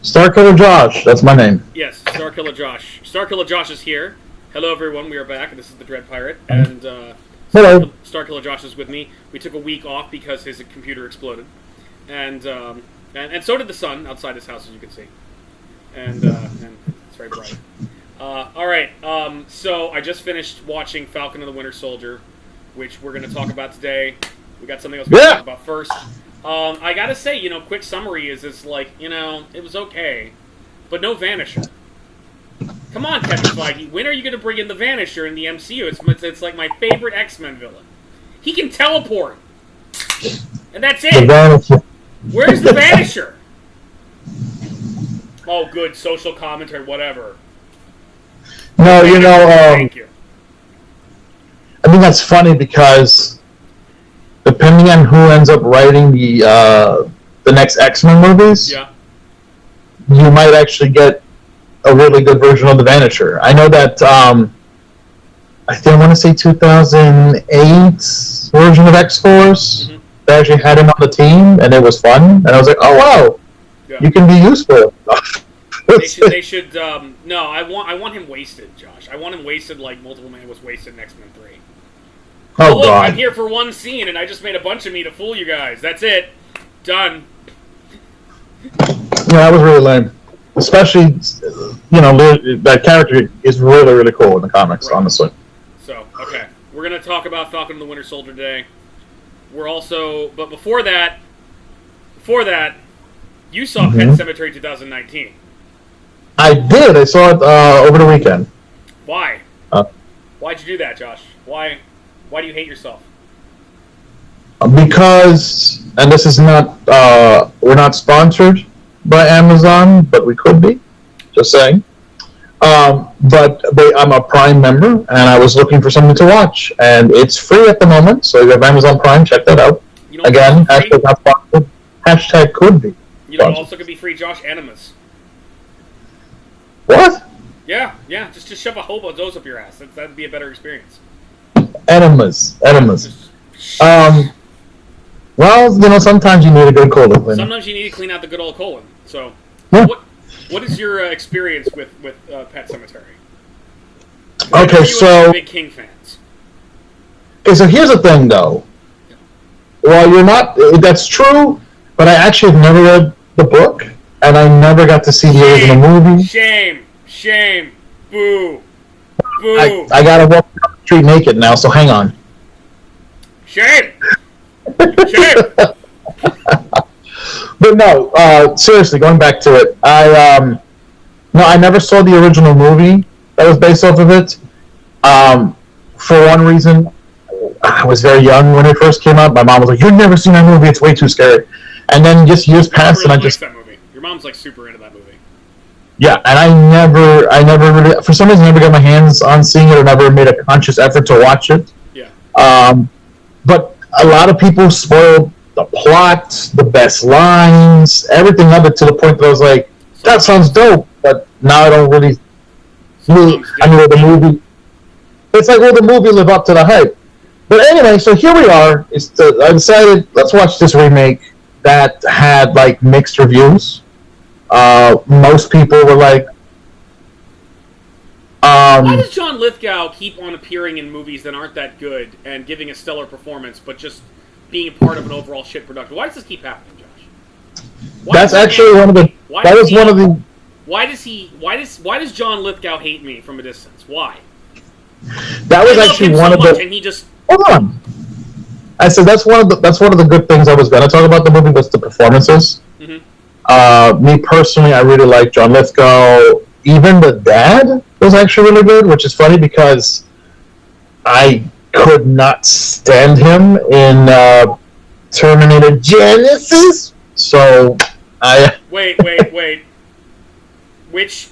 Starkiller Josh, that's my name. Yes, Starkiller Josh. Starkiller Josh is here. Hello, everyone. We are back. This is the Dreadpirate, and Hello. Starkiller Josh is with me. We took a week off because his computer exploded, and so did the sun outside his house, as you can see, and it's very bright. All right. So I just finished watching Falcon and the Winter Soldier, which we're going to talk about today. We got something else we're going to talk about first. I gotta say, quick summary is like, it was okay, but no Vanisher. Come on, Kevin Feige, when are you gonna bring in the Vanisher in the MCU? It's like my favorite X-Men villain. He can teleport, and that's it. Where's the Vanisher? Oh, good, social commentary, whatever. No, thank you. I think that's funny because depending on who ends up writing the next X-Men movies, you might actually get a really good version of the Vanisher. I know that I want to say 2008 version of X-Force. Mm-hmm. They actually had him on the team, and it was fun. And I was like, oh wow, you can be useful. They should. No, I want him wasted, Josh. I want him wasted like Multiple Man was wasted in X-Men 3. Oh, look, God. I'm here for one scene, and I just made a bunch of me to fool you guys. That's it. Done. Yeah, that was really lame. Especially, that character is really, really cool in the comics, honestly. So, okay. We're going to talk about Falcon and the Winter Soldier today. We're also... But before that, you saw Pet Sematary 2019. I did. I saw it over the weekend. Why? Why'd you do that, Josh? Why do you hate yourself? Because, and this is not, we're not sponsored by Amazon, but we could be, just saying. But I'm a Prime member, and I was looking for something to watch, and it's free at the moment, so if you have Amazon Prime, check that out. Again, hashtag not sponsored, hashtag could be. You know what also could be free, Josh? Enemas. What? Yeah, just shove a whole bunch of those up your ass. That'd be a better experience. Enemas. Well, sometimes you need a good colon. Sometimes you need to clean out the good old colon. So, yeah. What is your experience with Pet Sematary? Okay, so big King fans. Okay, so here's the thing, though. Well, you're not. That's true, but I actually have never read the book, and I never got to see the original movie. Shame, boo. I gotta walk down the street naked now, so hang on. Shame. But no, seriously, going back to it, I never saw the original movie that was based off of it. For one reason, I was very young when it first came out. My mom was like, "You've never seen that movie? It's way too scary." And then just years passed, and I just that movie. Your mom's like super into that movie. Yeah, and I never really, for some reason, never got my hands on seeing it, or never made a conscious effort to watch it. Yeah. But a lot of people spoiled the plot, the best lines, everything of it, to the point that I was like, that sounds dope, but now I don't really the movie, it's like, will the movie live up to the hype? But anyway, so here we are. I decided, let's watch this remake that had, like, mixed reviews. Most people were like, why does John Lithgow keep on appearing in movies that aren't that good and giving a stellar performance, but just being a part of an overall shit production? Why does this keep happening, Josh? That's actually one of the. That was one of the. Why does John Lithgow hate me from a distance? Why? That was actually one of the. And he just. Hold on. I said that's one of the good things I was going to talk about the movie was the performances. Mm-hmm. Me personally, I really like John Lithgow. Even the dad was actually really good, which is funny because I could not stand him in Terminator Genesis. So I wait. Which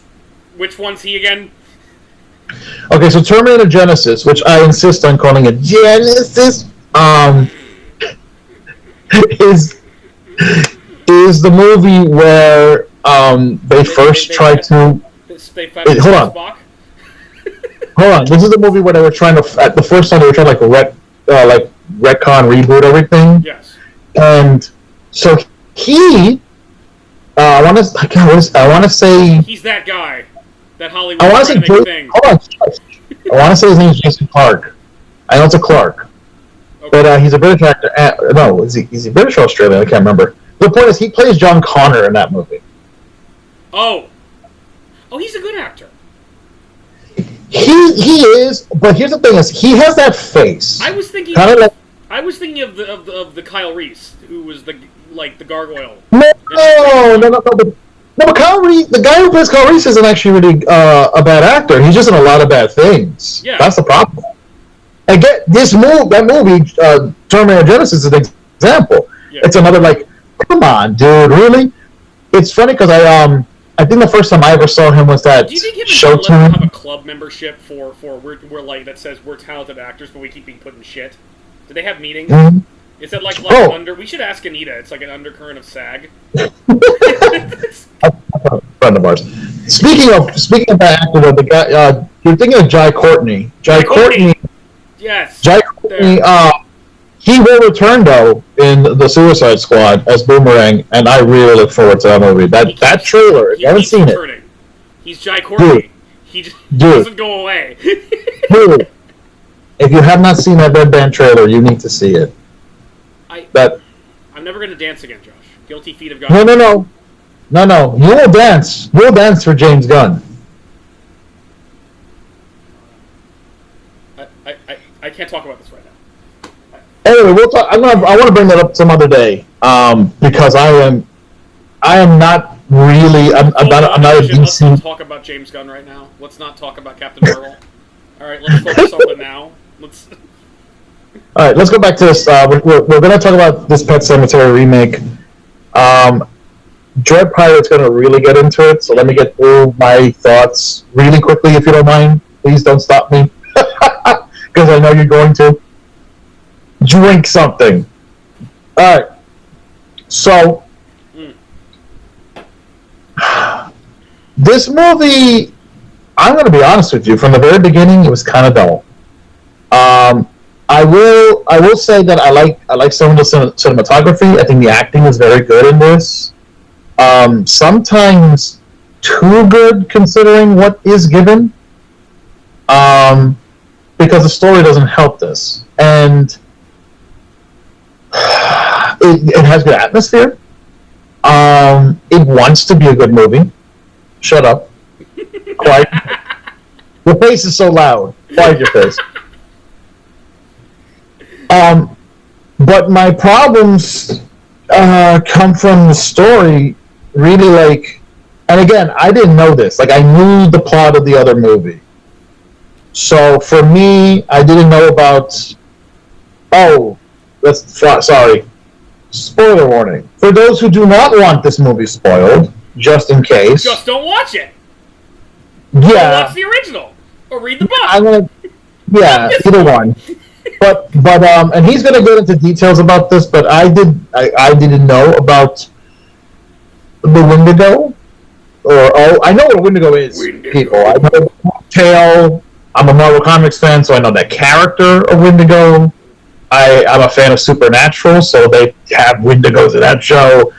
one's he again? Okay, so Terminator Genesis, which I insist on calling it Genesis, is the movie where they first tried to. Hold on. Hold on. This is the movie where they were trying to. At the first time, they were trying to retcon, reboot everything. Yes. And so he I want to. I want to say he's that guy. That Hollywood. I want to say. Thing. Hold on. I want to say his name is Jason Clarke. I know it's a Clark, okay. But he's a British actor. No, he's a British or Australian? I can't remember. The point is, he plays John Connor in that movie. Oh, he's a good actor. He is, but here's the thing: is he has that face. I was thinking of the Kyle Reese, who was the gargoyle. No, but Kyle Reese, the guy who plays Kyle Reese, isn't actually really a bad actor. He's just in a lot of bad things. Yeah, that's the problem. I get that movie, Terminator Genesis, is an example. Yeah. It's another come on, dude, really? It's funny because I think the first time I ever saw him was that Showtime. Do you think have a club membership for we're like that says we're talented actors, but we keep being put in shit? Do they have meetings? Mm-hmm. Is it like under? We should ask Anita. It's like an undercurrent of SAG. A friend of ours. Speaking of that actor, the guy you're thinking of Jai Courtney. Jai Courtney. Yes. Jai Courtney. He will return though in the Suicide Squad as Boomerang, and I really look forward to that movie. That trailer. If you haven't seen it. He's Jai Courtney. He just doesn't go away. Dude, if you have not seen that Red Band trailer, you need to see it. I'm never going to dance again, Josh. Guilty feet of God. No. You will dance. You'll dance for James Gunn. I can't talk about this right now. Anyway, we'll talk. I want to bring that up some other day. Because I am not really. I'm not a DC. Let's not talk about James Gunn right now. Let's not talk about Captain Marvel. All right, let's focus on the now. All right, let's go back to this. We're going to talk about this Pet Sematary remake. Dreadpirate's going to really get into it, so let me get through my thoughts really quickly, if you don't mind. Please don't stop me, because I know you're going to. Drink something. All right. So, this movie, I'm going to be honest with you, from the very beginning, it was kind of dull. I will say that I like some of the cinematography. I think the acting is very good in this. Sometimes too good considering what is given. Because the story doesn't help this. And it has good atmosphere. It wants to be a good movie. Shut up. Quiet. Your face is so loud. Quiet your face. But my problems come from the story, really, and again, I didn't know this. I knew the plot of the other movie. So for me, I didn't know about. Sorry. Spoiler warning. For those who do not want this movie spoiled, just in case. Just don't watch it. Yeah. Watch the original or read the book. Either one. But and he's going to get into details about this, but I didn't know about the Wendigo, I know what a Wendigo is, people. I know the tale. I'm a Marvel Comics fan, so I know that character of Wendigo. I'm a fan of Supernatural, so they have Wendigos in that show.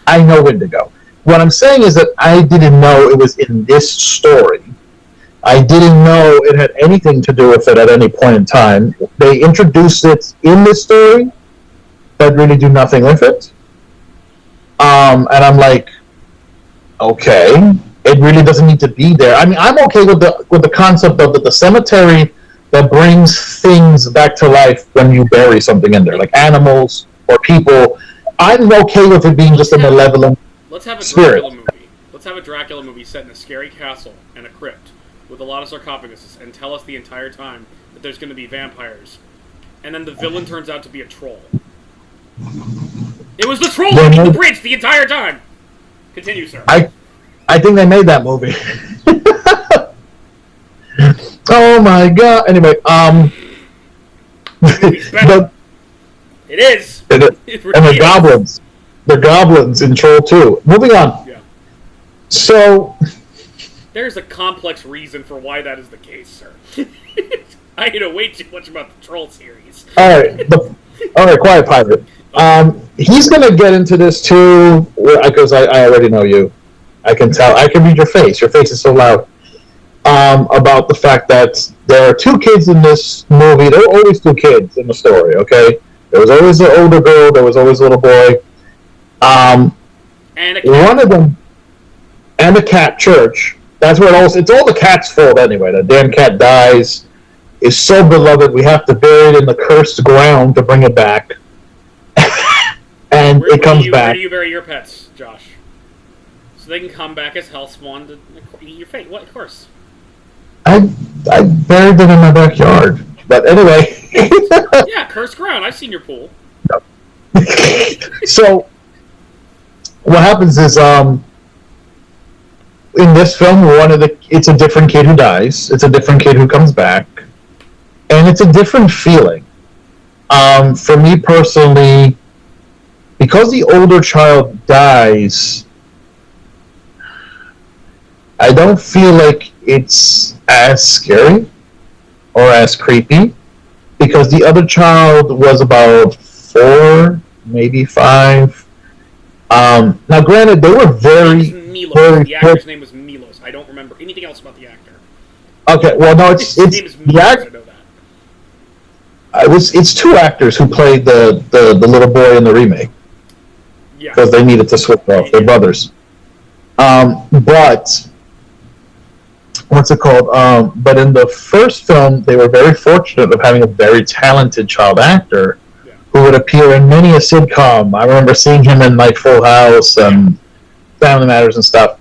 I know Wendigo. What I'm saying is that I didn't know it was in this story. I didn't know it had anything to do with it at any point in time. They introduced it in this story, but really do nothing with it. And I'm like, okay, it really doesn't need to be there. I mean, I'm okay with the concept of the cemetery that brings things back to life when you bury something in there, like animals or people. I'm okay with it being just a malevolent spirit. Let's have a Dracula movie set in a scary castle and a crypt with a lot of sarcophaguses, and tell us the entire time that there's going to be vampires. And then the villain turns out to be a troll. It was the troll under the bridge the entire time! Continue, sir. I think they made that movie. Oh my god. Anyway, It is! And the goblins. The goblins in Troll 2. Moving on. Yeah. So... There's a complex reason for why that is the case, sir. I know way too much about the Troll series. Alright, quiet pirate. he's going to get into this too, because I already know you. I can tell. I can read your face. Your face is so loud. About the fact that there are two kids in this movie. There were always two kids in the story, okay? There was always the older girl. There was always a little boy. And a cat. One of them, and a cat, Church. That's where it's all the cat's fault anyway. The damn cat dies. Is so beloved, we have to bury it in the cursed ground to bring it back. And it comes back. Where do you bury your pets, Josh? So they can come back as Hellspawn to eat your fate. What? Of course. I buried them in my backyard. But anyway. Yeah, cursed ground. I've seen your pool. No. So, what happens is, in this film, it's a different kid who dies. It's a different kid who comes back. And it's a different feeling. For me personally, because the older child dies, I don't feel like it's as scary or as creepy, because the other child was about 4, maybe 5. Now, granted, they were very... Milos. The actor's name was Milos. I don't remember anything else about the actor. Okay, well, no, it's His name is Milos, I know that. It's two actors who played the little boy in the remake. Yeah. Because they needed to switch off. They're brothers. But what's it called? But in the first film, they were very fortunate of having a very talented child actor who would appear in many a sitcom. I remember seeing him in like Full House and Family Matters and stuff.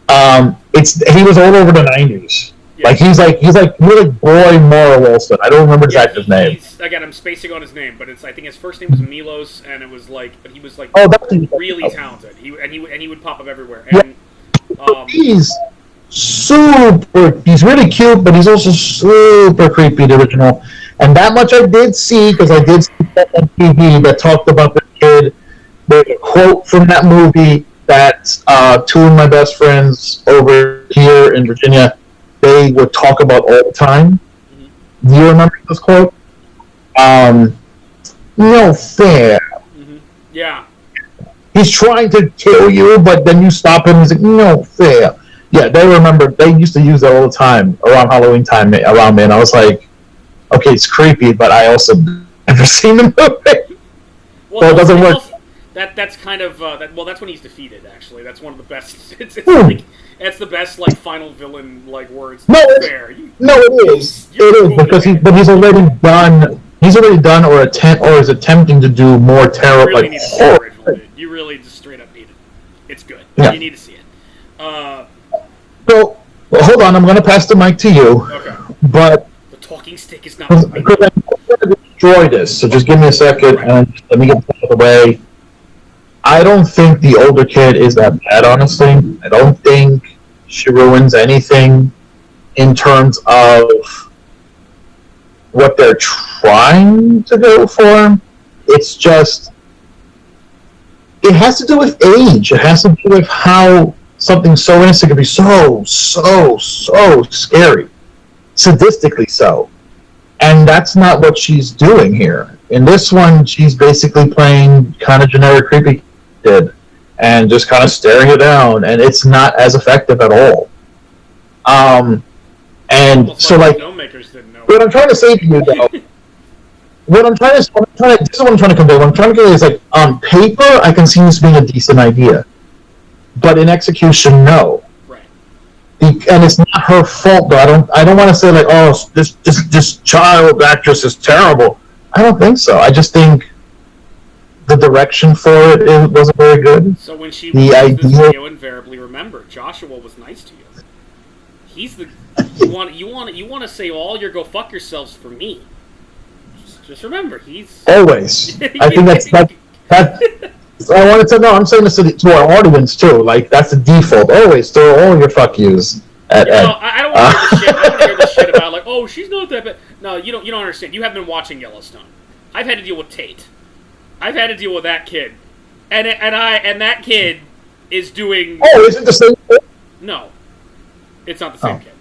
He was all over the 90s. Yeah. Like he's like really boy Mora Wilson. I don't remember his actor's name. Again, I'm spacing on his name, but I think his first name was Milos, and it was like, but he was like really talented. He would pop up everywhere. And he's really cute, but he's also super creepy. The original, and that much I did see, because I did see that on TV that talked about the kid. There's a quote from that movie that two of my best friends over here in Virginia, they would talk about all the time. Mm-hmm. Do you remember this quote? No fair. Mm-hmm. Yeah. He's trying to kill you, but then you stop him. He's like, no fair. Yeah, they remember. They used to use that all the time around Halloween time around me, and I was like, okay, it's creepy, but I also never seen the movie. Well, so it doesn't work. That's kind of that's when he's defeated. Actually, that's one of the best. It's like it's the best like final villain like words. No, it is because he's already done. He's already done or is attempting to do more terrible. You really need to see the original, dude. You really just straight up need it. It's good. Yeah. You need to see it. So, hold on. I'm going to pass the mic to you. Okay. But the talking stick is not. Because I'm going to destroy this. So just give me a second and let me get this out of the way. I don't think the older kid is that bad, honestly. I don't think she ruins anything in terms of what they're trying to go for. It's just, it has to do with age. It has to do with how something so innocent can be so scary. Sadistically so. And that's not what she's doing here. In this one, she's basically playing kind of generic creepy kid and just kind of staring it down, and it's not as effective at all. And so like, what I'm trying to say to you though, this is what I'm trying to convey. What I'm trying to convey is like, on paper, I can see this being a decent idea, but in execution, no. Right. And it's not her fault though. I don't want to say like, oh, this child actress is terrible. I don't think so. I just think the direction for it wasn't very good. So when she watches this video, invariably remember, Joshua was nice to you. He's the you want to say all your go fuck yourselves for me. Just remember, he's always. I think that's I wanted to know. I'm saying this to our audience too. Like that's the default. Always throw all your fuck yous at Ed. I don't want to hear this shit. I don't want to hear this shit about like, oh, she's not that bad. No, you don't understand. You haven't been watching Yellowstone. I've had to deal with Tate. I've had to deal with that kid, and that kid is doing. Oh, is it the same kid? No, it's not the same kid.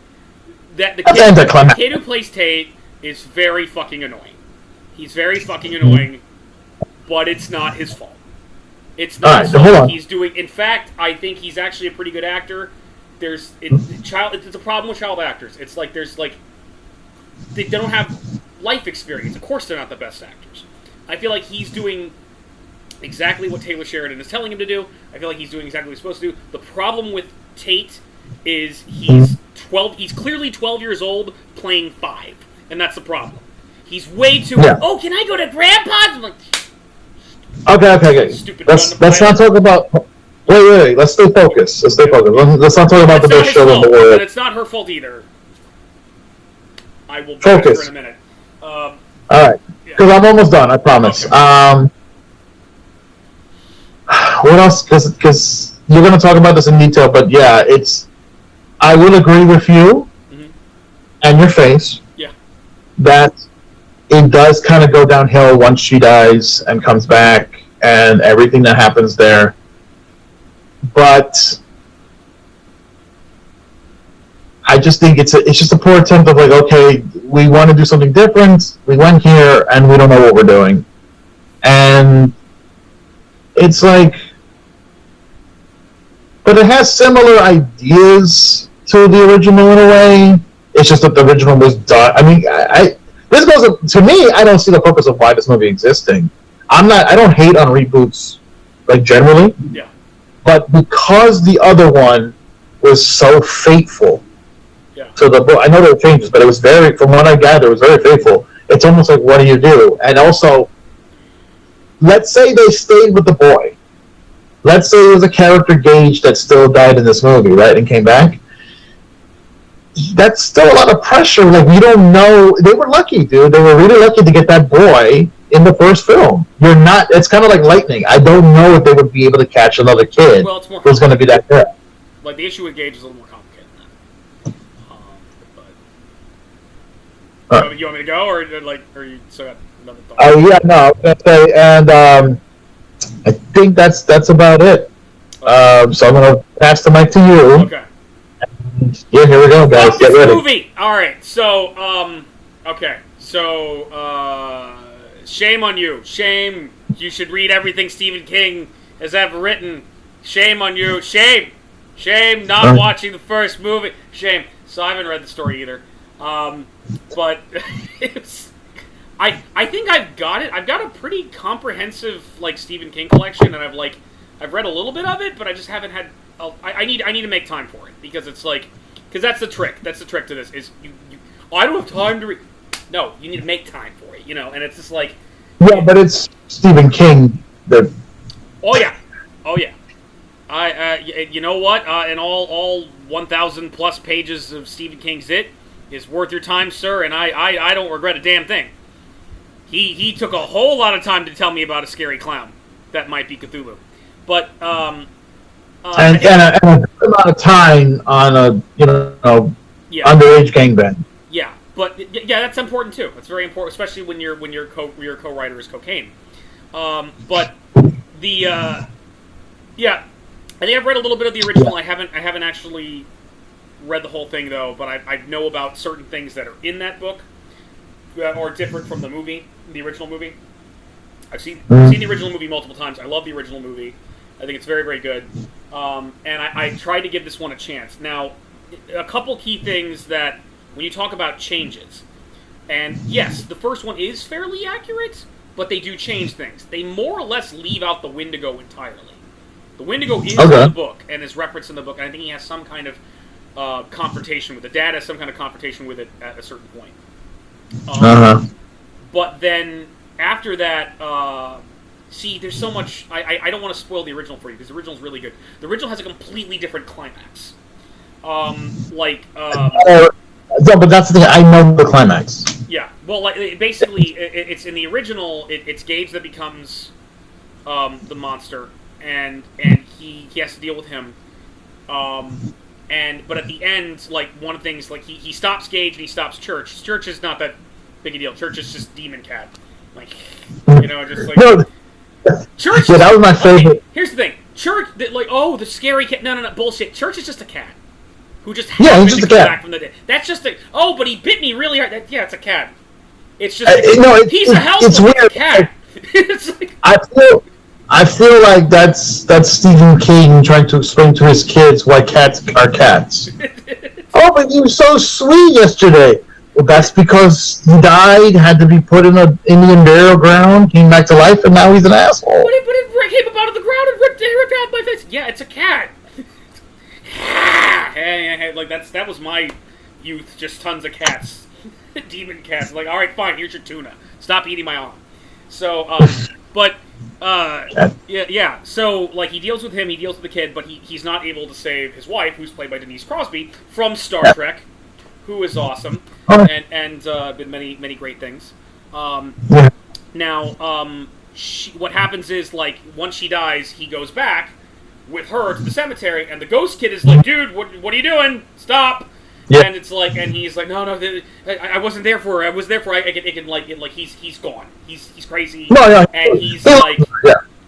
The kid who plays Tate is very fucking annoying. He's very fucking annoying, but it's not his fault. It's not something he's doing. In fact, I think he's actually a pretty good actor. It's a problem with child actors. It's like they don't have life experience. Of course, they're not the best actors. I feel like he's doing exactly what Taylor Sheridan is telling him to do. I feel like he's doing exactly what he's supposed to do. The problem with Tate is he's 12. He's clearly 12 years old playing 5, and that's the problem. He's way too. Yeah. Oh, can I go to Grandpa's? I'm like, okay. Let's not talk about. Wait. Let's stay focused. Let's not talk about the best show in the world. And it's not her fault either. I will focus her in a minute. All right, because I'm almost done. I promise. Okay. What else? Because you're going to talk about this in detail, but yeah, I will agree with you and your face. Yeah. That it does kind of go downhill once she dies and comes back and everything that happens there. But I just think it's just a poor attempt of like, okay, we want to do something different. We went here and we don't know what we're doing. And it's like, but it has similar ideas to the original in a way. It's just that the original was done. I mean, this goes to me. I don't see the purpose of why this movie existing. I don't hate on reboots, like generally. Yeah. But because the other one was so faithful to the book, I know there were changes, but it was from what I gathered, it was very faithful. It's almost like, what do you do? And also, let's say they stayed with the boy. Let's say it was a character Gage that still died in this movie, right, and came back. That's still a lot of pressure. Like, we don't know. They were lucky, dude. They were really lucky to get that boy in the first film. It's kind of like lightning. I don't know if they would be able to catch another kid who's going to be that good. Like, the issue with Gage is a little more complicated than that. You want me to go, or you still got another thought? Oh, yeah, no, I was going to say, and I think that's about it. So I'm going to pass the mic to you. Okay. Yeah, here we go, guys. Get ready. Movie. All right. So, okay. So, shame on you. Shame. You should read everything Stephen King has ever written. Shame on you. Shame. Shame not watching the first movie. Shame. So I haven't read the story either. But I think I've got it. I've got a pretty comprehensive Stephen King collection, and I've read a little bit of it, but I just haven't had. I need to make time for it because because that's the trick. That's the trick to this is I don't have time to read. No, you need to make time for it, and it's just like. Yeah, but it's Stephen King. Oh yeah. You know what? And all 1,000 plus pages of Stephen King's It is worth your time, sir. And I don't regret a damn thing. He took a whole lot of time to tell me about a scary clown that might be Cthulhu, but and a good amount of time on a underage gangbang. Yeah, but that's important too. That's very important, especially when your co-writer is cocaine. But I think I've read a little bit of the original. I haven't actually read the whole thing though, but I know about certain things that are in that book or different from the original movie. I've seen the original movie multiple times. I love the original movie. I think it's very, very good. And I tried to give this one a chance. Now, a couple key things that, when you talk about changes, and yes, the first one is fairly accurate, but they do change things. They more or less leave out the Wendigo entirely. The Wendigo is in the book, and is referenced in the book, and I think he has some kind of confrontation with it. The dad has some kind of confrontation with it at a certain point. But then, after that... see, there's so much... I don't want to spoil the original for you, because the original's really good. The original has a completely different climax. But that's the thing, I know the climax. Yeah, well, basically, it's in the original, it's Gage that becomes the monster, and he has to deal with him. But at the end, one of the things, he stops Gage and he stops Church. Church is not that big a deal. Church is just Demon Cat. No, Church. Yeah, that was my favorite. Okay, here's the thing. Church, the scary cat. No, bullshit. Church is just a cat who just happened to come back from the dead. That's just but he bit me really hard. It's a cat. It's just he's a helpless cat. It's I I feel like that's Stephen King trying to explain to his kids why cats are cats. Oh, but you were so sweet yesterday. Well, that's because he died, had to be put in an Indian burial ground, came back to life, and now he's an asshole. But it came up out of the ground and ripped out my face. Yeah, it's a cat. Hey, like that was my youth. Just tons of cats, demon cats. Like, all right, fine. Here's your tuna. Stop eating my arm. So, yeah. So, like, he deals with him. He deals with the kid, but he's not able to save his wife, who's played by Denise Crosby from Star Trek, who is awesome and did many great things. Now, what happens is, like, once she dies, he goes back with her to the cemetery, and the ghost kid is like, dude, what are you doing? Stop! Yeah. And it's like, and he's like, no, I wasn't there for her. I was there for her. He's gone. He's crazy. No, yeah. And he's like,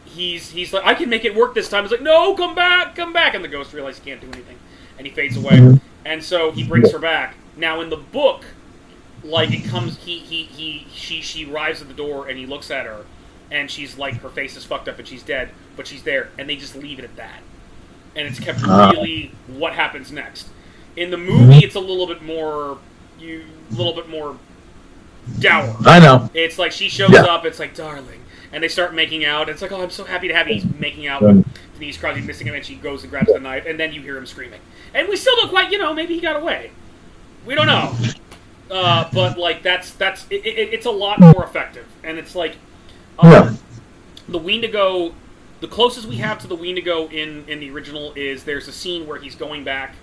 he's like, I can make it work this time. He's like, no, come back. And the ghost realizes he can't do anything, and he fades away. Mm-hmm. And so he brings her back. Now in the book, like, it comes, she arrives at the door, and he looks at her, and she's like, her face is fucked up, and she's dead, but she's there, and they just leave it at that. And it's kept really what happens next. In the movie, it's a little bit more dour. I know. It's like she shows up, it's like, darling, and they start making out. It's like, oh, I'm so happy to have you. He's making out with Denise Crosby, missing him, and she goes and grabs the knife, and then you hear him screaming. And we still don't quite, maybe he got away. We don't know. But like it's a lot more effective, and it's like the Wendigo. The closest we have to the Wendigo in the original is there's a scene where he's going back,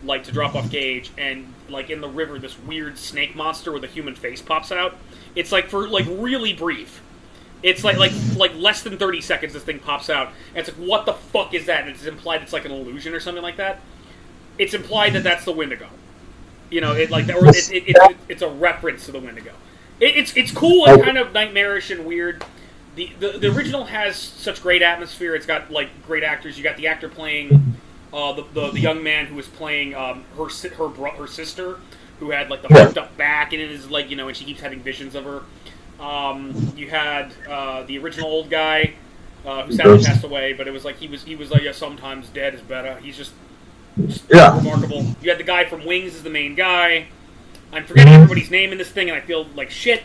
like, to drop off Gage, and like in the river, this weird snake monster with a human face pops out. It's like for like really brief. It's like less than 30 seconds. This thing pops out, and it's like, what the fuck is that? And it's implied it's like an illusion or something like that. It's implied that that's the Wendigo. It's a reference to the Wendigo. It's cool and kind of nightmarish and weird. The original has such great atmosphere. It's got like great actors. You got the actor playing the young man who was playing her sister, who had like the fucked up back, and it is like, and she keeps having visions of her. You had the original old guy who sadly passed away, but it was like he was like, yeah, sometimes dead is better. He's just remarkable. You had the guy from Wings as the main guy. I'm forgetting everybody's name in this thing, and I feel like shit.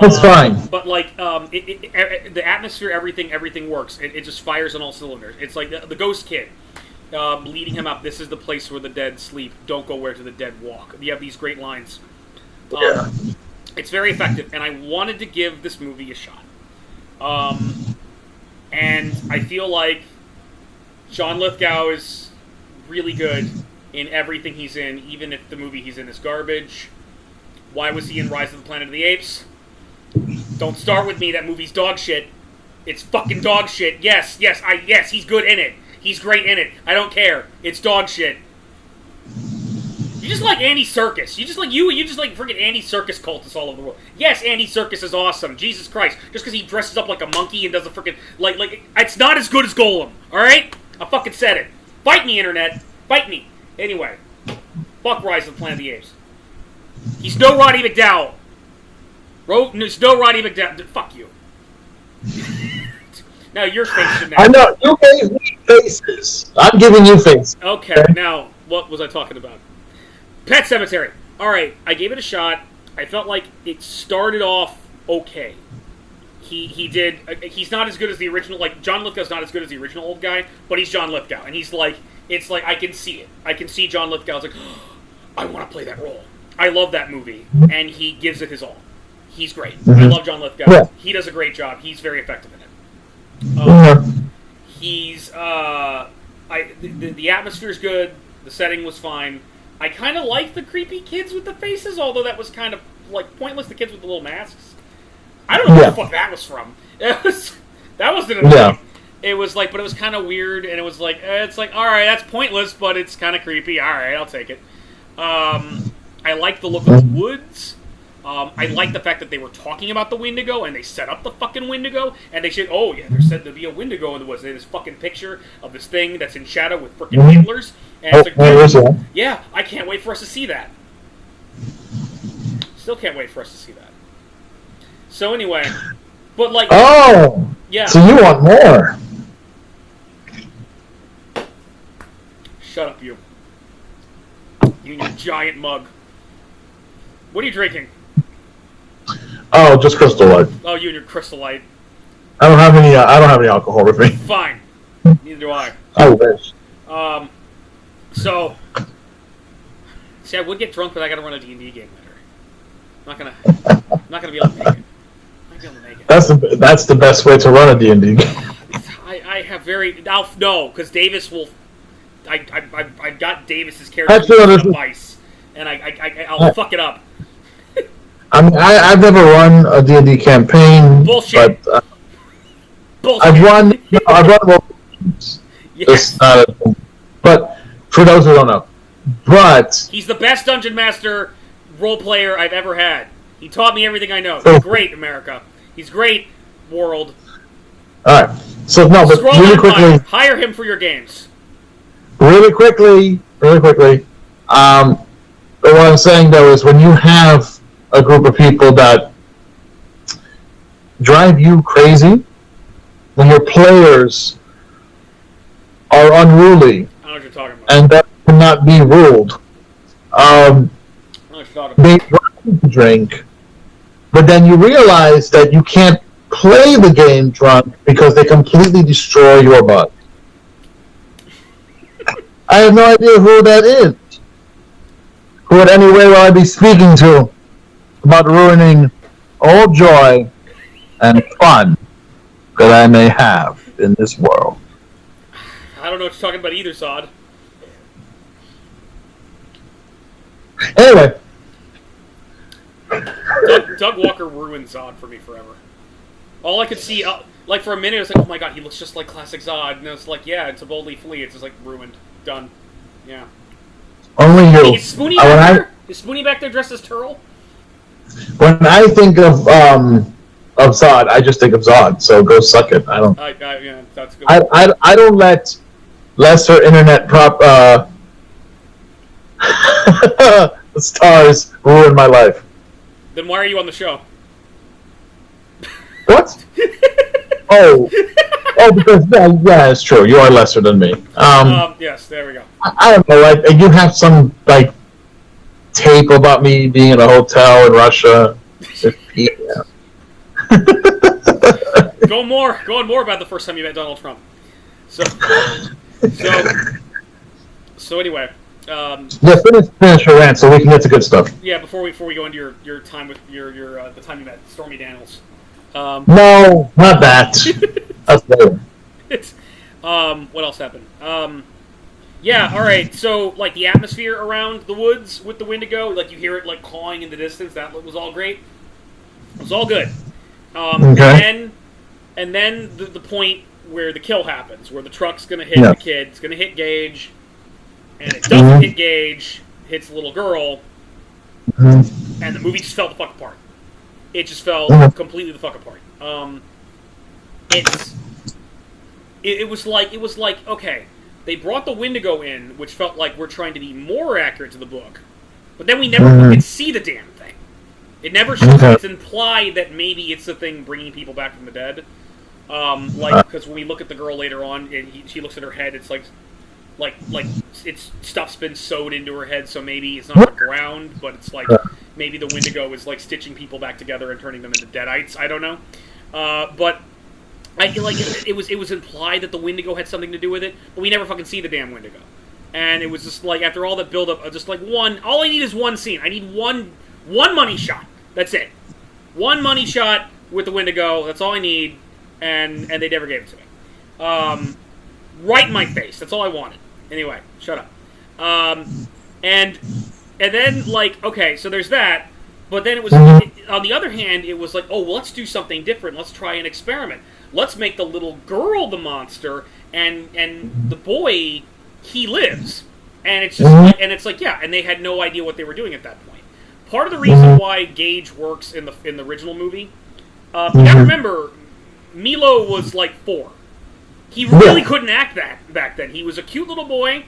That's fine. But like, the atmosphere, everything works. It just fires on all cylinders. It's like the ghost kid leading him up. This is the place where the dead sleep. Don't go where the dead walk. You have these great lines. It's very effective, and I wanted to give this movie a shot. And I feel like John Lithgow is really good in everything he's in, even if the movie he's in is garbage. Why was he in Rise of the Planet of the Apes? Don't start with me. That movie's dog shit. It's fucking dog shit. Yes, he's good in it. He's great in it. I don't care. It's dog shit. You just like Andy Serkis. You just like freaking Andy Serkis cultists all over the world. Yes, Andy Serkis is awesome. Jesus Christ. Just because he dresses up like a monkey and does a freaking like it's not as good as Golem. All right? I fucking said it. Fight me, internet. Fight me. Anyway, fuck Rise of the Planet of the Apes. He's no Roddy McDowell. There's no Roddy McDowell. Fuck you. Now your face should now. I know. You gave me faces. I'm giving you faces. Okay, now, what was I talking about? Pet Sematary. Alright, I gave it a shot. I felt like it started off okay. He's not as good as the original, like, John Lithgow's not as good as the original old guy, but he's John Lithgow. And he's like, it's like, I can see it. I can see John Lithgow's like, oh, I want to play that role. I love that movie. And he gives it his all. He's great. I love John Lithgow. Yeah. He does a great job. He's very effective in it. He's, the atmosphere's good. The setting was fine. I kind of like the creepy kids with the faces, although that was kind of, like, pointless, the kids with the little masks. I don't know where the fuck that was from. That wasn't a thing. It was like, but it was kind of weird, and it was like, alright, that's pointless, but it's kind of creepy. Alright, I'll take it. I like the look of the woods. I like the fact that they were talking about the Wendigo, and they set up the fucking Wendigo, and they said, oh, yeah, there's said to be a Wendigo in the woods. And this fucking picture of this thing that's in shadow with freaking antlers. And it's like, yeah, I can't wait for us to see that. Still can't wait for us to see that. So anyway, But like, oh, yeah. So you want more? Shut up, you. You and your giant mug. What are you drinking? Oh, just Crystal Light. Oh, you and your Crystal Light. I don't have any. I don't have any alcohol with me. Fine. Neither do I. I wish. So, see, I would get drunk, but I gotta run a D&D game later. I'm not gonna be able to make it. I'm not gonna be able to make it. That's the best way to run a D&D game. I have very... No, because Davis will... I got Davis's character on Vice, and I'll fuck it up. I mean, I've never run a D&D campaign. Bullshit. But, Bullshit. I've run yes. But for those who don't know, but he's the best dungeon master role player I've ever had. He taught me everything I know. He's great, America. He's great, world. All right. So no, but Scroll really quickly, hire him for your games. Really quickly. What I'm saying though is when you have a group of people that drive you crazy, when your players are unruly, I know what you're talking about. and that cannot be ruled. They drink, but then you realize that you can't play the game drunk because they completely destroy your butt. I have no idea who that is. Who at any way will I be speaking to about ruining all joy and fun that I may have in this world? I don't know what you're talking about either, Sod. Anyway. Doug Walker ruined Zod for me forever. All I could see, like for a minute, I was like, oh my god, he looks just like classic Zod. And I was like, yeah, it's a boldly flee. It's just like ruined. Done. Yeah. Only you. Hey, is Spoonie back there? Is Spoonie back there dressed as Turtle? When I think of Zod, I just think of Zod. So go suck it. I don't. Yeah, that's good. I don't let lesser internet stars ruin my life. Then why are you on the show? What? Oh, because yeah, it's true. You are lesser than me. Yes, there we go. I don't know. Like you have some like tape about me being in a hotel in Russia. Going more about the first time you met Donald Trump. So anyway. Finish your rant so we can get to good stuff. Yeah, before we go into your time with your the time you met Stormy Daniels. No, not that. That's later. What else happened? Yeah, all right. So like the atmosphere around the woods with the Wendigo, like you hear it like cawing in the distance. That was all great. It was all good. Okay. And then the point where the kill happens, where the truck's gonna hit the kid, it's gonna hit Gage. And it doesn't hit Gage, hits the little girl, and the movie just fell the fuck apart. It just fell completely the fuck apart. It was like okay, they brought the Wendigo in, which felt like we're trying to be more accurate to the book, but then we never fucking see the damn thing. It never shows. It's implied that maybe it's the thing bringing people back from the dead. Because when we look at the girl later on, and she looks at her head, it's like it's stuff's been sewed into her head, so maybe it's not the ground, but it's like maybe the Wendigo is like stitching people back together and turning them into deadites. I don't know, but I feel like it was implied that the Wendigo had something to do with it, but we never fucking see the damn Wendigo. And it was just like after all that build up, just like one. All I need is one scene. I need one money shot. That's it. One money shot with the Wendigo. That's all I need, and they never gave it to me. Right in my face. That's all I wanted. Anyway, shut up. And then, like, okay, so there's that. But then it was, on the other hand, it was like, oh, well, let's do something different. Let's try an experiment. Let's make the little girl the monster, and the boy, he lives. And it's just, yeah, and they had no idea what they were doing at that point. Part of the reason why Gage works in the original movie, you gotta remember, Milo was like 4. He really couldn't act that back then. He was a cute little boy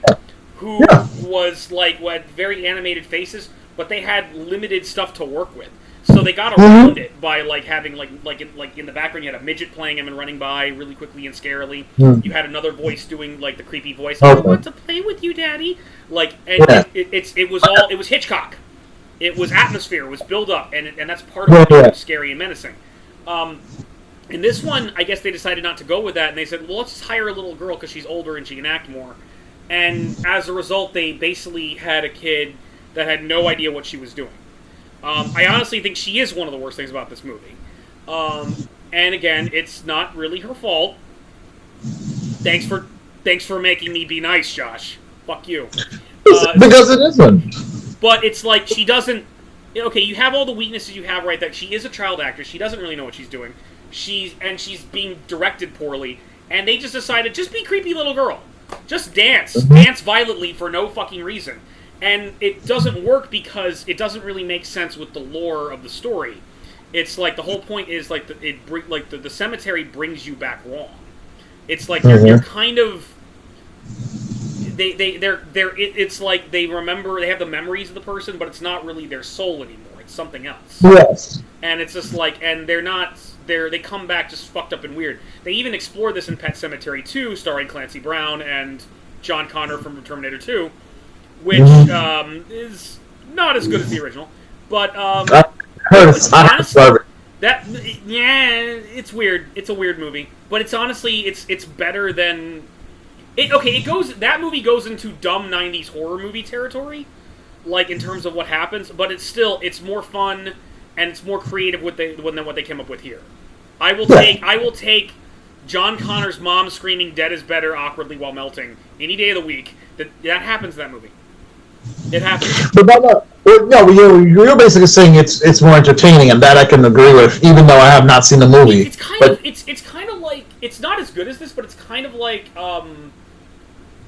who was like had very animated faces, but they had limited stuff to work with. So they got around it by having in the background you had a midget playing him and running by really quickly and scarily. You had another voice doing the creepy voice. I want to play with you, Daddy. It was Hitchcock. It was atmosphere. It was build up, and that's part of what was scary and menacing. In this one, I guess they decided not to go with that, and they said, well, let's just hire a little girl because she's older and she can act more. And as a result, they basically had a kid that had no idea what she was doing. I honestly think she is one of the worst things about this movie. And again, it's not really her fault. Thanks for making me be nice, Josh. Fuck you. Because it isn't. But it's like she doesn't... Okay, you have all the weaknesses you have, right? That she is a child actress. She doesn't really know what she's doing. She's being directed poorly. And they just decided, just be creepy little girl. Just dance. Dance violently for no fucking reason. And it doesn't work because it doesn't really make sense with the lore of the story. It's like the whole point is the cemetery brings you back wrong. It's like you're kind of it's like they have the memories of the person, but it's not really their soul anymore. It's something else. Yes. And it's just and they come back just fucked up and weird. They even explore this in Pet Sematary 2, starring Clancy Brown and John Connor from Terminator 2, which is not as good as the original. But honestly, it's weird. It's a weird movie, but it's honestly it's better than it. Okay, that movie goes into dumb '90s horror movie territory, in terms of what happens. But it's more fun and it's more creative than what they came up with here. I will take John Connor's mom screaming "Dead is better" awkwardly while melting any day of the week. That happens in that movie. It happens. But you're basically saying it's more entertaining, and that I can agree with, even though I have not seen the movie. It's kind of like it's not as good as this, but it's kind of like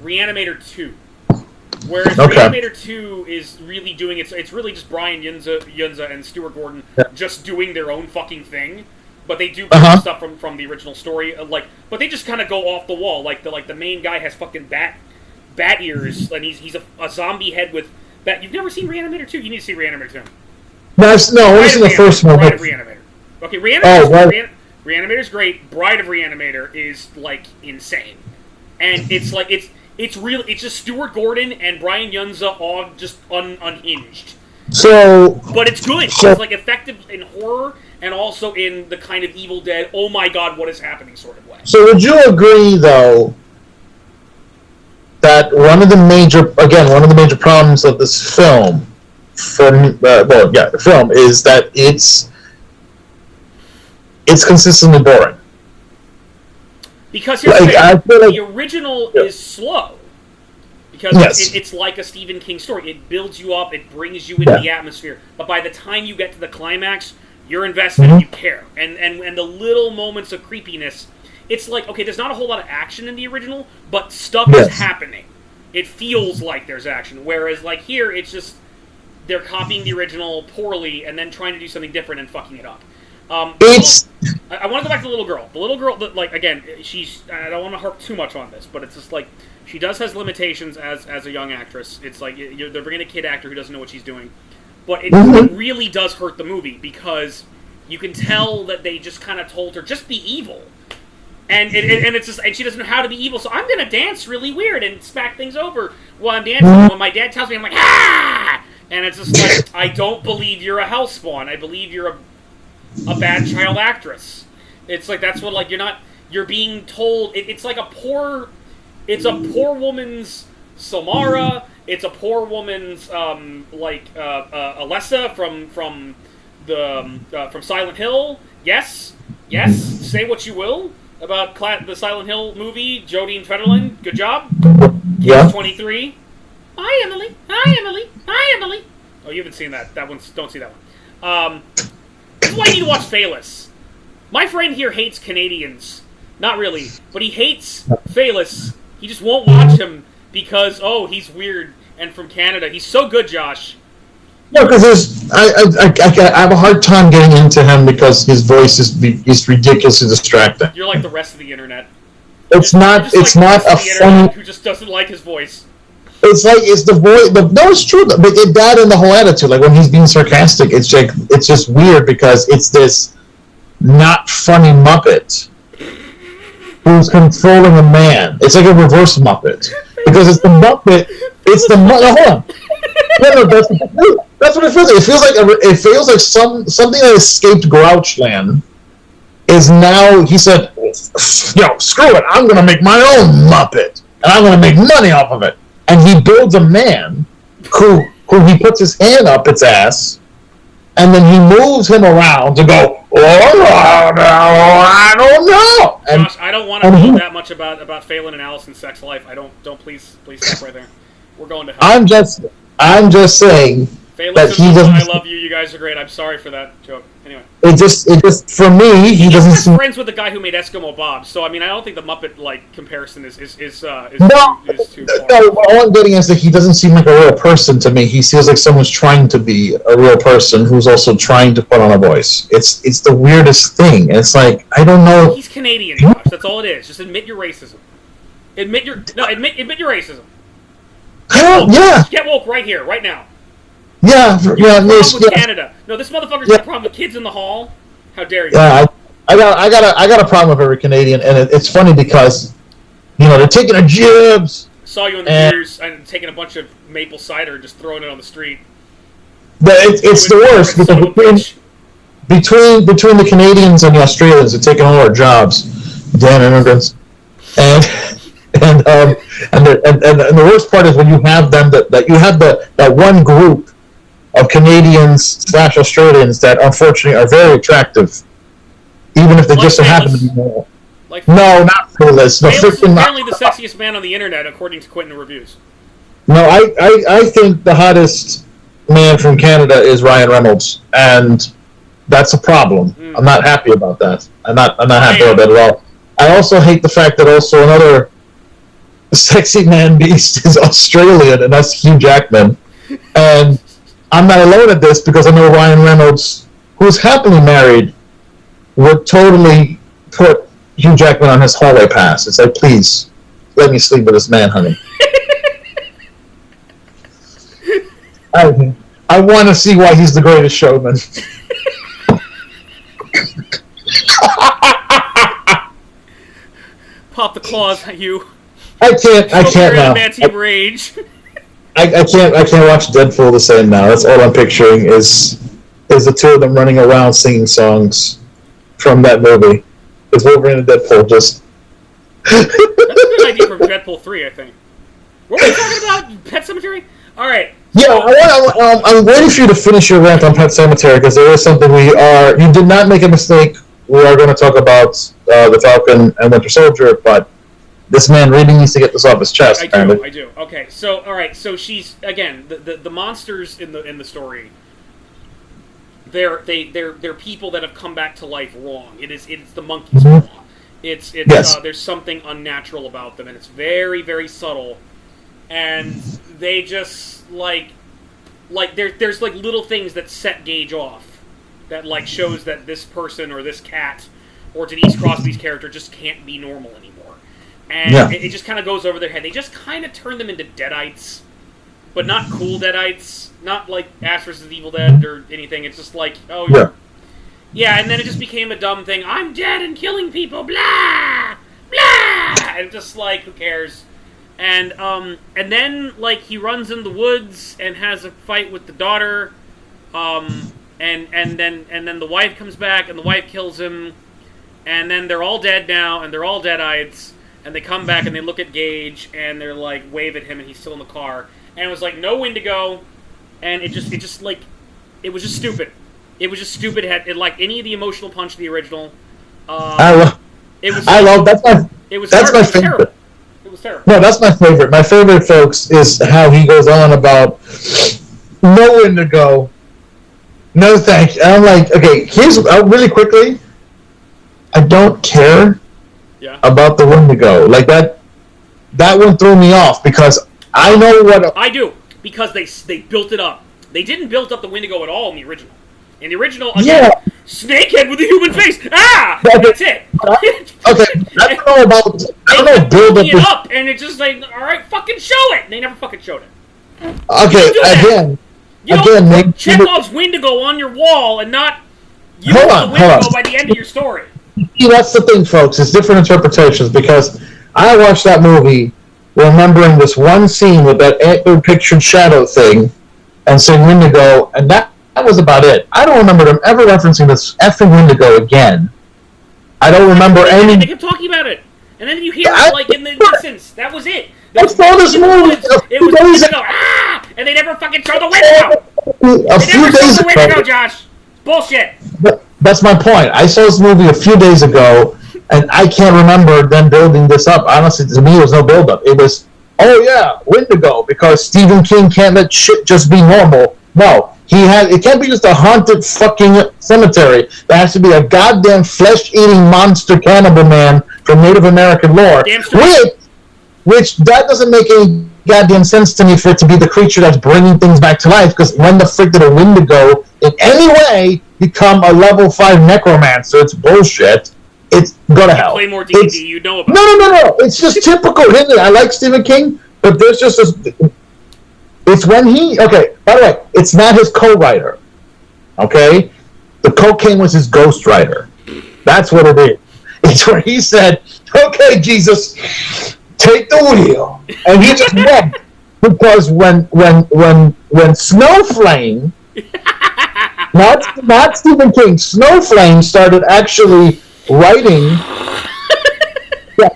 Reanimator 2, whereas Reanimator 2 is really doing it's really just Brian Yunza and Stuart Gordon just doing their own fucking thing, but they do stuff from the original story, but they just kind of go off the wall. The main guy has fucking bat ears, and he's a zombie head with bat. You've never seen Reanimator 2? You need to see Reanimator 2. No, I've seen the first one. Bride of Reanimator. Okay, Reanimator's great. Bride of Reanimator is insane, and it's just Stuart Gordon and Brian Yunza all just unhinged. So, but it's good. It's effective in horror and also in the kind of Evil Dead. Oh my God, what is happening sort of way. So, would you agree though that one of the major problems of this film, the film, is that it's consistently boring. Because the original is slow. Because it's like a Stephen King story. It builds you up, it brings you into the atmosphere. But by the time you get to the climax, you're invested and you care. And the little moments of creepiness, it's there's not a whole lot of action in the original, but stuff is happening. It feels like there's action. Whereas here, it's just they're copying the original poorly and then trying to do something different and fucking it up. I want to go back to the little girl. The little girl, again, I don't want to harp too much on this, but it's just she has limitations as a young actress. It's they're bringing a kid actor who doesn't know what she's doing. But it really does hurt the movie because you can tell that they just kind of told her, just be evil. And it's just, and she doesn't know how to be evil, so I'm gonna dance really weird and smack things over while I'm dancing. When my dad tells me, I'm like, ah! And it's just I don't believe you're a hellspawn. I believe you're a bad child actress. It's that's what you're being told. It's a poor woman's Samara. It's a poor woman's Alessa from Silent Hill. Yes, say what you will about the Silent Hill movie, Jodie Federline. Good job. Yeah. 23. Hi, Emily. Hi, Emily. Hi, Emily. Oh, you haven't seen that. Don't see that one. This is why you need to watch Phaelus. My friend here hates Canadians. Not really, but he hates Phaelus. He just won't watch him because, he's weird and from Canada. He's so good, Josh. No, because I have a hard time getting into him because his voice is ridiculously distracting. You're like the rest of the internet. It's not a funny. Who just doesn't like his voice. it's the voice. No, it's true. But that and the whole attitude, like when he's being sarcastic, it's just weird because it's this not funny Muppet who's controlling a man. It's like a reverse Muppet because it's the Muppet. It's the Muppet. Hold on. No, that's what it feels like. It feels like something that escaped Grouchland is now. He said, screw it. I'm going to make my own Muppet, and I'm going to make money off of it." And he builds a man who he puts his hand up its ass, and then he moves him around to go, I don't know. And, Josh, I don't want to know that much about Phelan and Allison's sex life. Don't please stop right there. We're going to hell. I'm just saying Phelan that he doesn't. I love you. You guys are great. I'm sorry for that joke. Anyway. It just for me, he doesn't seem friends with the guy who made Eskimo Bob. So I mean, I don't think the Muppet comparison is too far. No, all I'm getting is that he doesn't seem like a real person to me. He feels like someone's trying to be a real person who's also trying to put on a voice. It's the weirdest thing. It's like I don't know. He's Canadian, Josh. That's all it is. Just admit your racism. Admit your racism. Get woke right here, right now. Yeah, with Canada. No, this motherfucker's got a problem with kids in the hall. How dare you? Yeah, I got a problem with every Canadian, and it's funny because they're taking a jibs. Saw you in the years and taking a bunch of maple cider and just throwing it on the street. But it's the worst because between the Canadians and the Australians, they're taking all our jobs. Damn immigrants, and the worst part is when you have them that you have that one group of Canadians/Australians that unfortunately are very attractive, even if they just so happen to be male. No, not Phyllis. No, apparently the sexiest man on the internet, according to Quentin Reviews. No, I think the hottest man from Canada is Ryan Reynolds, and that's a problem. I'm not happy about that. I'm not happy about that at all. I also hate the fact that also another sexy man beast is Australian, and that's Hugh Jackman. And I'm not alone at this because I know Ryan Reynolds, who's happily married, would totally put Hugh Jackman on his hallway pass. It's like, please, let me sleep with this man, honey. I want to see why he's the greatest showman. Pop the claws, Hugh. I can't now. Man-Team Rage. I can't watch Deadpool the same now. That's all I'm picturing is the two of them running around singing songs from that movie. It's Wolverine and Deadpool just. That's a good idea for Deadpool 3, I think. What were we talking about? Pet Sematary? All right. Yeah, I'm waiting for you to finish your rant on Pet Sematary because there is something you did not make a mistake. We are going to talk about the Falcon and Winter Soldier, but this man really needs to get this off his chest. I do. Okay, so all right, so she's again the monsters in the story. They're people that have come back to life wrong. It's the monkeys wrong. It's yes. There's something unnatural about them, and it's very, very subtle. And they just like there's like little things that set Gage off, that like shows that this person or this cat or Denise Crosby's character just can't be normal anymore. And it just kind of goes over their head. They just kind of turn them into Deadites, but not cool Deadites, not like Ash vs. Evil Dead or anything. It's just like, yeah, and then it just became a dumb thing. I'm dead and killing people, blah, blah, and just like, who cares? And then like he runs in the woods and has a fight with the daughter, and then the wife comes back and the wife kills him, and then they're all dead now and they're all Deadites. And they come back and they look at Gage and they're like wave at him and he's still in the car. And it was like no Wendigo, and it just like it was just stupid. It was just stupid. It like any of the emotional punch of the original. That's my favorite. It was terrible. No, that's my favorite. My favorite, folks, is how he goes on about no Wendigo, no thanks. And I'm like, okay, here's really quickly. I don't care. Yeah. About the Wendigo. Like that one threw me off because I know what... I do, because they built it up. They didn't build up the Wendigo at all in the original. In the original, again, Snakehead with a human face. Ah, that's it. Okay, I don't know building it up, and it's just like, all right, fucking show it. And they never fucking showed it. Okay, again, you don't put Chekhov's Wendigo on your wall and not use the Wendigo by the end of your story. See, that's the thing, folks. It's different interpretations, because I watched that movie remembering this one scene with that pictured shadow thing and saying Wendigo, and that was about it. I don't remember them ever referencing this effing Wendigo again. I don't remember any... They kept talking about it. And then you hear it, like, in the distance. That was it. I saw this movie it was Wendigo. Ah! And they never fucking showed the Wendigo. A few days ago. Wendigo, Josh. Bullshit. That's my point. I saw this movie a few days ago, and I can't remember them building this up. Honestly, to me, it was no build-up. It was, oh yeah, Wendigo, because Stephen King can't let shit just be normal. No. It can't be just a haunted fucking cemetery. There has to be a goddamn flesh-eating monster cannibal man from Native American lore. Which that doesn't make any goddamn sense to me for it to be the creature that's bringing things back to life, because when the frick did a Wendigo in any way become a level 5 necromancer? It's bullshit. It's go to hell. Play more D&D, you know about No. It's just typical. I like Stephen King, but there's just this... It's when he... Okay, by the way, it's not his co-writer. Okay? The cocaine was his ghostwriter. That's what it is. It's where he said, okay, Jesus, take the wheel. And he just went. Because when Snowflame... Not Stephen King. Snowflame started actually writing... Yeah,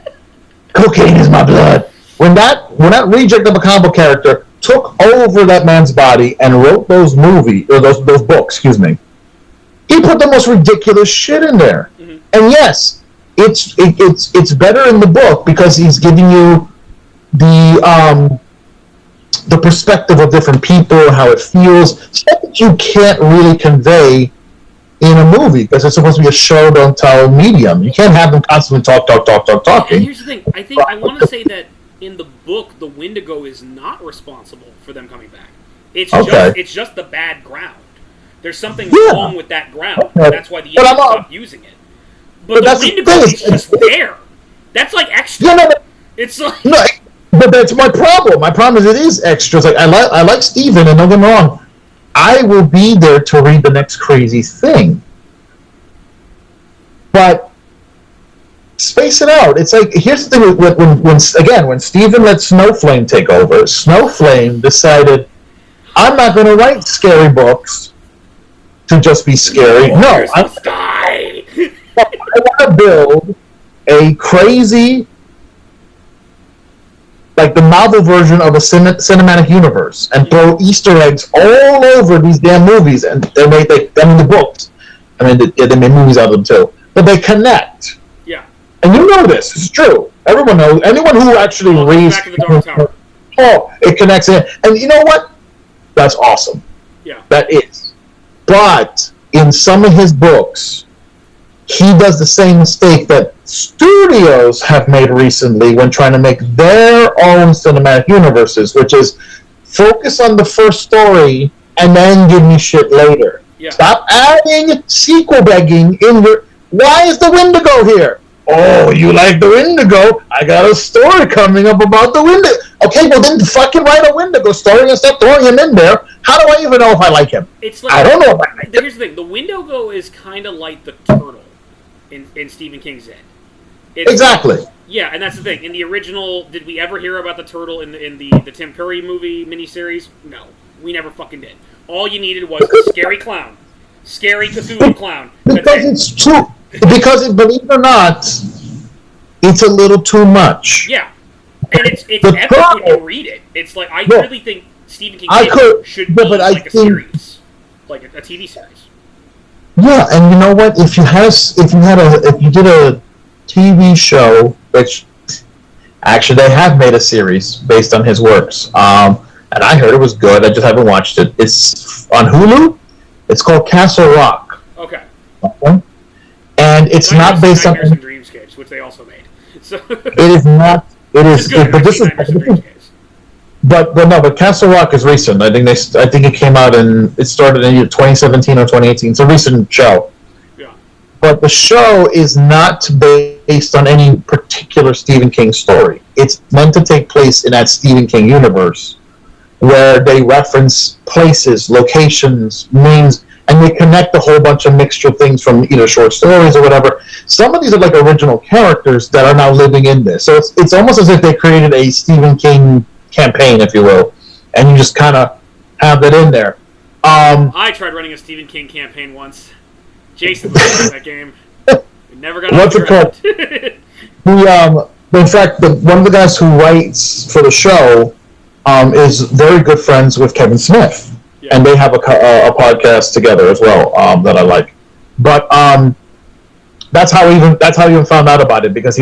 cocaine is my blood. When that reject of a combo character took over that man's body and wrote those books, excuse me, he put the most ridiculous shit in there. Mm-hmm. And yes, it's better in the book because he's giving you the perspective of different people, how it feels, stuff that you can't really convey in a movie because it's supposed to be a show don't tell medium. You can't have them constantly talking. And here's the thing. I want to say that in the book, the Wendigo is not responsible for them coming back. It's just the bad ground. There's something wrong with that ground. Okay. That's why the Indians stopped using it. But the Wendigo is just there. That's like extra. It's like... No, but that's my problem. My problem is it is extra. It's like I like Steven, and don't get me wrong. I will be there to read the next crazy thing. But space it out. It's like, here's the thing, when Stephen let Snowflame take over, Snowflame decided, I'm not going to write scary books to just be scary. No, I want to build a crazy, like the novel version of a cinematic universe, and throw Easter eggs all over these damn movies, and the books. I mean, they made movies out of them too, but they connect. And you know this. It's true. Everyone knows. Anyone who actually reads... Back to the Dark Tower. Oh, it connects in. And you know what? That's awesome. Yeah. That is. But in some of his books, he does the same mistake that studios have made recently when trying to make their own cinematic universes, which is focus on the first story and then give me shit later. Yeah. Stop adding sequel begging in your... Why is the Wendigo here? Oh, you like the Wendigo? I got a story coming up about the Wendigo. Okay, well then fucking write a Wendigo story and stop throwing him in there. How do I even know if I like him? It's like, I don't know if I like him. Here's the thing. The Wendigo is kind of like the turtle in Stephen King's head. Exactly. Yeah, and that's the thing. In the original, did we ever hear about the turtle in the Tim Curry movie miniseries? No. We never fucking did. All you needed was a scary clown. Scary Cthulhu clown. Because it's true. Because, believe it or not, it's a little too much. Yeah. And it's epic when you read it. It's like, I really think Stephen King should be like a series. Like a TV series. Yeah, and you know what? If you did a TV show, which actually they have made a series based on his works, and I heard it was good. I just haven't watched it. It's on Hulu. It's called Castle Rock. Okay. And it's not based on Nightmares and Dreamscapes, which they also made. So it is not. It is. But this is. but Castle Rock is recent. I think it came out it started in 2017 or 2018. It's a recent show. Yeah. But the show is not based on any particular Stephen King story. It's meant to take place in that Stephen King universe, where they reference places, locations, names, and they connect a whole bunch of mixture things from either short stories or whatever. Some of these are like original characters that are now living in this. So it's almost as if they created a Stephen King campaign, if you will, and you just kind of have it in there. I tried running a Stephen King campaign once. Jason was in that game. We never got What's it called? In fact, one of the guys who writes for the show is very good friends with Kevin Smith, and they have a podcast together as well that I like. But that's how I even found out about it, because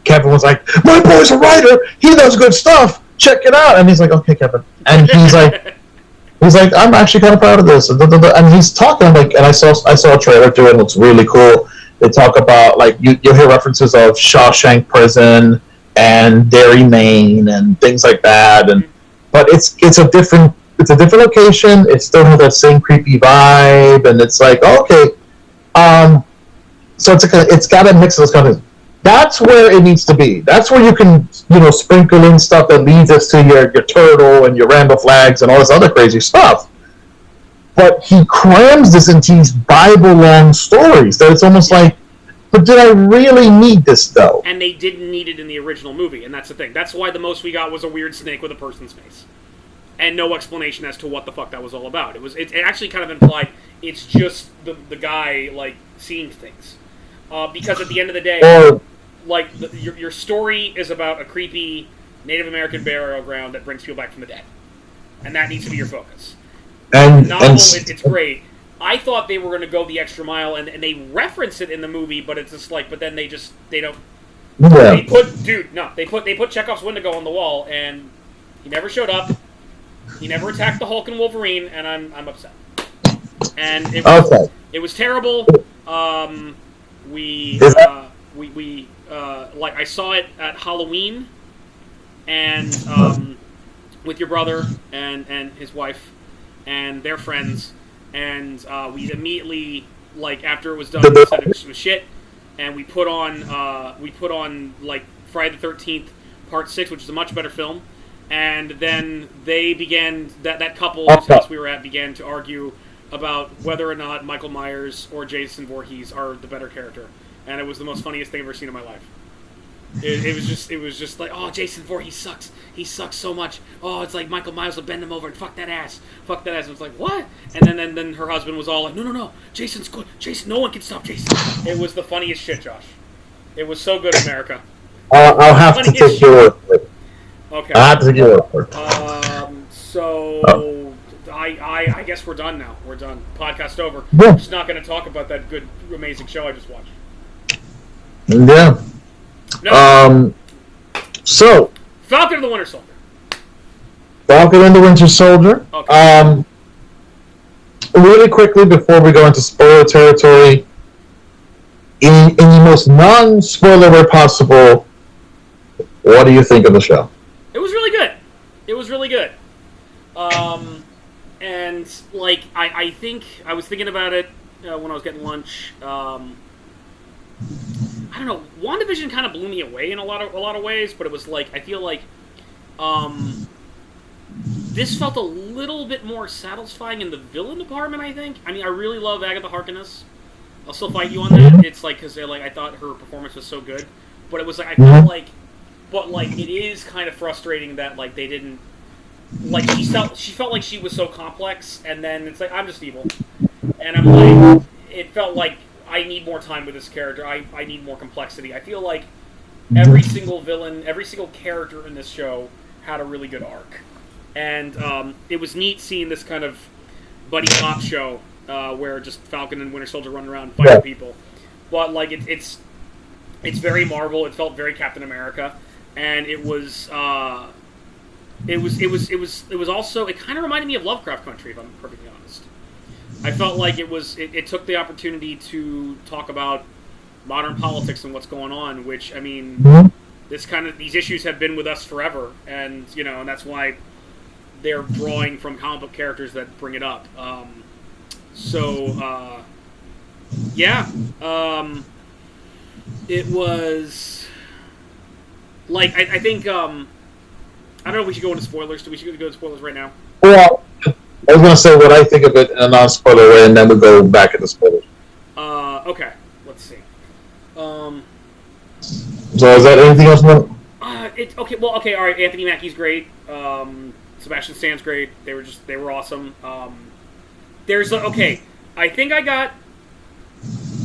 Kevin was like, "My boy's a writer. He does good stuff. Check it out." And he's like, "Okay, Kevin." And he's like, "I'm actually kind of proud of this." And he's talking and I saw a trailer to it. It looks really cool. They talk about you'll hear references of Shawshank Prison and Derry, Maine, and things like that. But it's a different location. It still has that same creepy vibe, and it's like, okay. So it's got a mix of those kind of things. That's where it needs to be. That's where you can, sprinkle in stuff that leads us to your turtle and your Randall flags and all this other crazy stuff. But he crams this into these Bible-long stories that it's almost like, but did I really need this, though? And they didn't need it in the original movie, and that's the thing. That's why the most we got was a weird snake with a person's face. And no explanation as to what the fuck that was all about. It actually kind of implied it's just the guy, seeing things. Because at the end of the day, your story is about a creepy Native American burial ground that brings people back from the dead. And that needs to be your focus. The novel, it's great. I thought they were going to go the extra mile, and they reference it in the movie, but it's just but then they don't. Yeah. They put Chekhov's Wendigo on the wall, and he never showed up. He never attacked the Hulk and Wolverine, and I'm upset. And it was terrible. I saw it at Halloween, and with your brother and his wife and their friends, and we immediately, after it was done, we said it was shit, and we put on Friday the 13th Part 6, which is a much better film, and then they began, that couple whose house we were at began to argue about whether or not Michael Myers or Jason Voorhees are the better character, and it was the most funniest thing I've ever seen in my life. It was just like, oh, Jason Voorhees sucks. He sucks so much. Oh, it's like Michael Myers will bend him over and fuck that ass. And it's like, what? And then her husband was all like, no, Jason's good. Jason, no one can stop Jason. It was the funniest shit, Josh. It was so good, America. I'll have to take your word for it. Okay. I'll have to take your word for it. I guess we're done now. We're done. Podcast over. Yeah. I'm just not going to talk about that good, amazing show I just watched. Yeah. No. So. Falcon and the Winter Soldier. Falcon and the Winter Soldier. Okay. Really quickly before we go into spoiler territory, in the most non-spoiler way possible, what do you think of the show? It was really good. And I think I was thinking about it when I was getting lunch. I don't know. WandaVision kind of blew me away in a lot of ways, but it was I feel like this felt a little bit more satisfying in the villain department. I think. I mean, I really love Agatha Harkness. I'll still fight you on that. It's because I thought her performance was so good, but it was I felt it is kind of frustrating that they didn't she felt like she was so complex, and then it's I'm just evil, and I'm it felt like I need more time with this character. I need more complexity. I feel like every single villain, every single character in this show had a really good arc. And it was neat seeing this kind of buddy cop show where just Falcon and Winter Soldier run around fighting people. But it's very Marvel. It felt very Captain America, and it was also, it kind of reminded me of Lovecraft Country, if I'm perfectly honest. I felt like it took the opportunity to talk about modern politics and what's going on, which, I mean, these issues have been with us forever, and, and that's why they're drawing from comic book characters that bring it up. Yeah. It was like I think I don't know if we should go into spoilers. Do we should go into spoilers right now? Well, I was going to say what I think of it in a non-spoiler way, and then we'll go back into spoilers. Okay. Let's see. So is that anything else? Okay. Well, okay. All right. Anthony Mackie's great. Sebastian Stan's great. They were awesome. Okay. I think I got.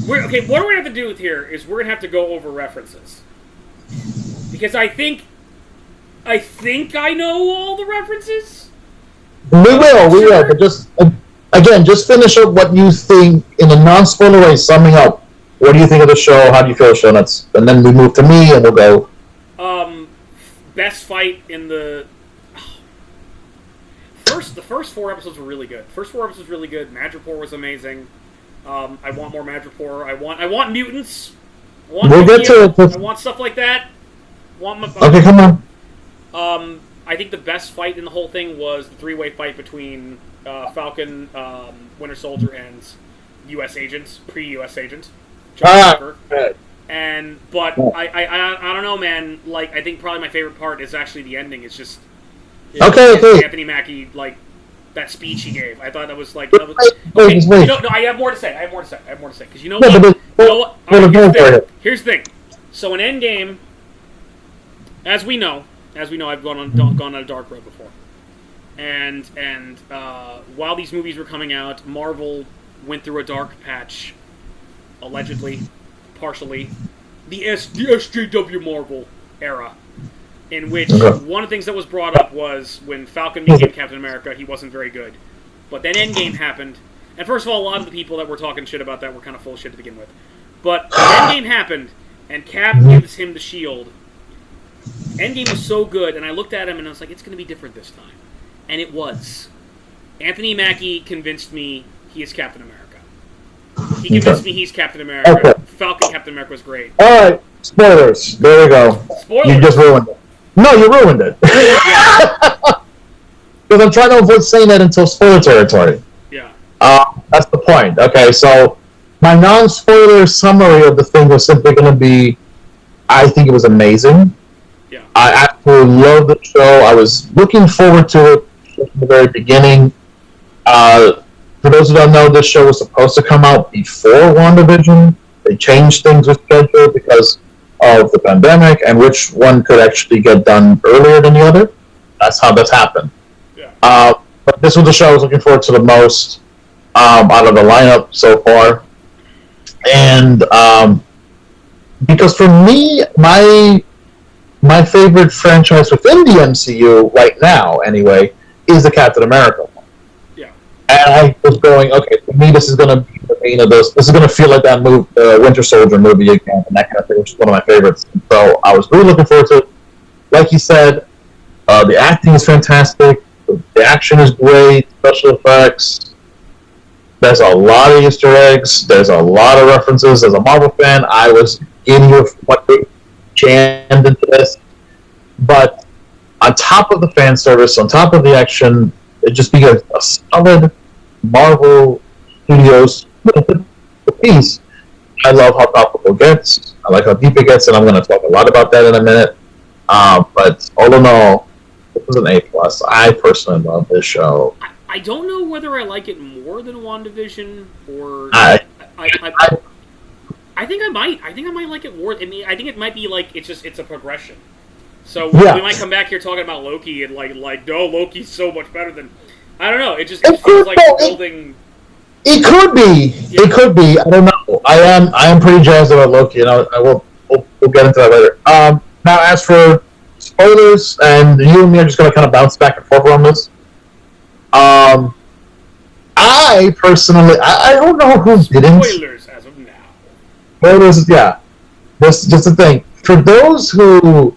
What we're gonna have to do here is we're gonna have to go over references because I think I know all the references. We will. But just finish up what you think in a non-spoiler way. Summing up, what do you think of the show? How do you feel the show? And then we move to me, and we'll go. Best fight in the first 4 episodes were really good. Madripoor was amazing. I want more Madripoor. I want mutants. We'll get to it. I want stuff like that. Okay, come on. I think the best fight in the whole thing was the 3-way fight between Falcon, Winter Soldier, and U.S. agents, pre-U.S. agent. But I don't know, man. Like, I think probably my favorite part is actually the ending. It's just Anthony Mackie, like, that speech he gave. I thought that was like. Wait. No, I have more to say. Because you know what? Here's the thing. So in Endgame, as we know, I've gone on a dark road before, and while these movies were coming out, Marvel went through a dark patch, allegedly, partially, the SJW Marvel era. In which one of the things that was brought up was when Falcon became Captain America, he wasn't very good. But then Endgame happened, and first of all, a lot of the people that were talking shit about that were kind of full of shit to begin with. But Endgame happened, and Cap gives him the shield. Endgame was so good, and I looked at him and I was like, it's going to be different this time. And it was. Anthony Mackie convinced me he is Captain America. He convinced me he's Captain America. Okay. Falcon Captain America was great. Alright, spoilers. There we go. Spoilers? You just ruined it. No, you ruined it. Because I'm trying to avoid saying that until spoiler territory. Yeah. That's the point. Okay, so my non-spoiler summary of the thing was simply going to be, I think it was amazing. Yeah. I absolutely love the show. I was looking forward to it from the very beginning. For those who don't know, this show was supposed to come out before WandaVision. They changed things with schedule because of the pandemic and which one could actually get done earlier than the other. That's how this happened. Yeah. But this was the show I was looking forward to the most out of the lineup so far. And because for me, my favorite franchise within the MCU right now, anyway, is the Captain America one. Yeah. And I was going, okay, for me, this is going to be the main of this. This is going to feel like that Winter Soldier movie again, and that kind of thing, which is one of my favorites. And so I was really looking forward to it. Like you said, the acting is fantastic. The action is great. Special effects. There's a lot of Easter eggs. There's a lot of references. As a Marvel fan, I was in with what they jammed into this. But on top of the fan service, on top of the action, it just becomes a solid Marvel Studios piece. I love how topical it gets. I like how deep it gets, and I'm going to talk a lot about that in a minute. But all in all, it was an A+. I personally love this show. I don't know whether I like it more than WandaVision or I think I might. I think I might like it more. I mean, I think it might be like it's a progression. So we might come back here talking about Loki and like no, Loki's so much better than. I don't know. It feels like building. It could be. Yeah. It could be. I don't know. I am pretty jazzed about Loki, and we'll get into that later. Now, as for spoilers, and you and me are just going to kind of bounce back and forth on this. I personally, I don't know who didn't. Spoilers as of now. Spoilers, yeah. Just the thing. For those who,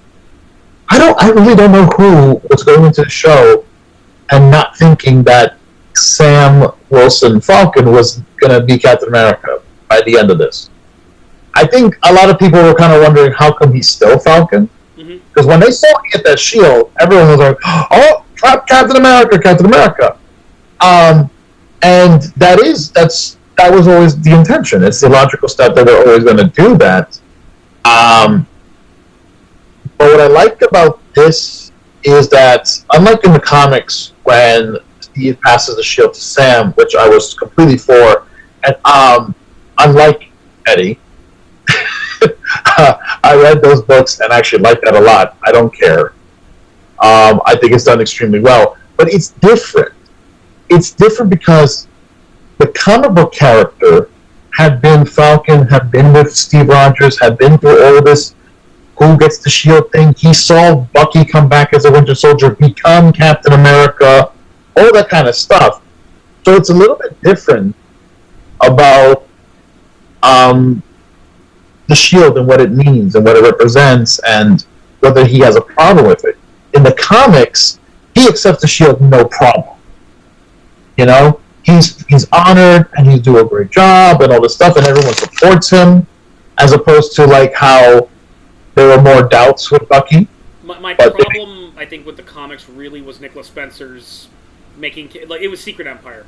I really don't know who was going into the show and not thinking that Sam Wilson Falcon was going to be Captain America by the end of this. I think a lot of people were kind of wondering how come he's still Falcon. Because when they saw him get that shield, everyone was like, "Oh, Captain America, Captain America. And that was always the intention. It's the logical step that they're always going to do that. But what I like about this is that, unlike in the comics, when Steve passes the shield to Sam, which I was completely for, and unlike Eddie, I read those books and actually like that a lot. I don't care. I think it's done extremely well. But it's different. It's different because the comic book character had been Falcon, had been with Steve Rogers, had been through all of this who gets the shield thing. He saw Bucky come back as a Winter Soldier, become Captain America, all that kind of stuff. So it's a little bit different about the shield and what it means and what it represents and whether he has a problem with it. In the comics, he accepts the shield no problem. You know, he's honored and he's doing a great job and all this stuff, and everyone supports him, as opposed to like how there were more doubts with Bucky. My problem, I think, with the comics really was Nicholas Spencer's making, like, it was Secret Empire.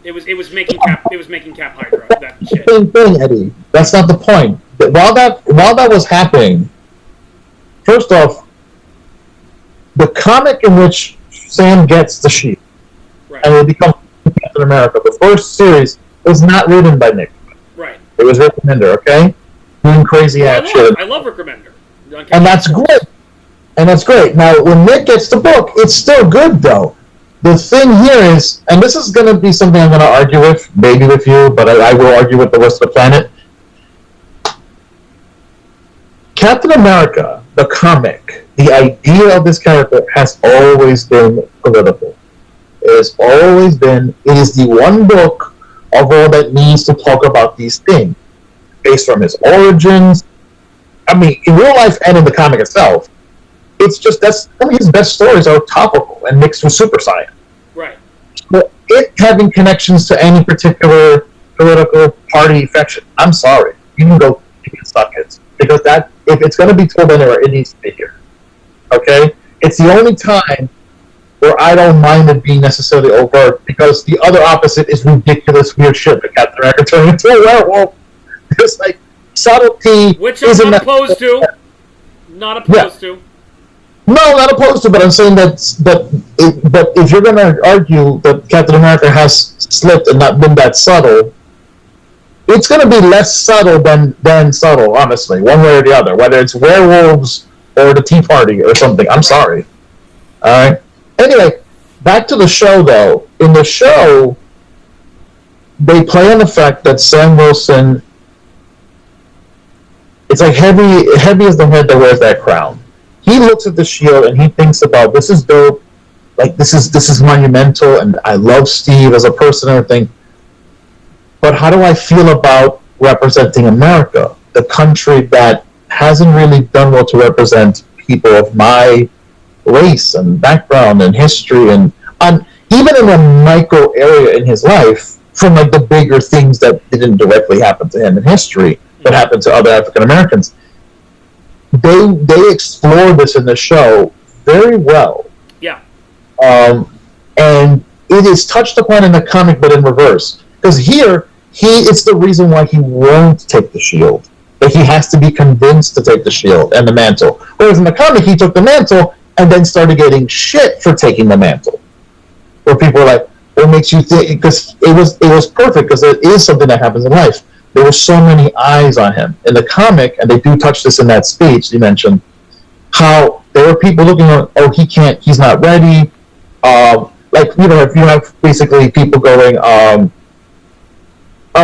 It was making Cap Hydra. That shit. Same thing, Eddie. That's not the point. While that was happening, first off, the comic in which Sam gets the shield and it becomes Captain America, the first series was not written by Nick. Right. It was Rick Remender, okay? Doing crazy ass shit. I love Rick Remender. And that's great. And that's great. Now, when Nick gets the book, it's still good, though. The thing here is, and this is going to be something I'm going to argue with, maybe with you, but I will argue with the rest of the planet. Captain America, the comic, the idea of this character has always been political. It has always been, it is the one book of all that needs to talk about these things. Based from his origins, I mean, in real life and in the comic itself, it's just his best stories are topical and mixed with super science. Right. So it having connections to any particular political party faction, I'm sorry, you can go suck it, because that if it's going to be told anywhere, it needs to be here. Okay, it's the only time where I don't mind it being necessarily overt, because the other opposite is ridiculous weird shit. The Captain America turning into a werewolf. It's like subtlety, which I'm not opposed to. Not opposed to. No, not opposed to. But I'm saying that if you're going to argue that Captain America has slipped and not been that subtle, it's going to be less subtle than subtle. Honestly, one way or the other, whether it's werewolves or the Tea Party or something. I'm sorry. All right. Anyway, back to the show though. In the show, they play on the fact that Sam Wilson. It's like heavy as the head that wears that crown. He looks at the shield and he thinks about, this is dope, like this is monumental, and I love Steve as a person and everything. But how do I feel about representing America, the country that hasn't really done well to represent people of my race and background and history and even in a micro area in his life, from like the bigger things that didn't directly happen to him in history, that happened to other African Americans. They explore this in the show very well. Yeah. And it is touched upon in the comic, but in reverse. Because here, it's the reason why he won't take the shield. That he has to be convinced to take the shield and the mantle. Whereas in the comic, he took the mantle and then started getting shit for taking the mantle. Where people are like, what makes you think? Because it was perfect, because it is something that happens in life. There were so many eyes on him. In the comic, and they do touch this in that speech you mentioned, how there were people looking at, oh, he's not ready. Like, you know, if you have basically people going, oh,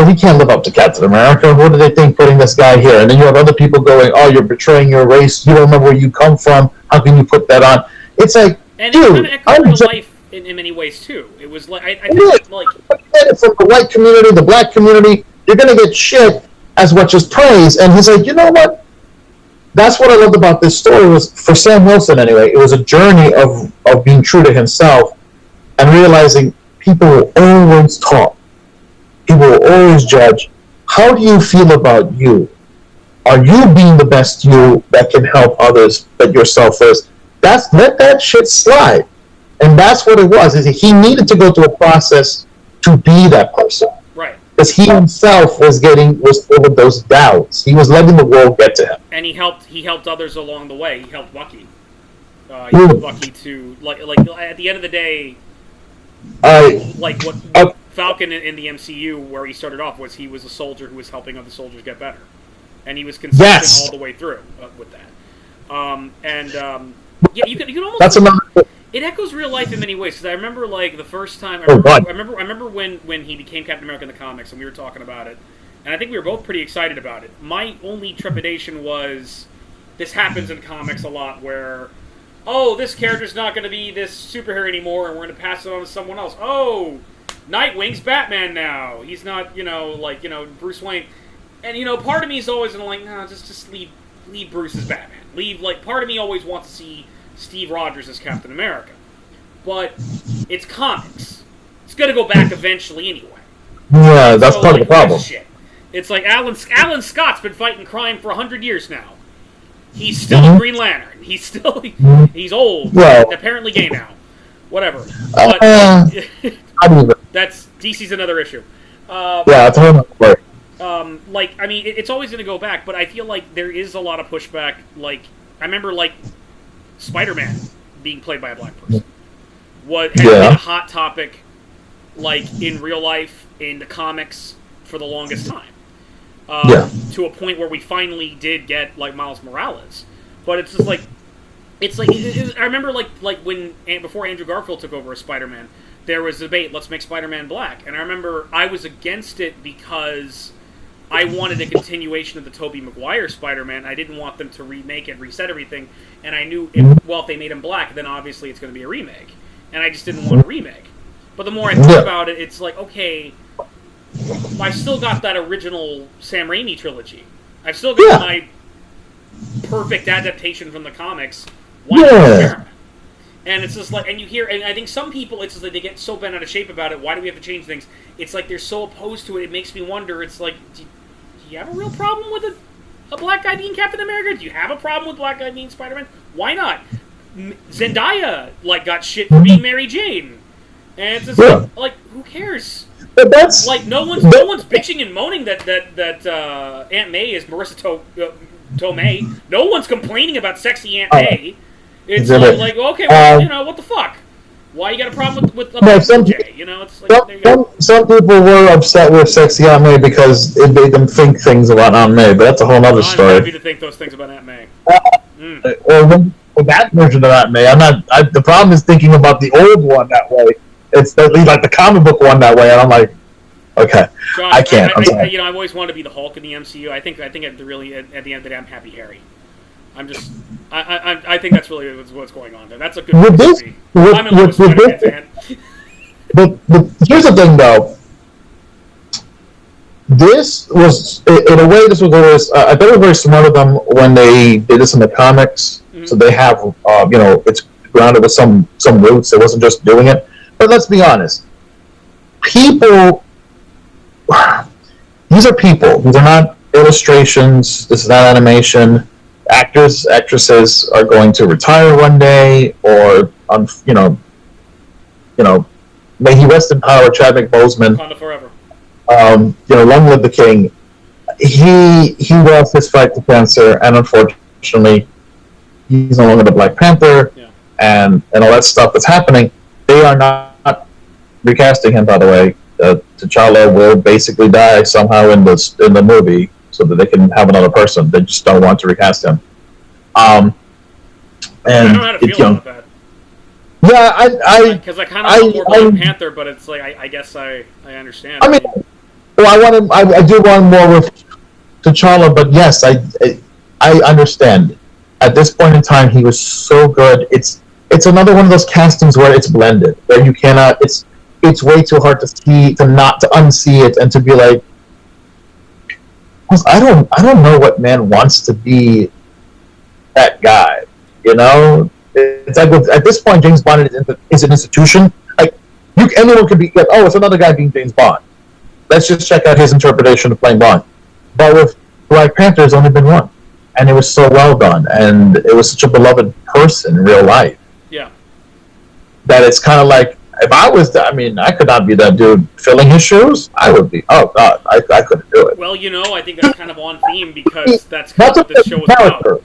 he can't live up to Captain America. What do they think putting this guy here? And then you have other people going, oh, you're betraying your race. You don't know where you come from. How can you put that on? It's like, and dude, it kind of echoed real life in many ways too. It was like I think like from the white community, the black community, you're gonna get shit as much as praise. And he's like, you know what? That's what I loved about this story, was for Sam Wilson anyway. It was a journey of being true to himself and realizing people will always talk. People will always judge. How do you feel about you? Are you being the best you that can help others but yourself first? Let that shit slide. And that's what it was. Is he needed to go through a process to be that person. Right. Because he himself was full of those doubts. He was letting the world get to him. And he helped others along the way. He helped Bucky. He helped Bucky to like at the end of the day, like what Falcon in the MCU, where he started off, was he was a soldier who was helping other soldiers get better, and he was consistent all the way through with that. Yeah, you can almost. That's another. It echoes real life in many ways, because I remember, like, the first time... I remember when he became Captain America in the comics, and we were talking about it, and I think we were both pretty excited about it. My only trepidation was, this happens in comics a lot, where, oh, this character's not going to be this superhero anymore, and we're going to pass it on to someone else. Oh, Nightwing's Batman now. He's not, Bruce Wayne. And, part of me is always like, no, just leave Bruce as Batman. Part of me always wants to see Steve Rogers as Captain America. But it's comics. It's going to go back eventually anyway. Yeah, that's part of the problem. Shit. It's like Alan Scott's been fighting crime for 100 years now. He's still a Green Lantern. He's old. Well, apparently gay now. Whatever. But that's DC's another issue. It's a whole other story. It's always going to go back, but I feel like there is a lot of pushback. Like, I remember, Spider-Man being played by a black person had been a hot topic, in real life, in the comics, for the longest time. To a point where we finally did get, Miles Morales. But it's just, I remember, when, before Andrew Garfield took over as Spider-Man, there was a debate, let's make Spider-Man black. And I remember I was against it because I wanted a continuation of the Tobey Maguire Spider-Man. I didn't want them to remake and reset everything. And I knew, if they made him black, then obviously it's going to be a remake. And I just didn't want a remake. But the more I think about it, it's like, okay, I've still got that original Sam Raimi trilogy. I've still got my perfect adaptation from the comics. Why not experiment? And it's just and you hear, and I think some people, it's just they get so bent out of shape about it. Why do we have to change things? It's like they're so opposed to it. It makes me wonder. It's like, do you have a real problem with a black guy being Captain America? Do you have a problem with black guy being Spider-Man? Why not? Zendaya got shit for being Mary Jane, and it's just who cares? But that's no one's bitching and moaning that Aunt May is Marissa Tomei. No one's complaining about sexy Aunt May. It's okay, well, what the fuck? Why you got a problem with some people were upset with sexy Aunt May because it made them think things about Aunt May, but that's a whole other story. I'm happy to think those things about Aunt May. Or that version of Aunt May. The problem is thinking about the old one that way. It's at least the comic book one that way, and I'm like, okay, John, I can't. I've always wanted to be the Hulk in the MCU. I think at the end of the day, I'm Happy Harry. I think that's really what's going on there. That's a good movie. I'm in love with Spider-Man. But here's the thing, though. This was, in a way, this was always. I bet it was very smart of them when they did this in the comics. Mm-hmm. So they have, it's grounded with some roots. It wasn't just doing it. But let's be honest. People. These are people. These are not illustrations. This is not animation. Actors, actresses are going to retire one day, or may he rest in power, Chadwick Boseman. Wakanda forever. Long live the king. He lost his fight to cancer, and unfortunately, he's no longer the Black Panther, and all that stuff that's happening. They are not recasting him, by the way. T'Challa will basically die somehow in the movie, so that they can have another person. They just don't want to recast him. And I don't know how to feel about that. Yeah, because I kind of want more Black Panther, but it's I guess I understand. I mean, I do want more with T'Challa, but yes, I understand. At this point in time, he was so good. It's another one of those castings where it's blended, where you cannot. It's way too hard to unsee it and to be like, I don't know what man wants to be that guy. It's at this point, James Bond is an institution. Anyone could be. It's another guy being James Bond. Let's just check out his interpretation of playing Bond. But with Black Panther, there's only been one, and it was so well done, and it was such a beloved person in real life. Yeah. that it's kind of like, if I was, I could not be that dude filling his shoes. I would be. Oh God, I couldn't do it. Well, I think that's kind of on theme because that's kind of what this show was about.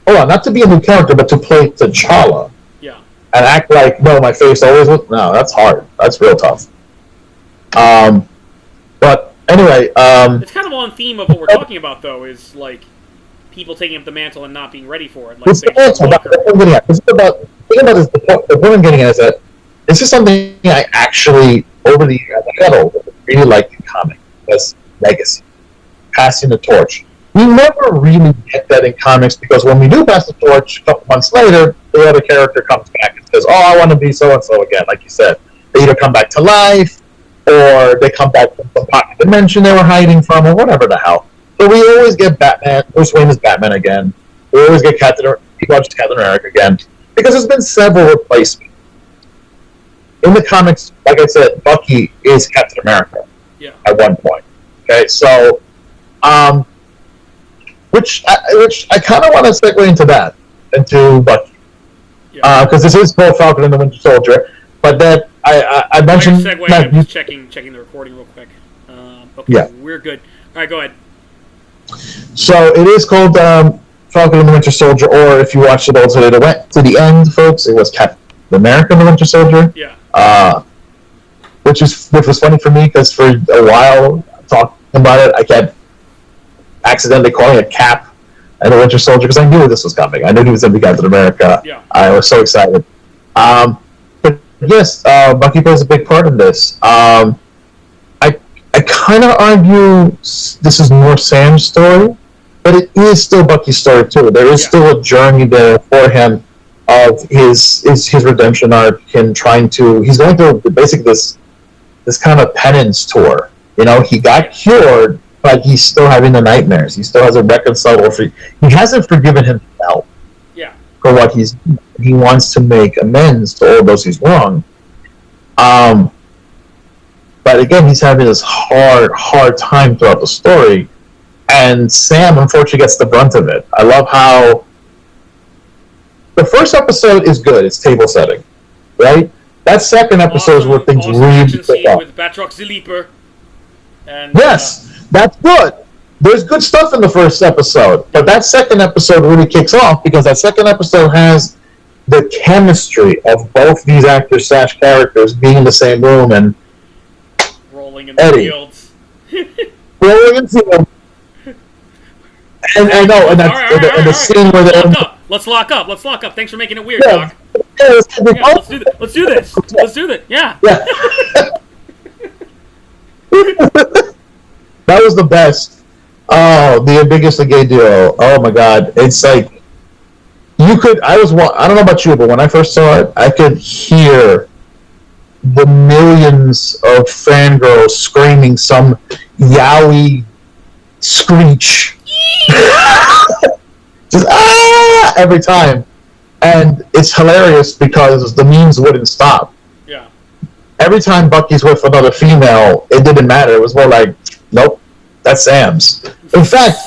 Hold on, not to be a new character, but to play T'Challa. Yeah. And act like, no, my face always looks. No, that's hard. That's real tough. But anyway, it's kind of on theme of what we're talking about, though, is like people taking up the mantle and not being ready for it. Like it's the mantle. The point I'm getting at is that this is something I actually, over the years, I got older, really liked in comics. That's legacy, passing the torch. We never really get that in comics because when we do pass the torch, a couple months later, the other character comes back and says, "Oh, I want to be so and so again." Like you said, they either come back to life, or they come back from some pocket dimension they were hiding from, or whatever the hell. So we always get Batman. Bruce Wayne is Batman again. We always get Captain America again because there's been several replacements. In the comics, like I said, Bucky is Captain America. Yeah. At one point. Okay, so, which I kind of want to segue into Bucky, because this is both Falcon and the Winter Soldier. But that I mentioned. I'm just checking the recording real quick. Okay, yeah. We're good. All right, go ahead. So it is called Falcon and the Winter Soldier, or if you watch it also, it went to the end, folks. It was Captain America and the Winter Soldier. Yeah. Which was funny for me because for a while talking about it, I kept accidentally calling it Cap and the Winter Soldier because I knew this was coming. I knew he was going to be Captain America. Yeah. I was so excited. But yes, Bucky plays a big part in this. I kind of argue this is more Sam's story, but it is still Bucky's story too. There is still a journey there for him of his redemption arc and he's going through basically this kind of penance tour. He got cured, but he's still having the nightmares. He still hasn't reconciled. He hasn't forgiven himself for what he wants to make amends to all those he's wronged. But again, he's having this hard time throughout the story, and Sam unfortunately gets the brunt of it. I love how the first episode is good; it's table setting, right? That second episode is where things really pick up. With Batroc the Leaper. And, yes, that's good. There's good stuff in the first episode, but that second episode really kicks off because that second episode has the chemistry of both these actors/characters being in the same room and rolling in the fields. Rolling in fields. And I know, and that's the scene where they're... Let's lock up. Thanks for making it weird, Doc. Let's do this. Yeah. That was the best. Oh, the biggest gay duo. Oh my God. It's like, I don't know about you, but when I first saw it, I could hear the millions of fangirls screaming some yaoi screech. Just every time. And it's hilarious because the memes wouldn't stop. Yeah. Every time Bucky's with another female, it didn't matter. It was more like, nope, that's Sam's. In fact,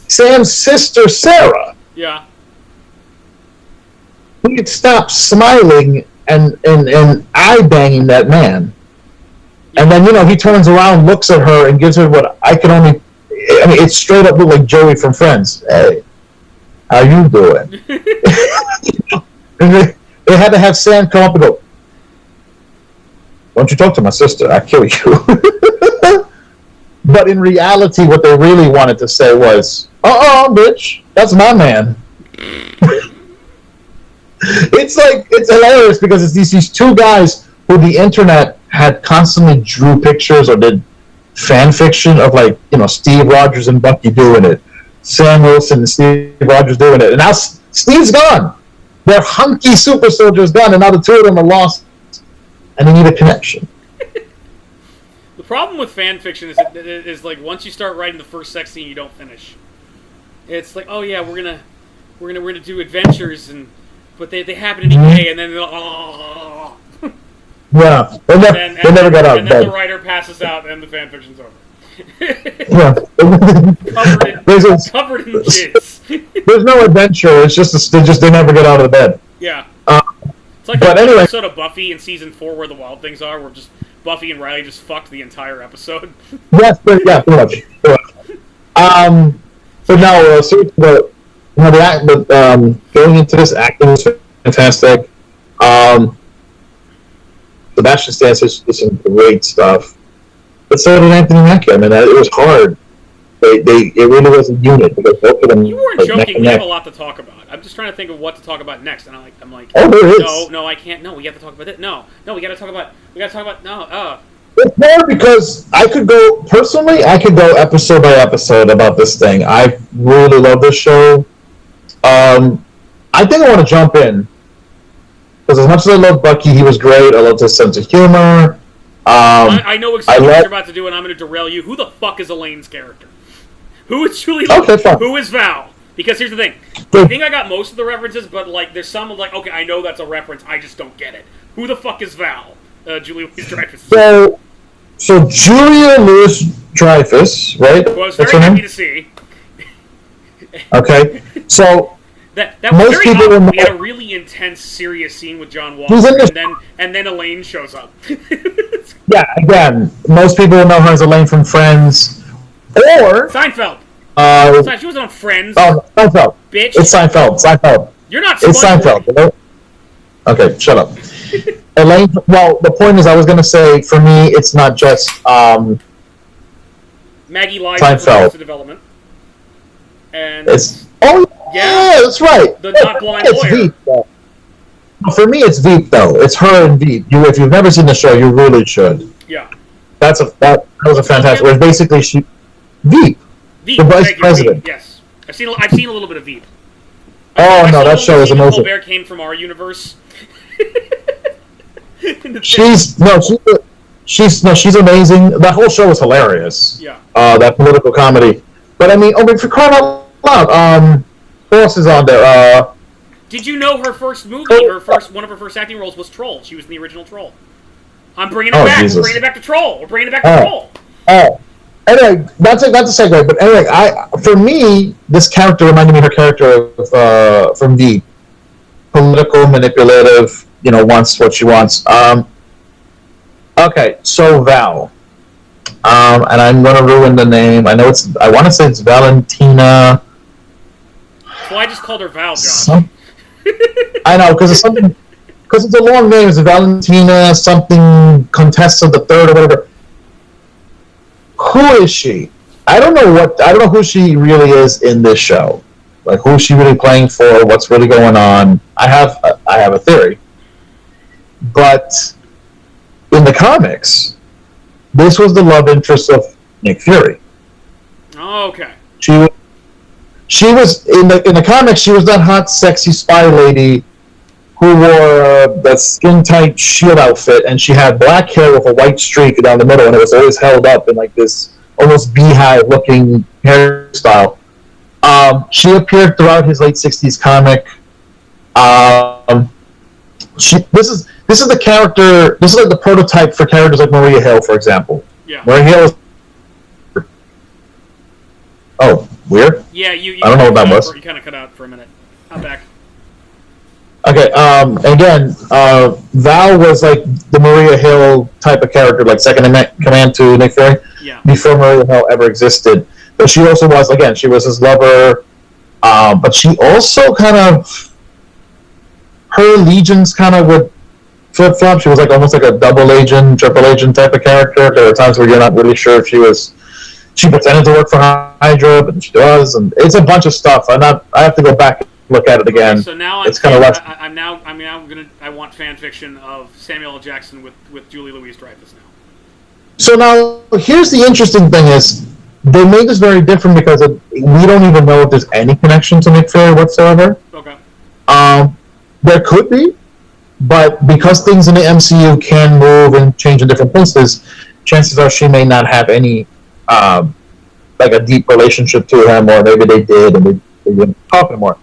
Sam's sister, Sarah. Yeah. He could stop smiling and eye-banging that man. And then, he turns around, looks at her, and gives her what it straight up looked like Joey from Friends. Hey, how you doing? And they had to have Sam come up and go, don't you talk to my sister, I'll kill you. But in reality, what they really wanted to say was, bitch, that's my man. It's hilarious because it's these two guys who the internet had constantly drew pictures or did fan fiction of, Steve Rogers and Bucky doing it, Sam Wilson and Steve Rogers doing it, and now Steve's gone. Their hunky super soldier's gone, and now the two of them are lost, and they need a connection. The problem with fan fiction is like once you start writing the first sex scene, you don't finish. It's like, oh yeah, we're gonna do adventures but they happen to be gay, and then yeah, they never got out. And then the writer passes out, and the fan fiction's over. Yeah, covered in jizz. There's no adventure. It's just they never get out of the bed. Yeah. It's like but anyway, episode of Buffy in season 4 where the Wild Things are, where just Buffy and Riley just fucked the entire episode. Yes, but yeah, pretty much. But no, going into this, acting was fantastic. Sebastian Stan did some great stuff, but so did Anthony Mackie. I mean, it was hard. It really was a unit because both of them. You weren't joking. We have a lot to talk about. I'm just trying to think of what to talk about next, and I'm like, oh, there is. No, I can't. No, we have to talk about it. No, we got to talk about. No. It's hard because I could go episode by episode about this thing. I really love this show. I think I want to jump in because as much as I love Bucky, he was great. I loved his sense of humor. I know exactly what you're about to do, and I'm going to derail you. Who the fuck is Elaine's character? Who is Julie? Okay, fine. Who is Val? Because here's the thing. I think I got most of the references, but like, there's some like, okay, I know that's a reference. I just don't get it. Who the fuck is Val? Julia Louis-Dreyfus. So Julia Louis-Dreyfus, right? Who I was very happy to see. Okay, so that was most very people odd. We had a really intense, serious scene with John Walker, and then Elaine shows up. Yeah, again, most people will know her as Elaine from Friends, or Seinfeld. She wasn't on Friends. Oh, Seinfeld. Bitch. It's Seinfeld. You're not. It's Seinfeld. Okay, shut up. Elaine. Well, the point is, I was going to say, for me, it's not just Maggie lies Seinfeld. For Development, and yeah, that's right. The not blind lawyer. Veep, for me, it's Veep though. It's her and Veep. If you've never seen the show, you really should. Yeah. That was a fantastic. Where basically Veep, the vice president. Veep, yes, I've seen a little bit of Veep. That show is amazing. Colbert came from our universe. She's amazing. That whole show is hilarious. Yeah. That political comedy. But I mean, for crying out loud, who else is on there? Did you know her first movie, one of her first acting roles was Troll? She was in the original Troll. I'm bringing it back. Jesus. We're bringing it back to Troll. We're bringing it back to Troll. Anyway, that's a segue. But anyway, for me, this character reminded me of her character from Veep. Political, manipulative, wants what she wants. Okay, so Val. And I'm going to ruin the name. I want to say it's Valentina. Well, I just called her Val, John. I know, because it's a long name. It's Valentina something Contessa the Third or whatever. Who is she? I don't know who she really is in this show. Like, who's she really playing for? What's really going on? I have a theory. But in the comics, this was the love interest of Nick Fury. Oh, okay. She was in the comics. She was that hot, sexy spy lady who wore that skin-tight shield outfit, and she had black hair with a white streak down the middle, and it was always held up in like this almost beehive-looking hairstyle. She appeared throughout his late '60s comic. This is the character. This is like the prototype for characters like Maria Hill, for example. Yeah. Maria Hill is. Oh, weird. Yeah, you I don't know what that was. You kind of cut out for a minute. I'm back. Okay. Again, Val was like the Maria Hill type of character, like second in command to Nick Fury. Yeah. Before Maria Hill ever existed, but she also was she was his lover. But she also kind of her allegiance kind of would flip flop. She was like almost like a double agent, triple agent type of character. There were times where you're not really sure if she pretended to work for Hydra, but she does, and it's a bunch of stuff. I have to go back and look at it again. Okay, so now it's kind of left. I want fan fiction of Samuel L. Jackson with Julie Louis-Dreyfus now. So now here's the interesting thing is they made this very different because we don't even know if there's any connection to Nick Fury whatsoever. Okay. There could be, but because things in the MCU can move and change in different places, chances are she may not have any like a deep relationship to him, or maybe they did and they didn't talk anymore.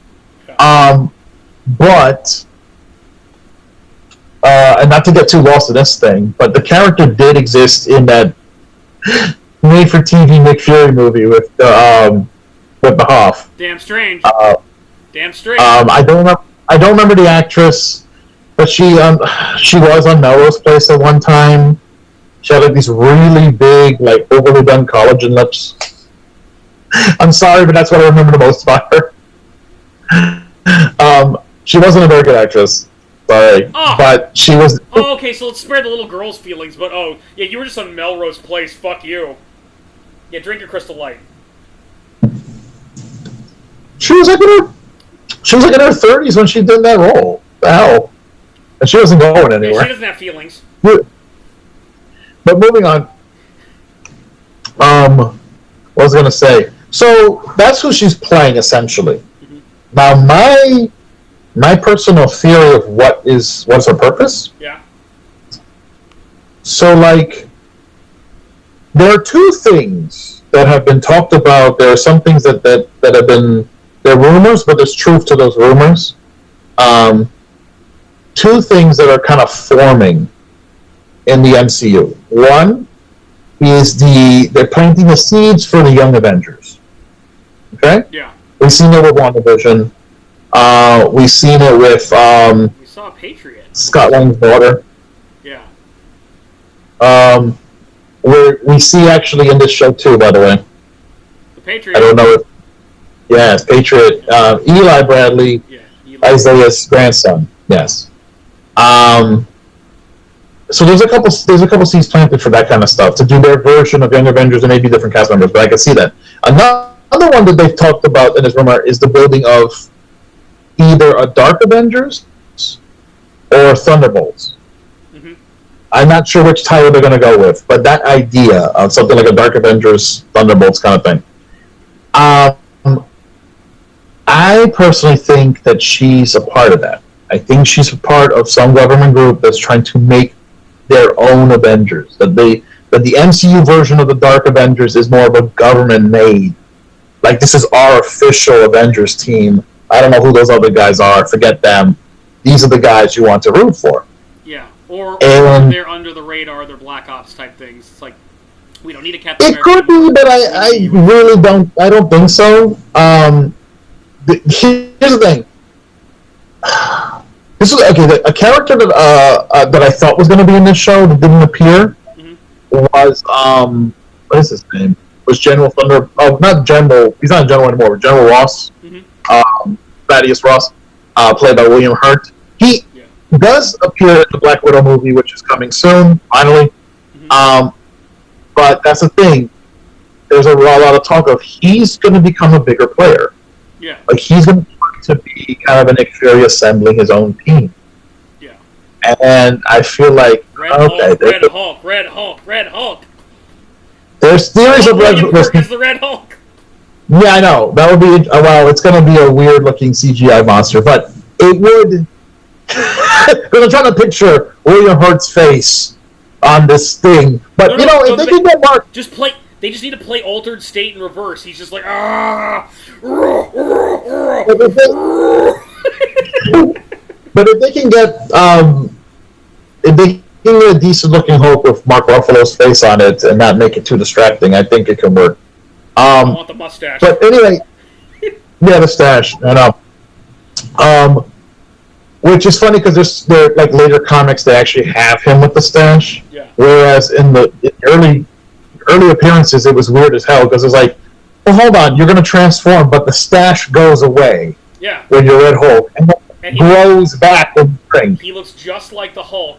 Okay. But and not to get too lost in this thing, but the character did exist in that made-for-TV Nick Fury movie with the Hoff. Damn strange. I don't remember the actress. But she was on Melrose Place at one time. She had like these really big, like overly done collagen lips. I'm sorry, but that's what I remember the most about her. She wasn't a very good actress. Sorry. But she was... Oh, okay, so let's spare the little girl's feelings, but yeah, you were just on Melrose Place, fuck you. Yeah, drink your Crystal Light. She was like in her 30s when she did that role. The hell? And she wasn't going anywhere. Yeah, she doesn't have feelings. But moving on. What was I going to say? So, that's who she's playing, essentially. Mm-hmm. Now, my personal theory of what's her purpose? Yeah. So, like, there are two things that have been talked about. There are some things that have been... They're rumors, but there's truth to those rumors. Two things that are kind of forming in the MCU. One is they're planting the seeds for the Young Avengers. Okay? Yeah. We've seen it with WandaVision. We've seen it with we saw Patriot. Scott Lang's daughter. Yeah. We see actually in this show too, by the way. The Patriot. I don't know if... Yes, Patriot. Eli Bradley, Eli. Isaiah's grandson. Yes. So there's a couple seeds planted for that kind of stuff to do their version of Young Avengers and maybe different cast members, but I can see that. Another one that they've talked about in this rumor is the building of either a Dark Avengers or Thunderbolts. Mm-hmm. I'm not sure which title they're going to go with, but that idea of something like a Dark Avengers Thunderbolts kind of thing. I personally think that she's a part of that. I think she's a part of some government group that's trying to make their own Avengers. That the MCU version of the Dark Avengers is more of a government-made. Like, this is our official Avengers team. I don't know who those other guys are. Forget them. These are the guys you want to root for. Yeah, or they're under the radar. They're Black Ops type things. It's like, we don't need a Captain America. It could be, but I really don't. I don't think so. Here's the thing. This is a character that I thought was going to be in this show that didn't appear was what is his name? Was General Thunder? Oh, not General. He's not General anymore. But General Ross, Thaddeus Ross, played by William Hurt. He does appear in the Black Widow movie, which is coming soon, finally. But that's the thing. There's a lot of talk of he's going to become a bigger player. Yeah. Like, he's going to be kind of an Nick Fury assembling his own team. Yeah. And I feel like... Red Hulk. There's theories of Red Hulk is the Red Hulk. Yeah, I know. That would be... well, it's going to be a weird-looking CGI monster, but it would... Because I'm trying to picture William Hurt's face on this thing. But, if they can get Mark... They just need to play Altered State in reverse. He's just like, But if they can get a decent looking Hulk with Mark Ruffalo's face on it and not make it too distracting, I think it can work. I want the mustache. But anyway, yeah, the stash. I know. Which is funny because there like later comics they actually have him with the stash. Yeah. Whereas in the early appearances, it was weird as hell because it's like, well, hold on, you're going to transform, but the stash goes away. Yeah. When you're Red Hulk, and it grows back when you drink. He looks just like the Hulk,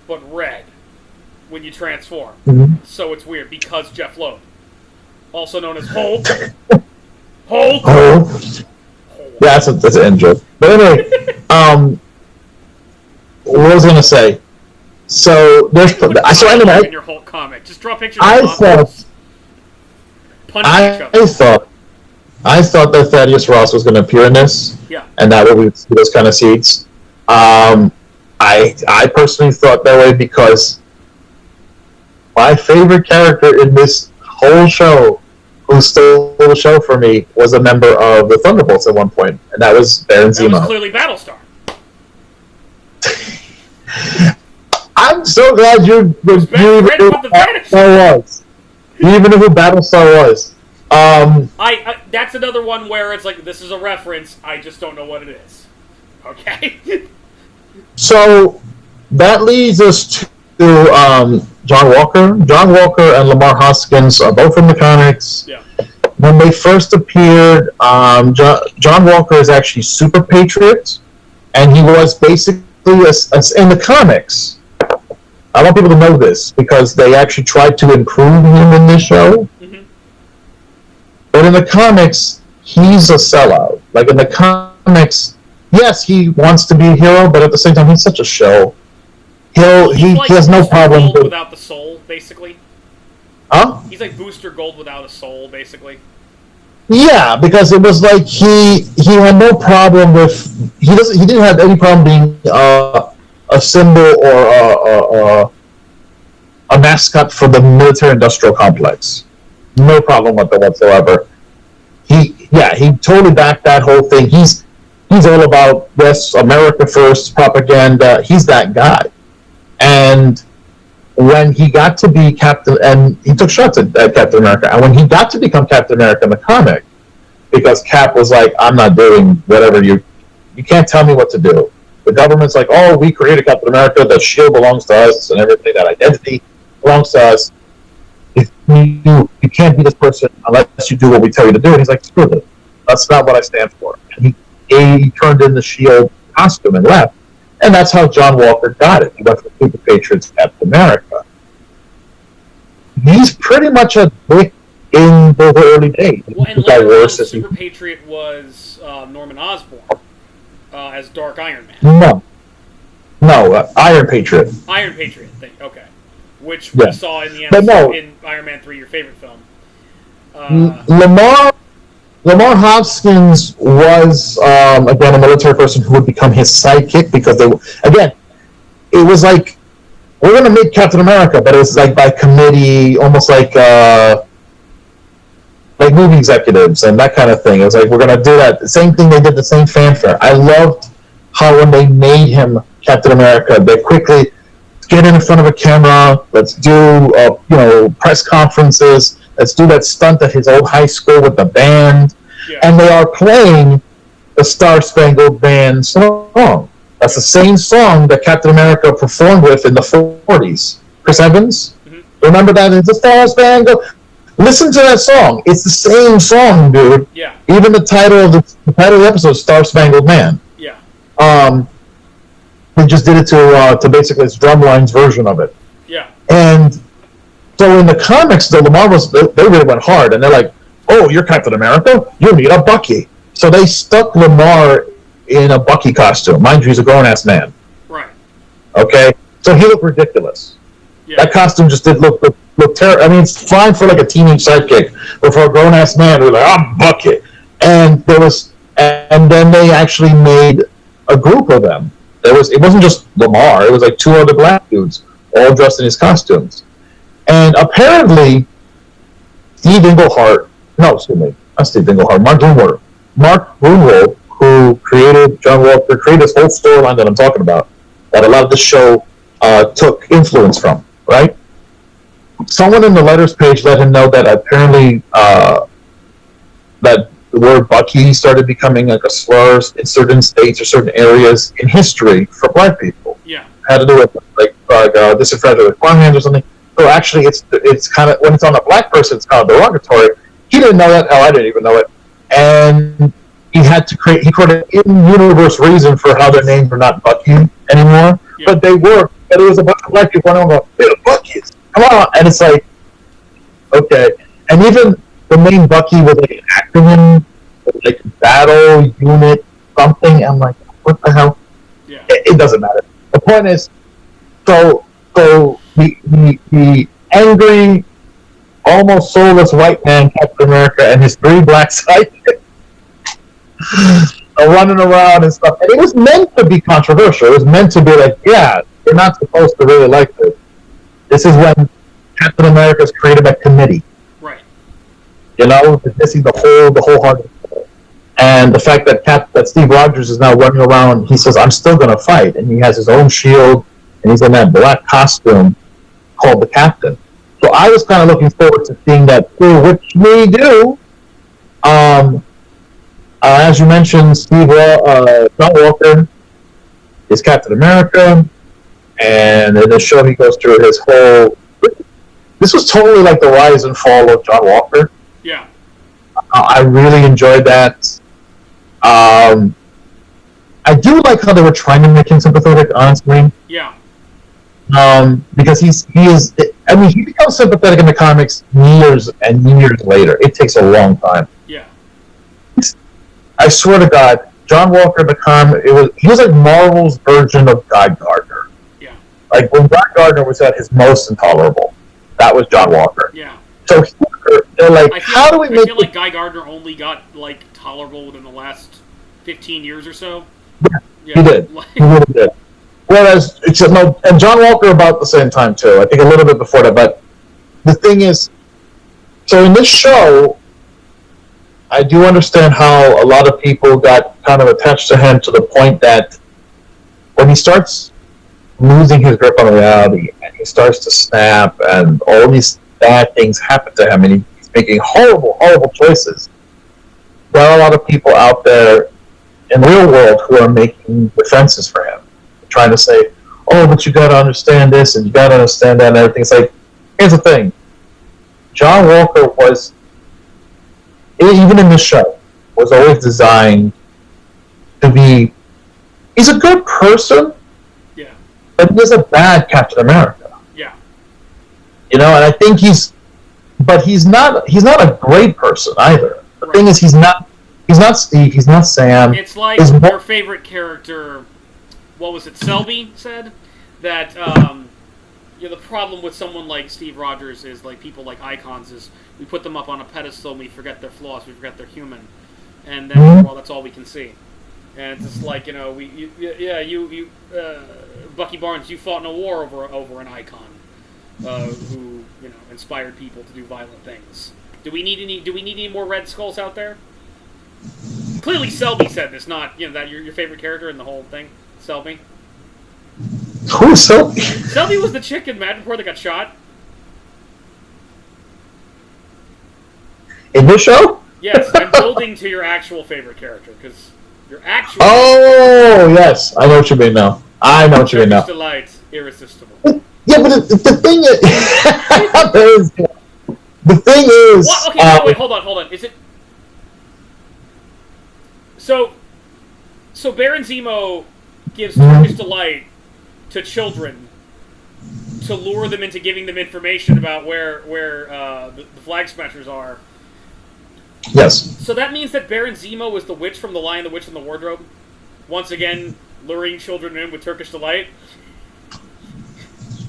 but red when you transform. Mm-hmm. So it's weird because Jeff Loeb, also known as Hulk. Hulk. Yeah, that's an in joke. But anyway, what was I going to say? So there's in your Hulk comic. Just draw pictures. I thought that Thaddeus Ross was going to appear in this. Yeah. And that would be those kind of seeds. I personally thought that way because my favorite character in this whole show, who stole the show for me, was a member of the Thunderbolts at one point, and that was Baron Zemo. That was clearly Battlestar. I'm so glad you even knew who Battlestar was. You even knew who Battlestar was. That's another one where it's like, this is a reference, I just don't know what it is. Okay? So that leads us to John Walker. John Walker and Lamar Hoskins are both from the comics. Yeah. When they first appeared, John Walker is actually Super Patriot, and he was basically in the comics. I want people to know this because they actually tried to improve him in this show. Mm-hmm. But in the comics, he's a sellout. Like in the comics, yes, he wants to be a hero, but at the same time, he's such a show. He has no problem without the soul, basically. Huh? He's like Booster Gold without a soul, basically. Yeah, because it was like he had no problem with he didn't have any problem being a symbol or a mascot for the military-industrial complex. No problem with that whatsoever. He totally backed that whole thing. He's all about yes, America first propaganda. He's that guy. And when he got to be Captain, and he took shots at Captain America, and when he got to become Captain America in the comic, because Cap was like, I'm not doing whatever you can't tell me what to do. The government's like, oh, we created Captain America, the shield belongs to us, and everything, that identity belongs to us. If you can't be this person unless you do what we tell you to do. And he's like, screw it. That's not what I stand for. And he turned in the shield costume and left. And that's how John Walker got it. He went from Super Patriots to Captain America. He's pretty much a dick in the early days. Well, and later on, Super Patriot was Norman Osborn as Dark Iron Man. No, Iron Patriot. Iron Patriot thing, okay. Which we saw in the episode in Iron Man 3, your favorite film. Lamar Hoskins was, again, a military person who would become his sidekick because it was like, we're going to make Captain America, but it was like by committee, almost like movie executives and that kind of thing. It was like, we're going to do that. The same thing, they did the same fanfare. I loved how when they made him Captain America, they quickly get in front of a camera, let's do, press conferences, let's do that stunt at his old high school with the band. Yeah. And they are playing the Star Spangled Band song. That's the same song that Captain America performed with in the 40s. Chris Evans? Mm-hmm. Remember that? It's the Star Spangled. Listen to that song. It's the same song, dude. Yeah. Even the title of the episode is Star Spangled Man. Yeah. They just did it to basically its Drumline's version of it. Yeah. And so in the comics, though, Lamar they really went hard, and they're like, oh, you're Captain America? You need a Bucky. So they stuck Lamar in a Bucky costume. Mind you, he's a grown-ass man. Right. Okay? So he looked ridiculous. Yeah. That costume just did look terrible. I mean, it's fine for like a teenage sidekick, but for a grown-ass man, they're like, I'm Bucky. And then they actually made a group of them. It wasn't just Lamar. It was like two other black dudes, all dressed in his costumes. And apparently, Mark Grunwald, who created John Walker, created this whole storyline that I'm talking about, that a lot of the show took influence from, right? Someone in the letters page let him know that apparently that the word Bucky started becoming like a slur in certain states or certain areas in history for black people. Yeah. Had to do with like disenfranchised farmhands or something. So actually, it's kind of, when it's on a black person, it's kind of derogatory. He didn't know that. Hell, I didn't even know it. And he created an in-universe reason for how their names were not Bucky anymore. Yeah. But they were. But it was a bunch of black people going, they're the Buckies. Come on. And it's like, okay. And even the name Bucky was like an acronym, like battle unit something. I'm like, what the hell? Yeah. It doesn't matter. The point is, so the angry, almost soulless white man, Captain America, and his three black sidekicks are running around and stuff. And it was meant to be controversial. It was meant to be like, yeah, you're not supposed to really like this. This is when Captain America's created a committee. Right. You know, missing the whole heart. And the fact that Steve Rogers is now running around, he says, I'm still going to fight. And he has his own shield, and he's in that black costume called the Captain. So I was kind of looking forward to seeing that too, which we do. As you mentioned, John Walker is Captain America, and in the show he goes through his whole. This was totally like the rise and fall of John Walker. Yeah. I really enjoyed that. I do like how they were trying to make him sympathetic, honestly. Yeah. Because he is. I mean, he becomes sympathetic in the comics years and years later. It takes a long time. Yeah. I swear to God, John Walker in the comic, he was like Marvel's version of Guy Gardner. Yeah. Like when Guy Gardner was at his most intolerable, that was John Walker. Yeah. So they're like, how do we make? I feel like Guy Gardner only got like tolerable within the last 15 years or so. Yeah, he did. He really did. Whereas, and John Walker about the same time too. I think a little bit before that. But the thing is, so in this show, I do understand how a lot of people got kind of attached to him to the point that when he starts losing his grip on reality and he starts to snap and all these bad things happen to him and he's making horrible, horrible choices, there are a lot of people out there in the real world who are making defenses for him, trying to say, oh, but you got to understand this and you got to understand that and everything. It's like, here's the thing. John Walker was, even in this show, was always designed to be, he's a good person, yeah, but he's a bad Captain America. Yeah. You know, and I think he's not a great person either. The thing is, he's not Steve, he's not Sam. It's like your favorite character, what was it, Selby said? That, the problem with someone like Steve Rogers is, like, people like icons is, we put them up on a pedestal and we forget their flaws, we forget they're human. And then, well, that's all we can see. And it's just like, Bucky Barnes, you fought in a war over an icon, who, inspired people to do violent things. Do we need any more Red Skulls out there? Clearly Selby said this, not, that your favorite character in the whole thing, Selby. Who is Selby? Selby was the chick in Mad before they got shot. In this show? Yes, I'm building to your actual favorite character, because your actual... Oh, yes. I know what you mean now. Turkish Delight, irresistible. Yeah, but the thing is... the thing is... What? Okay, wait, hold on. Is it... So Baron Zemo gives Turkish Delight to children to lure them into giving them information about where the Flag Smashers are. Yes. So that means that Baron Zemo is the witch from The Lion, the Witch, and the Wardrobe? Once again, luring children in with Turkish Delight?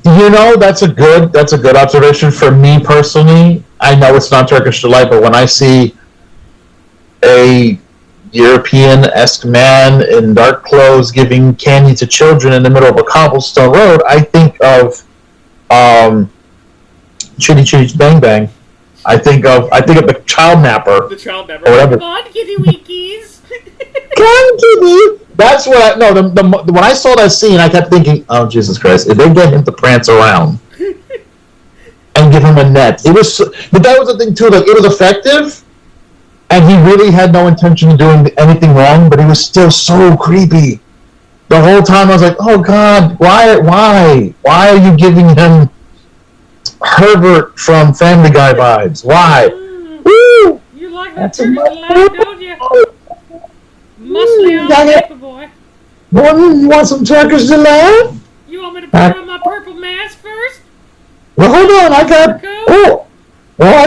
That's a good observation. For me personally, I know it's not Turkish Delight, but when I see a European-esque man in dark clothes giving candy to children in the middle of a cobblestone road, I think of Chitty Chitty Bang Bang. I think of the child napper. The child napper. Or whatever. Come on, kitty winkies. Come on, kitty. That's what when I saw that scene, I kept thinking, oh, Jesus Christ, if they get him to prance around and give him a net. But that was the thing, too, like, it was effective, and he really had no intention of doing anything wrong, but he was still so creepy. The whole time I was like, oh, God, why are you giving him Herbert from Family Guy vibes? Why? Woo! You like that Turkish Delight, don't you? Muscly on paper, boy. Boy, you want some Turkish Delight? You want me to put on my purple mask first? Well, hold on, I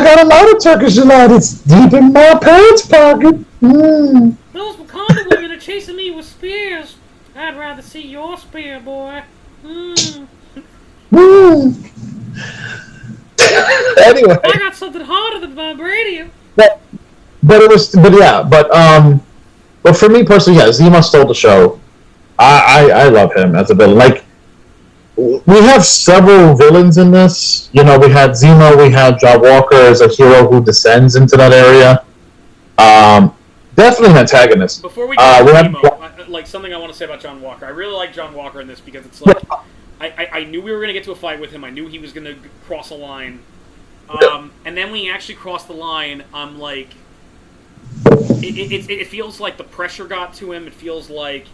got a lot of Turkish Delight. It's deep in my pants pocket. Mm. Those Wakanda women are chasing me with spears. I'd rather see your spear, boy. Mm. Mm. Anyway, I got something harder than vibranium. But for me personally, yeah, Zemo stole the show. I love him as a villain. Like, we have several villains in this. We had Zemo, we had John Walker as a hero who descends into that area. Definitely an antagonist. Before we get to Zemo, like something I want to say about John Walker. I really like John Walker in this because it's like I knew we were going to get to a fight with him. I knew he was going to cross a line. And then when he actually crossed the line, I'm like, it feels like the pressure got to him. It feels like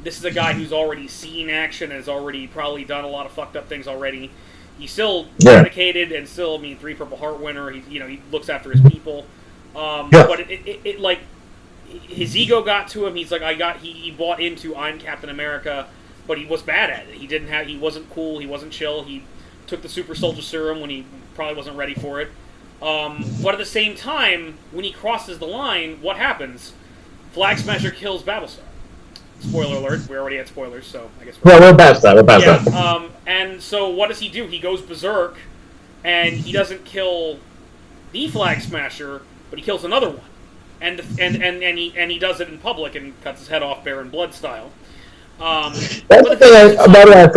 this is a guy who's already seen action and has already probably done a lot of fucked up things already. He's still dedicated and still, I mean, 3 Purple Heart winner. He looks after his people. But it like his ego got to him. He's like, he bought into I'm Captain America, but he was bad at it. He wasn't cool. He wasn't chill. He took the super soldier serum when he probably wasn't ready for it. But at the same time, when he crosses the line, what happens? Flag Smasher kills Battlestar. Spoiler alert, we already had spoilers, so I guess we're past that. And so what does he do? He goes berserk, and he doesn't kill the Flag Smasher, but he kills another one. And he does it in public and cuts his head off Baron Blood style. That's the thing I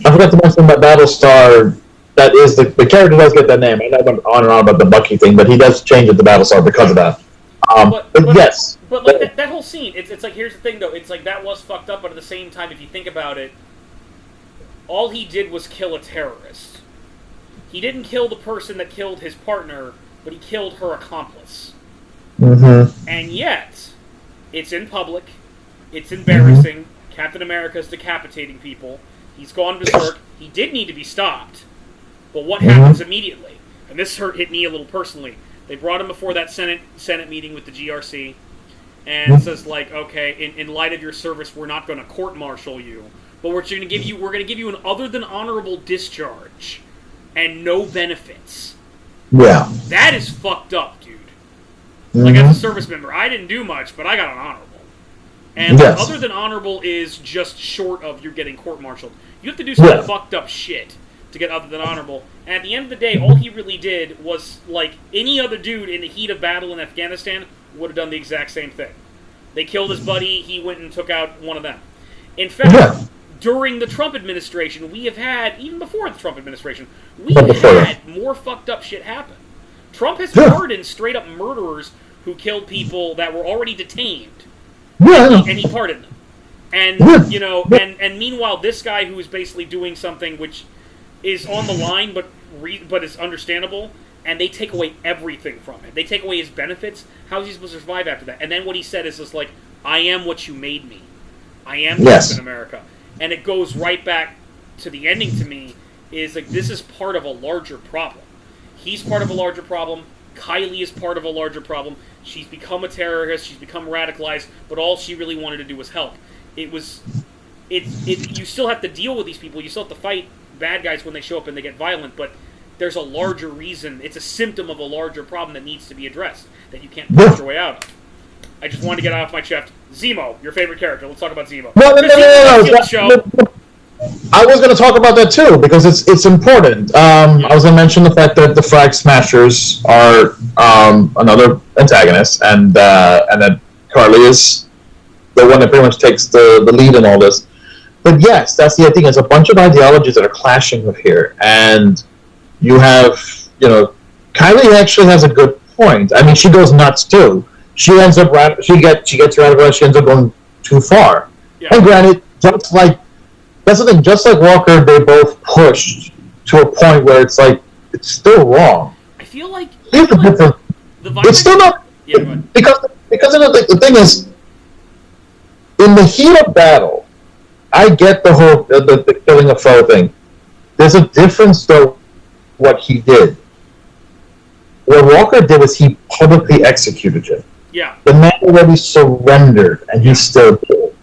forgot to mention about Battlestar. That is the character does get that name. I know I went on and on about the Bucky thing, but he does change it to Battlestar because of that. But yes. But like that whole scene, it's like, here's the thing though, it's like that was fucked up, but at the same time, if you think about it, all he did was kill a terrorist. He didn't kill the person that killed his partner, but he killed her accomplice. Mm-hmm. And yet, it's in public, it's embarrassing, Captain America's decapitating people, he's gone berserk, he did need to be stopped, but what happens immediately? And this hit me a little personally. They brought him before that Senate meeting with the GRC, and it says like, okay, in light of your service, we're not going to court-martial you, but we're going to give you an other than honorable discharge, and no benefits. Yeah, that is fucked up, dude. Like, as a service member, I didn't do much, but I got an honorable. And other than honorable is just short of you're getting court-martialed. You have to do some fucked up shit to get other than honorable. And at the end of the day, all he really did was, like any other dude in the heat of battle in Afghanistan, would have done the exact same thing. They killed his buddy, he went and took out one of them. In fact, during the Trump administration, we have had, even before the Trump administration, we've had more fucked up shit happen. Trump has pardoned straight-up murderers who killed people that were already detained. And he pardoned them. And, and meanwhile, this guy who is basically doing something which is on the line, but is understandable, and they take away everything from him. They take away his benefits. How is he supposed to survive after that? And then what he said is just like, I am what you made me. I am Captain America. And it goes right back to the ending to me, is like, this is part of a larger problem. He's part of a larger problem. Kylie is part of a larger problem. She's become a terrorist. She's become radicalized. But all she really wanted to do was help. You still have to deal with these people. You still have to fight bad guys when they show up and they get violent, but there's a larger reason. It's a symptom of a larger problem that needs to be addressed, that you can't push your way out of. I just wanted to get off my chest. Zemo, your favorite character. Let's talk about Zemo. No. I was going to talk about that too, because it's important. I was going to mention the fact that the Flag Smashers are another antagonist, and that Carly is the one that pretty much takes the lead in all this. But yes, that's the thing. It's a bunch of ideologies that are clashing with here, and you have, Kylie actually has a good point. I mean, she goes nuts too. She ends up she gets radical. She ends up going too far. Yeah. And granted, that's the thing. Just like Walker, they both pushed to a point where it's like it's still wrong. I feel like it's still not because the thing is, in the heat of battle, I get the whole the killing a foe thing. There's a difference though. What he did. What Walker did was he publicly executed him. Yeah. The man already surrendered, and he still did it.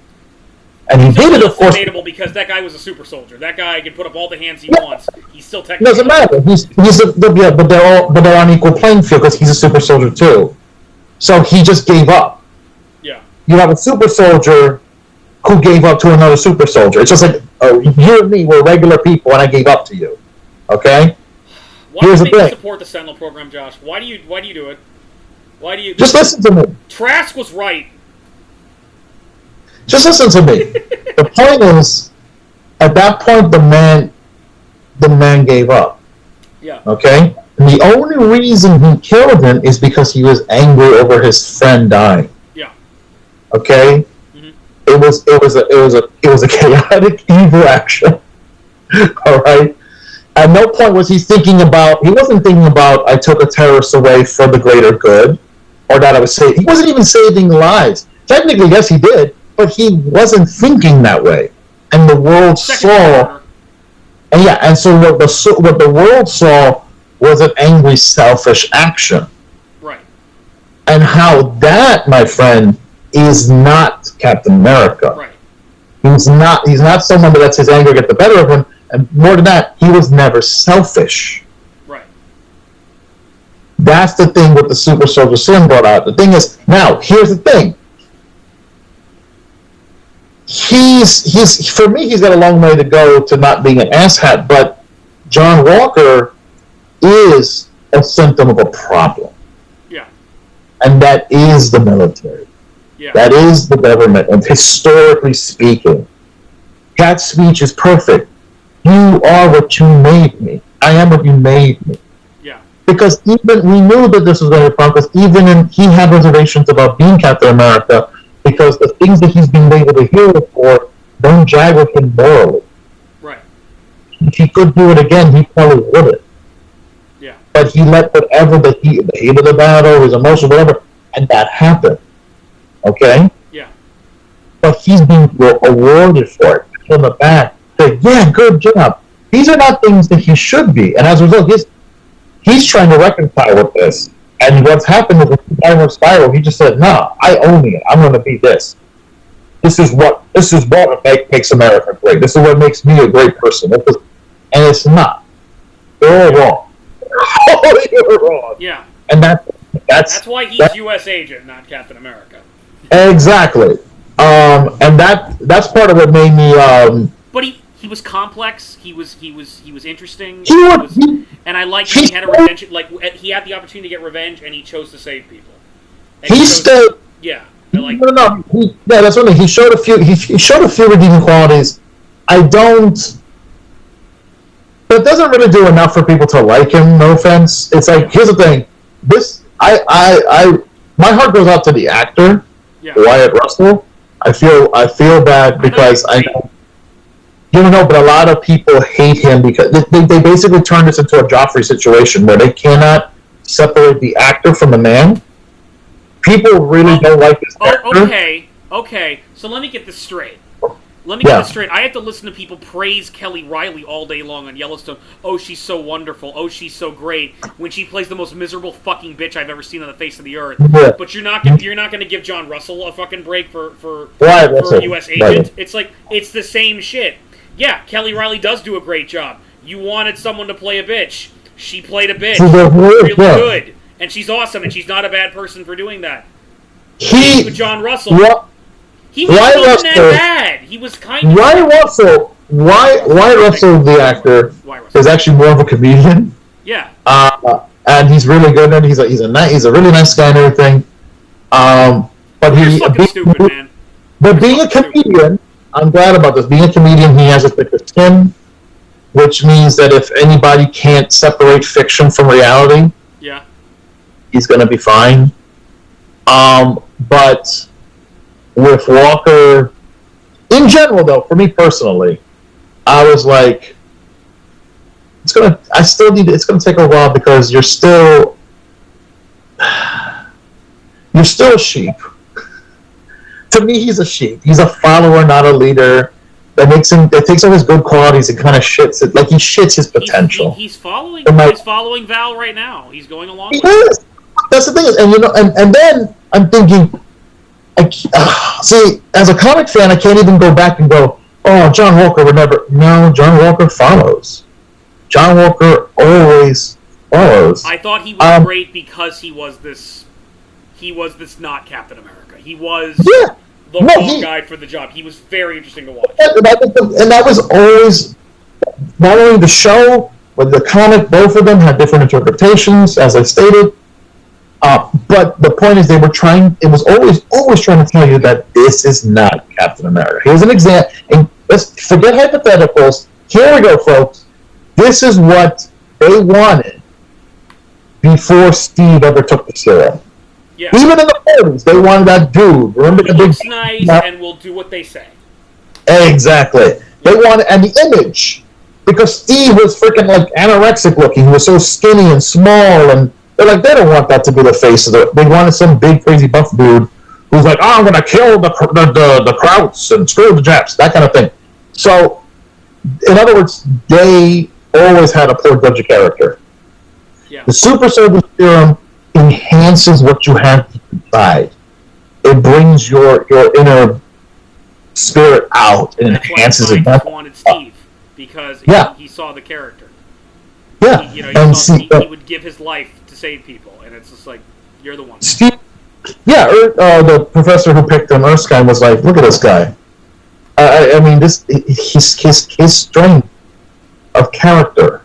And he did it, of course. Debatable because that guy was a super soldier. That guy can put up all the hands he wants. He's still technically. Doesn't matter. But they're on equal playing field because he's a super soldier too. So he just gave up. Yeah. You have a super soldier who gave up to another super soldier. It's just like you and me, we're regular people, and I gave up to you. Okay. Why do you support the Sentinel program, Josh? Why do you do it? Why do you just listen to me? Trask was right. Just listen to me. The point is, at that point, the man gave up. Yeah. Okay. And the only reason he killed him is because he was angry over his friend dying. Yeah. Okay. Mm-hmm. It was a chaotic, evil action. All right. At no point was he wasn't thinking about, I took a terrorist away for the greater good, or that I was saving. He wasn't even saving lives. Technically, yes, he did, but he wasn't thinking that way, and the world saw. And so what the world saw was an angry, selfish action. Right. And how that, my friend, is not Captain America. Right. He's not someone that lets his anger get the better of him, and more than that, he was never selfish. Right. That's the thing with the Super Soldier Slim brought out. The thing is, now, here's the thing. He's for me, he's got a long way to go to not being an asshat, but John Walker is a symptom of a problem. Yeah. And that is the military. Yeah. That is the government. And historically speaking, that speech is perfect. You are what you made me. I am what you made me. Yeah. Because even we knew that this was going to be a problem, because he had reservations about being Captain America, because the things that he's been able to hear for don't jive with him morally. Right. If he could do it again, he probably wouldn't. Yeah. But he let whatever the heat of the battle, his emotions, whatever, and that happened. Okay? Yeah. But he's being awarded for it from the back. Say, yeah, good job. These are not things that he should be. And as a result, he's trying to reconcile with this. And what's happened is with the downward spiral, he just said, no, I own it. I'm going to be this. This is what makes America great. This is what makes me a great person. And it's not. They're all wrong. You're wrong. Yeah. And that's why he's U.S. agent, not Captain America. Exactly. And that's part of what made me. But he was complex. He was interesting. And I liked he had a revenge. Like he had the opportunity to get revenge, and he chose to save people. Yeah. No. That's what I mean. He showed a few. He showed a few redeeming qualities. But it doesn't really do enough for people to like him. No offense. It's like, here's the thing. My heart goes out to the actor, Wyatt Russell. I feel bad because I know. You know, but a lot of people hate him because they basically turned this into a Joffrey situation where they cannot separate the actor from the man. People really don't like this actor. Okay. So let me get this straight. I have to listen to people praise Kelly Riley all day long on Yellowstone. Oh, she's so wonderful. Oh, she's so great. When she plays the most miserable fucking bitch I've ever seen on the face of the earth. Yeah. But you're not gonna give John Russell a fucking break for a U.S. agent. It's like, it's the same shit. Yeah, Kelly Riley does do a great job. You wanted someone to play a bitch. She played a bitch. Really good. And she's awesome, and she's not a bad person for doing that. With John Russell. He wasn't that bad. He was kind of... Wyatt Russell, the actor, is actually more of a comedian. Yeah. And he's really good, and he's a really nice guy and everything. But You're fucking stupid, man. But being a comedian... I'm glad about this. Being a comedian, he has a thicker skin, which means that if anybody can't separate fiction from reality, he's going to be fine. But with Walker, in general, though, for me personally, I was like, it's going to take a while because you're still a sheep. To me, he's a sheep. He's a follower, not a leader. It takes all his good qualities and kind of shits it. Like, he shits his potential. He's following Val right now. He's going along with it. That's the thing. And then I'm thinking, see, as a comic fan, I can't even go back and go, oh, John Walker would never. No, John Walker follows. John Walker always follows. I thought he was great because he was this not Captain America. He was the wrong guy for the job. He was very interesting to watch. And that was always, not only the show, but the comic, both of them had different interpretations, as I stated. But the point is, it was always trying to tell you that this is not Captain America. Here's an example, and let's forget hypotheticals. Here we go, folks. This is what they wanted before Steve ever took the serum. Yeah. Even in the 40s, they wanted that dude. Remember the looks nice and will do what they say. Exactly. They wanted, and the image, because Steve was freaking like anorexic looking. He was so skinny and small, and they're like, they don't want that to be the face of it. They wanted some big crazy buff dude who's like, oh, I'm going to kill the Krauts and screw the Japs, that kind of thing. So, in other words, they always had a poor judge of character. Yeah. The super soldier serum enhances what you have inside. It brings your inner spirit out and enhances it. That's why he wanted Steve, because he saw the character. Yeah. He would give his life to save people, and it's just like, you're the one. Steve, the professor who picked him, Erskine, was like, look at this guy. I mean, his strength of character,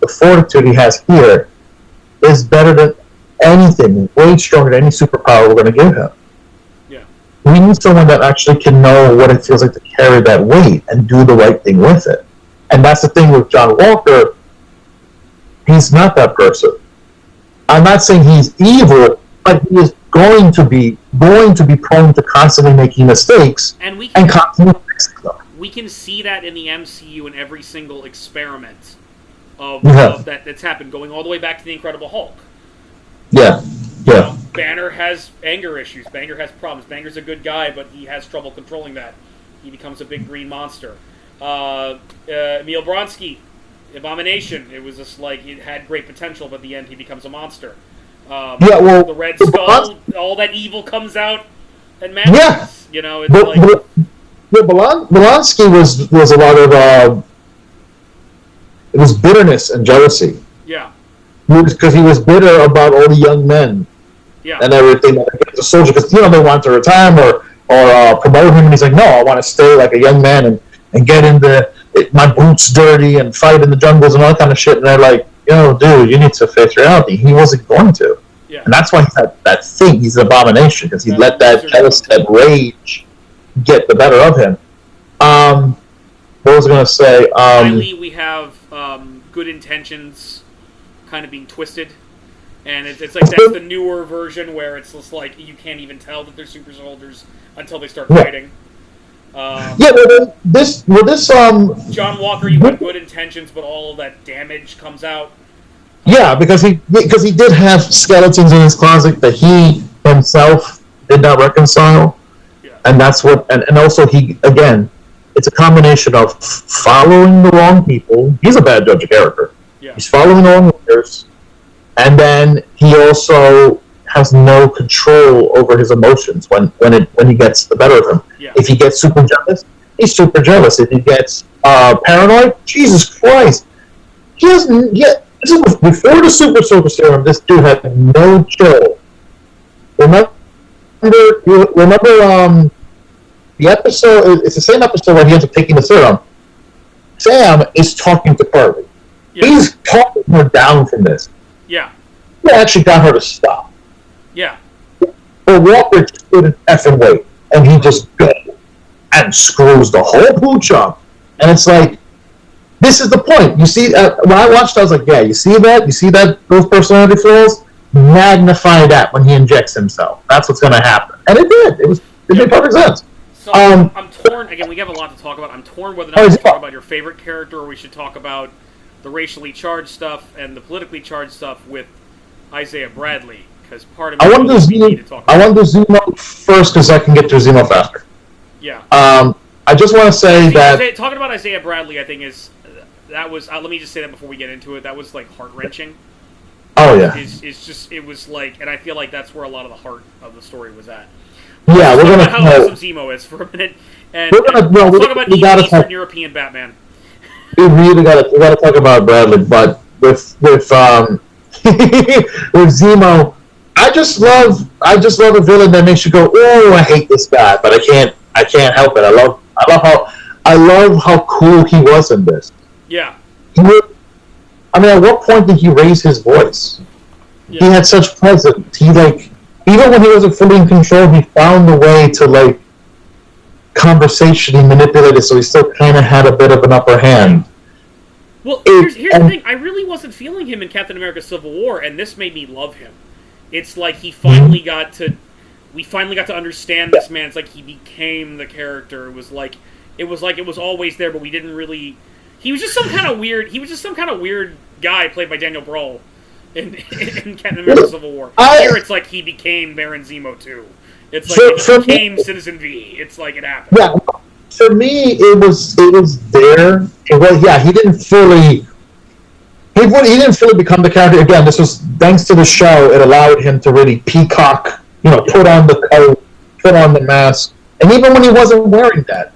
the fortitude he has here, is better than anything, way stronger than any superpower we're going to give him. Yeah. We need someone that actually can know what it feels like to carry that weight and do the right thing with it. And that's the thing with John Walker. He's not that person. I'm not saying he's evil, but he is going to be prone to constantly making mistakes and constantly fixing them. We can see that in the MCU in every single experiment of that's happened, going all the way back to the Incredible Hulk. Yeah. Banner has anger issues. Banner has problems. Banner's a good guy, but he has trouble controlling that. He becomes a big green monster. Emil Bronsky, Abomination. It was just like, it had great potential, but at the end he becomes a monster. The Red Skull, all that evil comes out and manifests. You know, it's Bolonsky was a lot of it was bitterness and jealousy. Yeah. Because he was bitter about all the young men. Yeah. And everything that the soldier, because they want to retire him or promote him, and he's like, no, I want to stay like a young man and get into my boots dirty and fight in the jungles and all that kind of shit. And they're like, dude, you need to face reality. He wasn't going to. Yeah. And that's why he had that thing. He's an abomination, because he let that jealous, that rage get the better of him. What was I going to say? Finally, we have good intentions kind of being twisted. And it's like, that's the newer version where it's just like, you can't even tell that they're super soldiers until they start fighting. This John Walker, you have good intentions, but all of that damage comes out. Yeah, because he did have skeletons in his closet that he himself did not reconcile. Yeah. And that's what, and also it's a combination of following the wrong people. He's a bad judge of character. Yeah. He's following the wrong leaders, and then he also has no control over his emotions when he gets the better of him. Yeah. If he gets super jealous, he's super jealous. If he gets paranoid, Jesus Christ, he doesn't get. Before the super soldier serum, this dude had no chill. Remember the episode? It's the same episode where he ends up taking the serum. Sam is talking to Carly. Yeah. He's talking her down from this. Yeah. He actually got her to stop. Yeah. But Walker just couldn't effing wait, and he just goes and screws the whole pooch up. And it's like, this is the point. You see, when I watched, I was like, yeah, you see that, those personality flaws? Magnify that when he injects himself. That's what's going to happen. And it did. It made perfect sense. So I'm torn. Again, we have a lot to talk about. I'm torn whether or not we should talk about your favorite character or we should talk about the racially charged stuff and the politically charged stuff with Isaiah Bradley. Because part of me I want to do Zemo first because I can get to Zemo faster. Yeah. I just want to say that talking about Isaiah Bradley, I think that was. Let me just say that before we get into it. That was like heart wrenching. Oh yeah. It was like, and I feel like that's where a lot of the heart of the story was at. Yeah, we're gonna how awesome Zemo is for a minute, and talk about Eastern European Batman. We really gotta talk about Bradley, but with with Zemo, I just love a villain that makes you go, oh, I hate this guy, but I can't help it. I love how cool he was in this. Yeah. At what point did he raise his voice? Yeah. He had such presence. He even when he wasn't fully in control, he found a way to conversationally manipulate it, so he still kind of had a bit of an upper hand. Well, here's the thing. I really wasn't feeling him in Captain America: Civil War, and this made me love him. It's like we finally got to understand this man. It's like he became the character. It was like it was always there, but we didn't really. He was just some kind of weird guy played by Daniel Brühl in Captain America: Civil War. Here it's like he became Baron Zemo too, It's like it became Citizen V. It's like it happened. Yeah, for me, it was there. It was, yeah, he didn't fully become the character. Again, this was thanks to the show. It allowed him to really peacock, put on the coat, put on the mask, and even when he wasn't wearing that,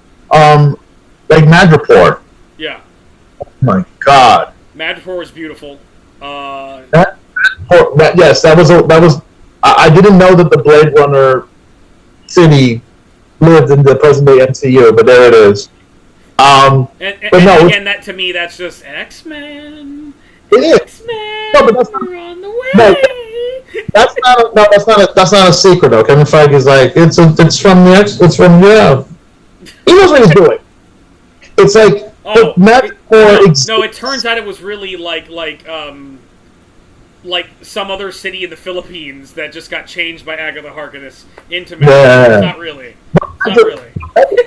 like Madripoor. Yeah. Oh my God. Madripoor was beautiful. Yes, that was. I didn't know that the Blade Runner city lived in the present day MCU, but there it is. And again, that to me, that's just X-Men. It is. X-Men. No, but that's not on the way. No, that's not a secret though. Kevin Feige is like it's from He knows what he's doing. It's like it turns out it was really like some other city in the Philippines that just got changed by Agatha Harkness into Madripoor. Yeah. Not really. Not really.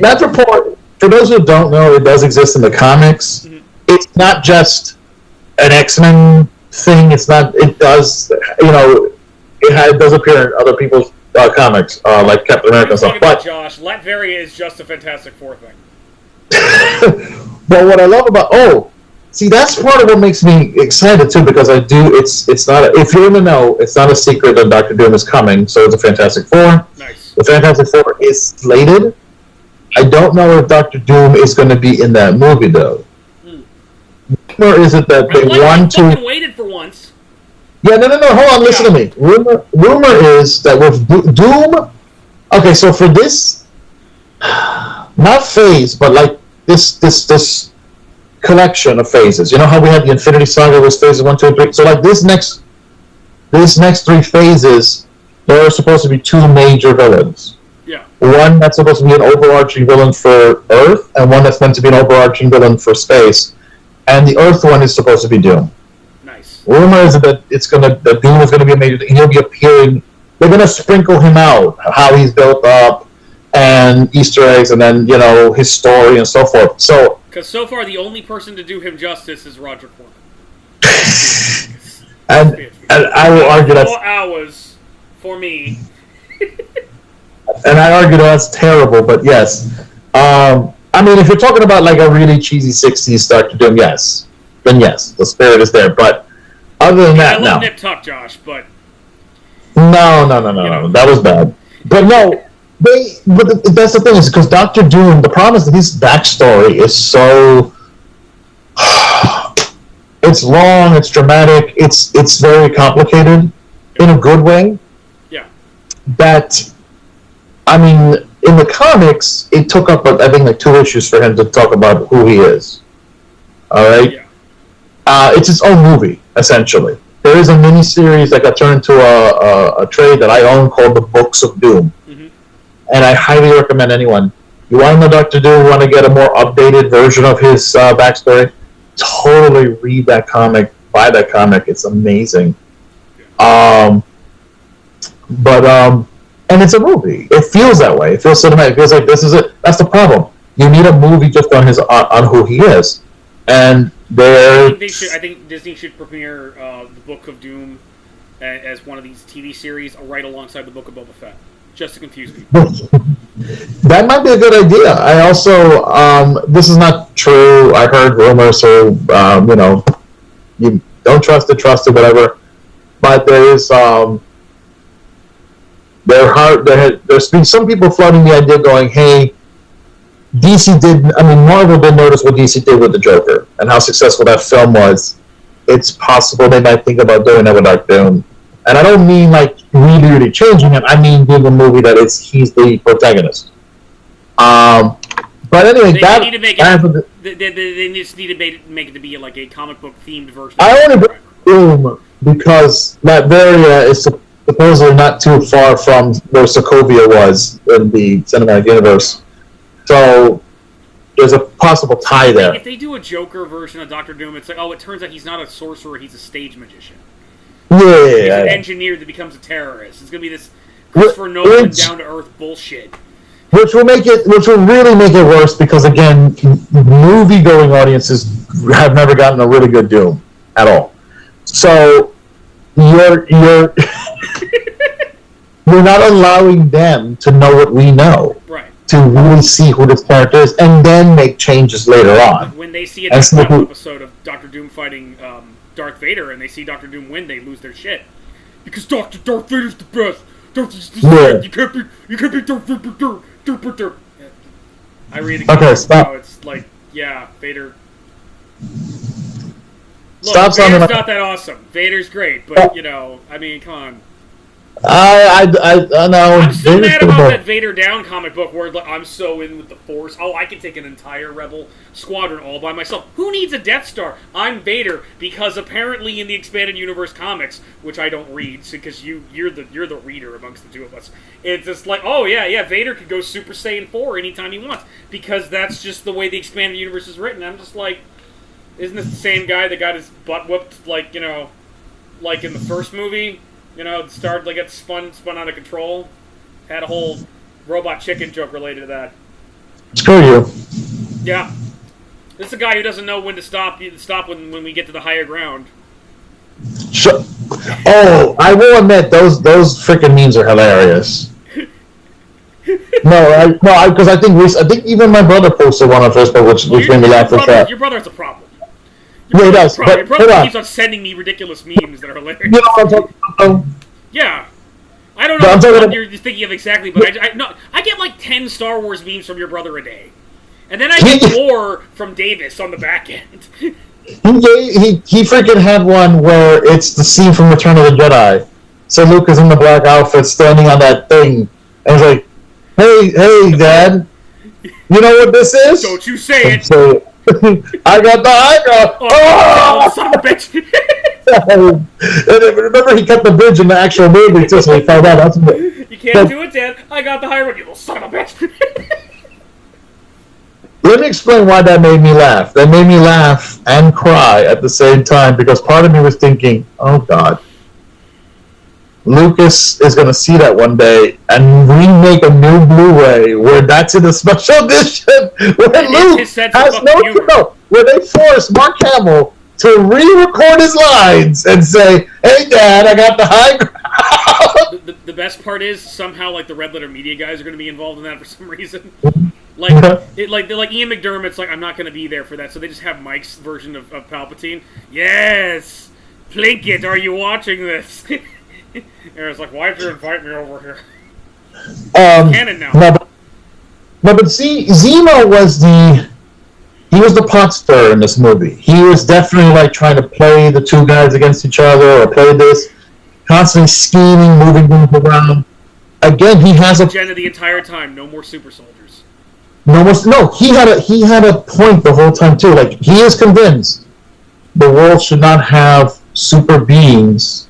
Madripoor, for those who don't know, it does exist in the comics. Mm-hmm. It's not just an X-Men thing. It's not. It does. It does appear in other people's comics, like Captain America and stuff. But Josh, Latveria is just a Fantastic Four thing. But what I love about see, that's part of what makes me excited too, because I do. It's not. If you're in the know, it's not a secret that Doctor Doom is coming. So it's a Fantastic Four. Nice. The Fantastic Four is slated. I don't know if Doctor Doom is going to be in that movie though. Or is it that they want to? Waited for once. Yeah, no. Hold on, listen to me. Rumor is that with Doom. Okay, so for this, not phase, but like this collection of phases. You know how we had the Infinity Saga was phases 1, 2, and 3. So like this next 3 phases, there are supposed to be 2 major villains. Yeah. One that's supposed to be an overarching villain for Earth, and one that's meant to be an overarching villain for space. And the Earth one is supposed to be Doom. Nice. Rumor is that Doom is gonna be a major. He'll be appearing. They're gonna sprinkle him out, how he's built up, and Easter eggs, and then his story and so forth. So. Because so far, the only person to do him justice is Roger Corman. and I will argue that's 4 hours for me. And I argue that's terrible, but yes. I mean, if you're talking about like a really cheesy 60s Doctor Doom, yes. Then yes, the spirit is there. But other than that, I no. love Nip Tuck, Josh, but... No. That was bad. But no, but that's the thing, is because Doctor Doom, the problem is that his backstory is so... It's long, it's dramatic, it's very complicated in a good way. Yeah. That, I mean, in the comics, it took up, I think, like 2 issues for him to talk about who he is. All right? Yeah. It's its own movie, essentially. There is a miniseries that got turned into a trade that I own called The Books of Doom. Mm-hmm. And I highly recommend anyone. You want to know Doctor Doom, want to get a more updated version of his backstory? Totally read that comic, buy that comic. It's amazing. And it's a movie. It feels that way. It feels cinematic. It feels like this is it. That's the problem. You need a movie just on who he is. And I think Disney should premiere the Book of Doom as one of these TV series right alongside the Book of Boba Fett, just to confuse people. That might be a good idea. I also, this is not true. I heard rumors, so you don't trust it, whatever. But there is there's been some people floating the idea, going, "Hey, Marvel did notice what DC did with the Joker and how successful that film was. It's possible they might think about doing that with Dark Doom." And I don't mean like really changing him. I mean doing a movie that he's the protagonist. But anyway, they just need to make it to be like a comic book themed version. I only bring Doom because Latveria is supposedly not too far from where Sokovia was in the cinematic universe. So there's a possible tie there. If they do a Joker version of Doctor Doom, it's like, it turns out he's not a sorcerer, he's a stage magician. Yeah. He's an engineer that becomes a terrorist. It's going to be this Christopher Nolan down-to-earth bullshit. Which will really make it worse, because again, movie-going audiences have never gotten a really good Doom at all. So you're we're not allowing them to know what we know. Right. To really see who this character is, and then make changes later on. When they see a episode of Doctor Doom fighting Darth Vader, and they see Doctor Doom win, they lose their shit because Darth Vader's the best. You can't be Darth Vader. I read it. Okay, stop. It's like, yeah, Vader. Look, Stop Vader's not that awesome. Vader's great, but I mean, come on. I know. I'm still mad about that Vader Down comic book where I'm so in with the Force. Oh, I can take an entire Rebel squadron all by myself. Who needs a Death Star? I'm Vader because apparently in the Expanded Universe comics, which I don't read, because you're the reader amongst the two of us. It's just like, oh yeah, Vader could go Super Saiyan 4 anytime he wants because that's just the way the Expanded Universe is written. I'm just like, isn't this the same guy that got his butt whooped like in the first movie? Started like get spun out of control. Had a whole robot chicken joke related to that. Screw you. Yeah, this is a guy who doesn't know when to stop. Stop when we get to the higher ground. Oh, I will admit those freaking memes are hilarious. Because I think even my brother posted one on Facebook, which made me laugh at that. Your brother has a problem. Yeah, he does. But your brother keeps on sending me ridiculous memes that are hilarious. You know what I'm talking about? Yeah. I don't know what you're thinking of exactly, but I get like 10 Star Wars memes from your brother a day. And then I get more from Davis on the back end. He freaking had one where it's the scene from Return of the Jedi. So Luke is in the black outfit standing on that thing. And he's like, hey, Dad. You know what this is? Don't you say it. I got the high ground. Oh, son of a bitch. And remember, he cut the bridge in the actual movie too, so he found out. That's it. You can't do it, Dad. I got the high ground, you little son of a bitch. Let me explain why that made me laugh. That made me laugh and cry at the same time, because part of me was thinking, oh God, Lucas is going to see that one day and remake a new Blu-ray where that's in a special edition where Luke has no where they force Mark Hamill to re-record his lines and say, hey Dad, I got the high ground. The best part is somehow like the Red Letter Media guys are going to be involved in that for some reason. Like Ian McDermott's like, I'm not going to be there for that, so they just have Mike's version of Palpatine. Yes, Plinkett, are you watching this? And it's like, why'd you invite me over here? Canon now. But see, Zemo was the pot stirrer in this movie. He was definitely like trying to play the two guys against each other or play this, constantly scheming, moving things around. Again, he has a agenda the entire time. No more super soldiers. No, he had a point the whole time too. Like, he is convinced the world should not have super beings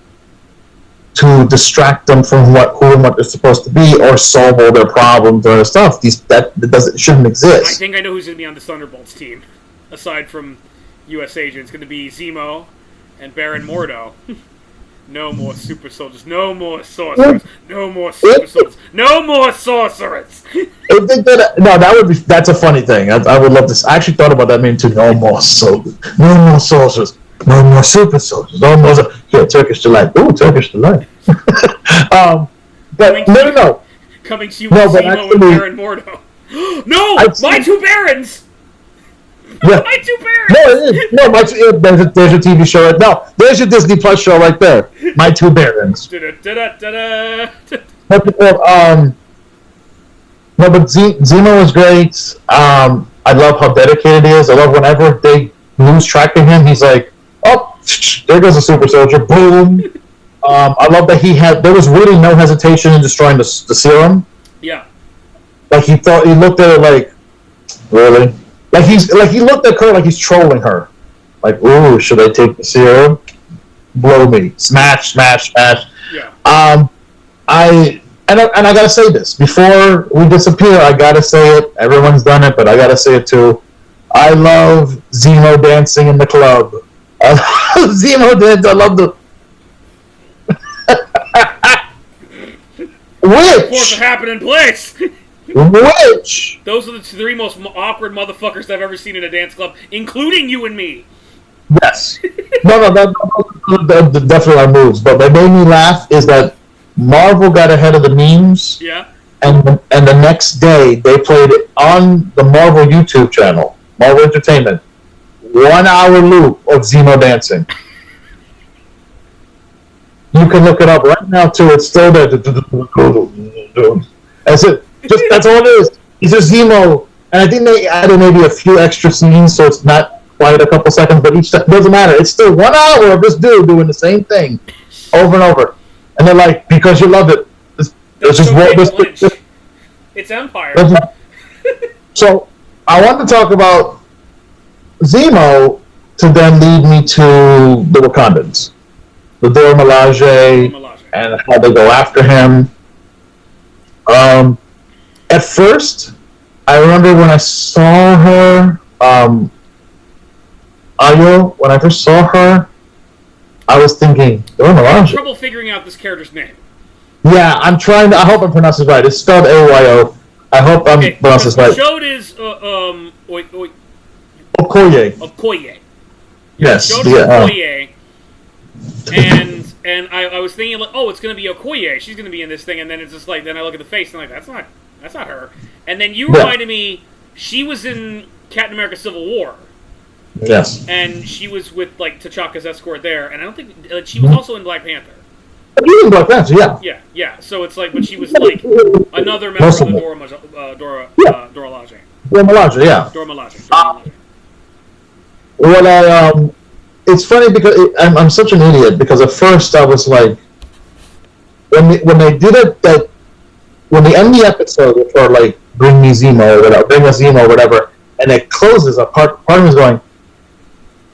to distract them from who and what they're supposed to be, or solve all their problems or stuff. Shouldn't exist. I think I know who's going to be on the Thunderbolts team, aside from U.S. agents. It's going to be Zemo and Baron Mordo. No more super soldiers. No more sorcerers. No more super soldiers. No more sorcerers. That's a funny thing. I would love this. I actually thought about that meme too. No more soldiers. No more sorcerers. No more super soldiers. No more. Here, Turkish Delight. Ooh, Turkish Delight. But no. Coming to you with Zemo and Baron Mordo. No, my two barons. Yeah. My two barons. There's a TV show right now. There's your Disney Plus show right there. My two barons. But Zemo is great. I love how dedicated he is. I love whenever they lose track of him, he's like, oh, there goes a super soldier. Boom. I love that there was really no hesitation in destroying the serum. Yeah. Like, he looked at it like, really? He looked at her like he's trolling her. Like, ooh, should I take the serum? Blow me. Smash, smash, smash. Yeah. I gotta say this. Before we disappear, I gotta say it. Everyone's done it, but I gotta say it too. I love Zemo dancing in the club. I love Zemo dance. I love the... Reports are happening in place. Which? Those are the three most awkward motherfuckers I've ever seen in a dance club, including you and me. Yes. No, that definitely are moves. But what made me laugh is that Marvel got ahead of the memes. Yeah. And the next day, they played it on the Marvel YouTube channel, Marvel Entertainment, 1 hour loop of Zemo dancing. You can look it up right now too. It's still there. That's it. That's all it is. It's just Zemo, and I think they added maybe a few extra scenes, so it's not quite a couple seconds, but each time doesn't matter. It's still 1 hour of this dude doing the same thing over and over, and they're like, because you love it. It's Empire. So I want to talk about Zemo to then lead me to the Wakandans, the Dora Milaje, and how they go after him. At first, I remember when I saw her, Ayo, when I first saw her, I was thinking, Dora Milaje. I have trouble figuring out this character's name. Yeah, I'm trying to. I hope I'm pronouncing it right. It's spelled A-Y-O. I hope I'm pronouncing it right. The show is Okoye. Okoye. Yes. The show is Okoye. And I was thinking, like, oh, it's going to be Okoye. She's going to be in this thing. And then it's just like, then I look at the face and I'm like, that's not her. And then you reminded me, she was in Captain America Civil War. Yes. And she was with, like, T'Chaka's escort there. And I don't think, she was also in Black Panther. Black Panther, yeah. Yeah. So it's like, but she was like another member of the Dora Milaje. Dora Milaje, yeah. Dora Milaje. It's funny because I'm such an idiot because at first I was like, when they did it, that when they end the episode with her like bring me Zemo or whatever, bring us Zemo or whatever, and it closes, a part of me is going,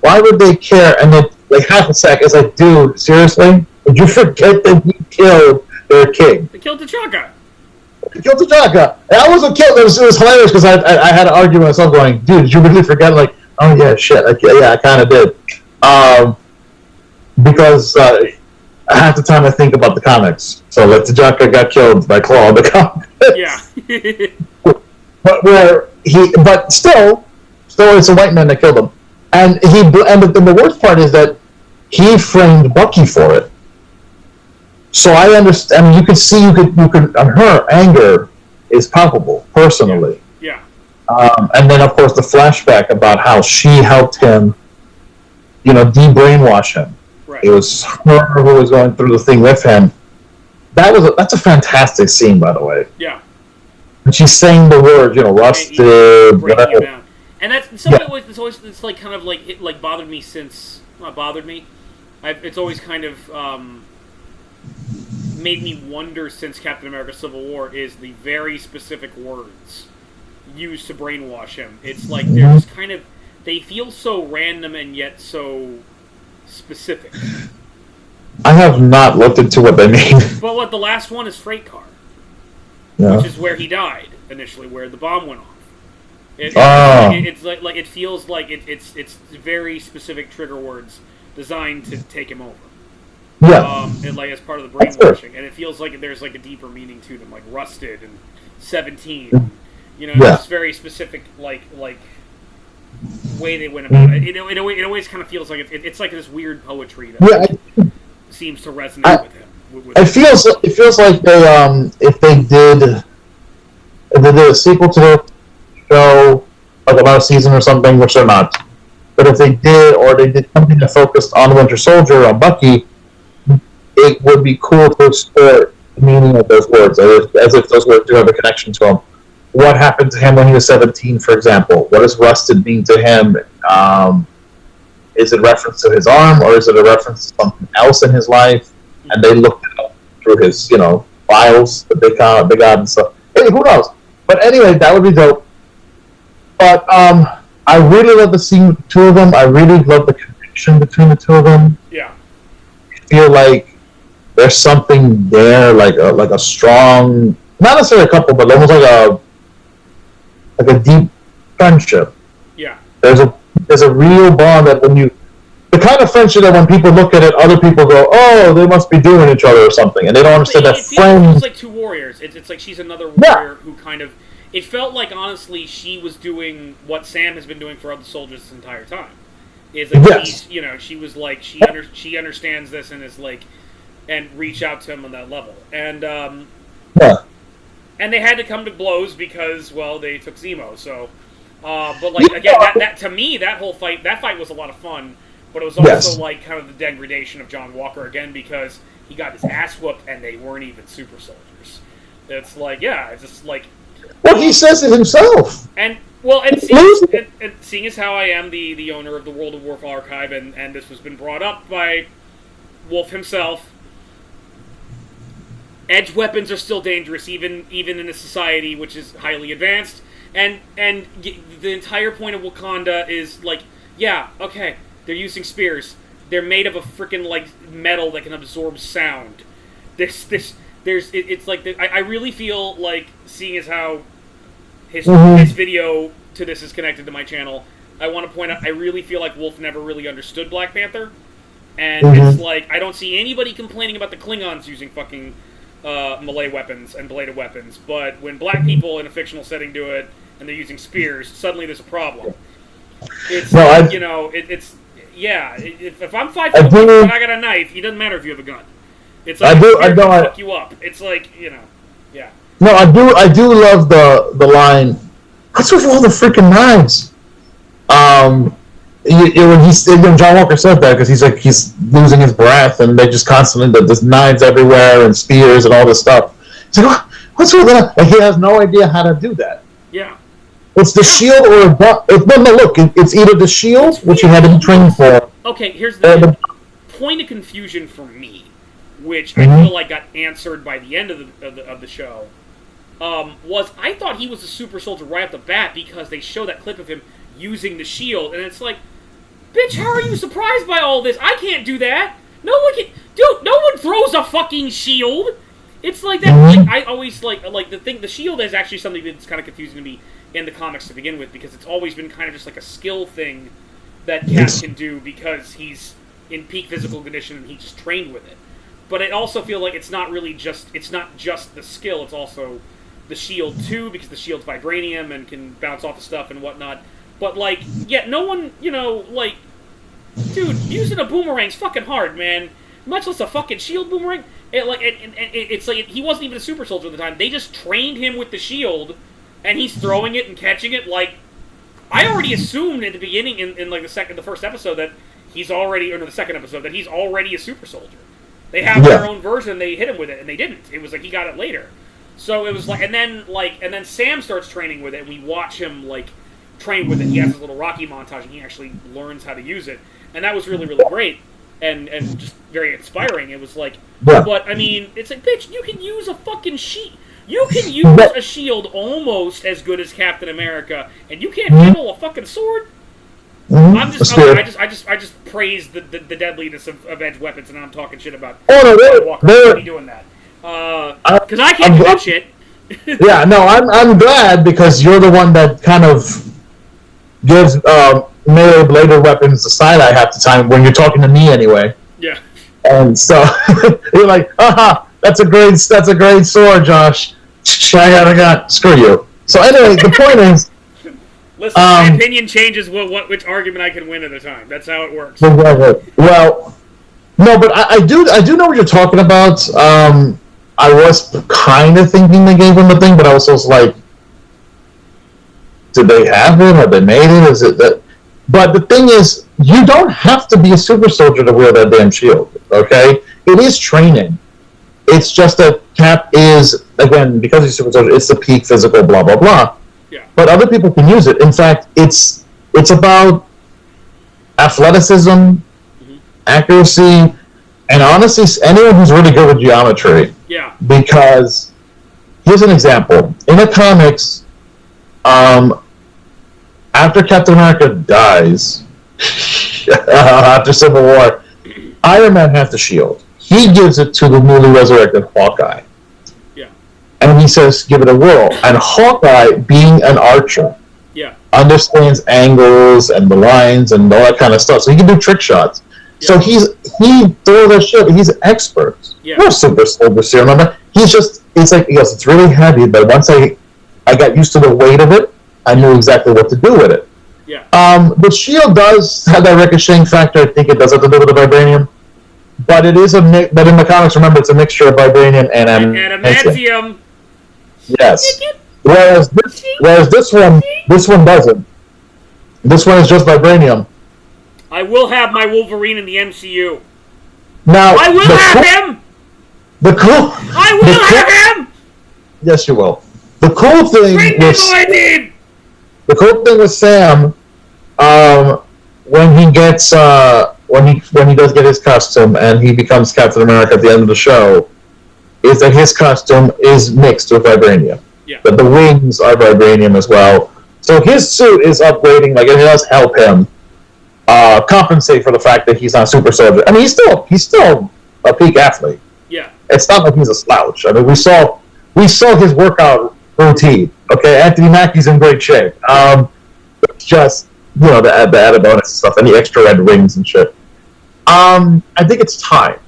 why would they care? And then like half a sec, it's like, dude, seriously? Did you forget that he killed their king? They killed T'Chaka. And I wasn't killed. It was hilarious because I had to argue with myself going, dude, did you really forget? Like, oh yeah, shit. I kind of did. Because half the time I think about the comics. So like T'Chaka got killed by Claw in the comics. Yeah. but still it's a white man that killed him. And the worst part is that he framed Bucky for it. So I understand. I mean, you could her anger is palpable personally. Yeah. And then of course the flashback about how she helped him, de-brainwash him. Right. It was her who was going through the thing with him. That's a fantastic scene, by the way. Yeah. And she's saying the words, rusted, whatever. And that's it's always it's like kind of like it like bothered me since not bothered me. It's always kind of made me wonder since Captain America Civil War is the very specific words used to brainwash him. It's like they're just kind of they feel so random and yet so specific. I have not looked into what they mean. But what the last one is Freight Car, which is where he died initially, where the bomb went off. It's like it feels like it's very specific trigger words designed to take him over. Yeah. And like as part of the brainwashing, and it feels like there's like a deeper meaning to them, like rusted and 17. It's very specific, like way they went about it. It always kind of feels like it's like this weird poetry that seems to resonate with him. It feels like they if they did a sequel to the show, like about a season or something, which they're not. But if they did, or they did something that focused on Winter Soldier or Bucky, it would be cool to explore the meaning of those words, as if those words do have a connection to him. What happened to him when he was 17, for example? What does rusted mean to him? Is it reference to his arm, or is it a reference to something else in his life? And they looked it up through his, files that they got and stuff. Hey, who knows? But anyway, that would be dope. But I really love the scene with the two of them. I really love the connection between the two of them. Yeah. I feel like there's something there, like a strong, not necessarily a couple, but almost like a deep friendship. Yeah. There's a real bond that the kind of friendship that when people look at it, other people go, oh, they must be doing each other or something, and they don't understand that friends. It feels like two warriors. It's like she's another warrior who kind of. It felt like honestly she was doing what Sam has been doing for other soldiers this entire time. Is like she was like she understands this and is like, and reach out to him on that level. And yeah. And they had to come to blows because, well, they took Zemo. So, but like again, that to me, that fight was a lot of fun. But it was also like kind of the degradation of John Walker again because he got his ass whooped and they weren't even super soldiers. It's like, yeah, it's just like. Well, he says it himself. And seeing as how I am the owner of the World of Warcraft archive, and this has been brought up by Wolf himself. Edge weapons are still dangerous, even in a society which is highly advanced. And the entire point of Wakanda is like, yeah, okay, they're using spears. They're made of a freaking like metal that can absorb sound. It's like I really feel like, seeing as how his video to this is connected to my channel, I want to point out I really feel like Wolf never really understood Black Panther, and it's like I don't see anybody complaining about the Klingons using fucking melee weapons and bladed weapons, but when black people in a fictional setting do it and they're using spears, suddenly there's a problem. It's if I'm 5 foot and I got a knife, it doesn't matter if you have a gun. It's like I fuck you up. It's like, yeah. No, I do love the line. What's with all the freaking knives? When John Walker said that, because he's losing his breath, and they just constantly there's knives everywhere and spears and all this stuff. He's like, what's with that? Like, he has no idea how to do that. Yeah. It's the shield or it's either the shield, which he had to be trained for. Okay, here's the point of confusion for me, which I feel like got answered by the end of the show. Was I thought he was a super soldier right off the bat because they show that clip of him using the shield, and it's like, bitch, how are you surprised by all this? I can't do that. No one can, dude. No one throws a fucking shield. It's like that. Like, I always like the shield is actually something that's kind of confusing to me in the comics to begin with, because it's always been kind of just like a skill thing that Cap can do because he's in peak physical condition and he's trained with it. But I also feel like it's not just the skill, it's also the shield too, because the shield's vibranium and can bounce off the stuff and whatnot. But like, yeah, no one, like, dude, using a boomerang's fucking hard, man. Much less a fucking shield boomerang. It's like he wasn't even a super soldier at the time. They just trained him with the shield, and he's throwing it and catching it. Like, I already assumed at the beginning in like the first episode that he's already, or no, the second episode, that he's already a super soldier. They have their own version. They hit him with it, and they didn't. It was like he got it later. So it was like, and then Sam starts training with it, and we watch him like train with it. He has his little Rocky montage, and he actually learns how to use it, and that was really, really great and just very inspiring. It was like, but I mean, it's like, bitch, you can use a fucking sheet. You can use a shield almost as good as Captain America, and you can't handle a fucking sword. I just praise the deadliness of Edge weapons, and I'm talking shit about Walker. Why are you doing that? Because I can't do that shit. Yeah, no, I'm glad, because you're the one that kind of gives melee bladed weapons the side eye half the time when you're talking to me anyway. Yeah. And so you're like, that's a great sword, Josh. I got a gun. Screw you. So anyway, the point is, listen, my opinion changes which argument I can win at a time. That's how it works. Well, no, but I do know what you're talking about. I was kind of thinking they gave him the thing, but I was also like, did they have it? Have they made it? Is it that? But the thing is, you don't have to be a super soldier to wield that damn shield, okay? It is training. It's just that Cap is, again, because he's a super soldier, it's the peak physical, blah, blah, blah. Yeah. But other people can use it. In fact, it's about athleticism, accuracy, and honestly, anyone who's really good with geometry. Yeah. Because, here's an example. In the comics, after Captain America dies, after Civil War, Iron Man has the shield. He gives it to the newly resurrected Hawkeye. Yeah. And he says, give it a whirl. And Hawkeye, being an archer, understands angles and the lines and all that kind of stuff. So he can do trick shots. Yeah. So he throws that shit. He's an expert. Yeah. No super soldier serum. Remember? It's like, he goes, it's really heavy, but once I got used to the weight of it, I knew exactly what to do with it. Yeah. The shield does have that ricocheting factor. I think it does have to do with the vibranium. But it is but in the comics, remember, it's a mixture of vibranium and adamantium. Yes. Whereas this one doesn't. This one is just vibranium. I will have my Wolverine in the MCU. Now I will have him. I will have him. Yes, you will. The cool thing with Sam, when he gets when he does get his costume and he becomes Captain America at the end of the show, is that his costume is mixed with vibranium. Yeah. But the wings are vibranium as well. So his suit is upgrading. Like, it does help him compensate for the fact that he's not a super soldier. I mean, he's still a peak athlete. Yeah. It's not like he's a slouch. I mean, we saw his workout routine. Okay, Anthony Mackie's in great shape. It's just, the added bonus and stuff, and the extra red wings and shit. I think it's time.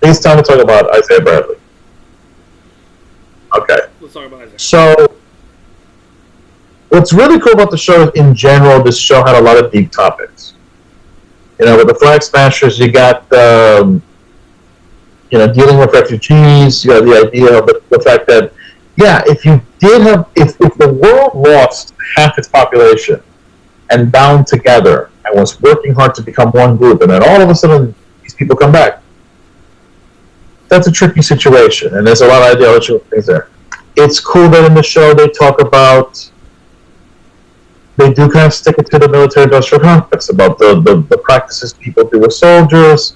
It's time to talk about Isaiah Bradley. Okay. Let's talk about Isaiah. So, what's really cool about the show in general, this show had a lot of deep topics. With the Flag Smashers, you got, dealing with refugees, you have the idea of the fact that, if the world lost half its population and bound together and was working hard to become one group, and then all of a sudden these people come back, that's a tricky situation, and there's a lot of ideological things there. It's cool that in the show they do kind of stick it to the military-industrial complex about the practices people do with soldiers,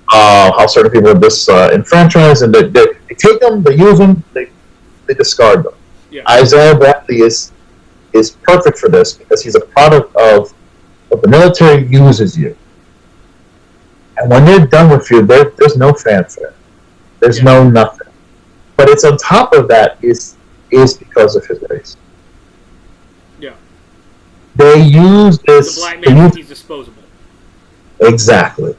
how certain people are disenfranchised, and they take them, they use them, they discard them. Yeah. Isaiah Bradley is perfect for this because he's a product of what the military uses you. And when they're done with you, there's no fanfare. There's no nothing. But it's on top of that is because of his race. Yeah. They use this... The black man, he's disposable. Exactly.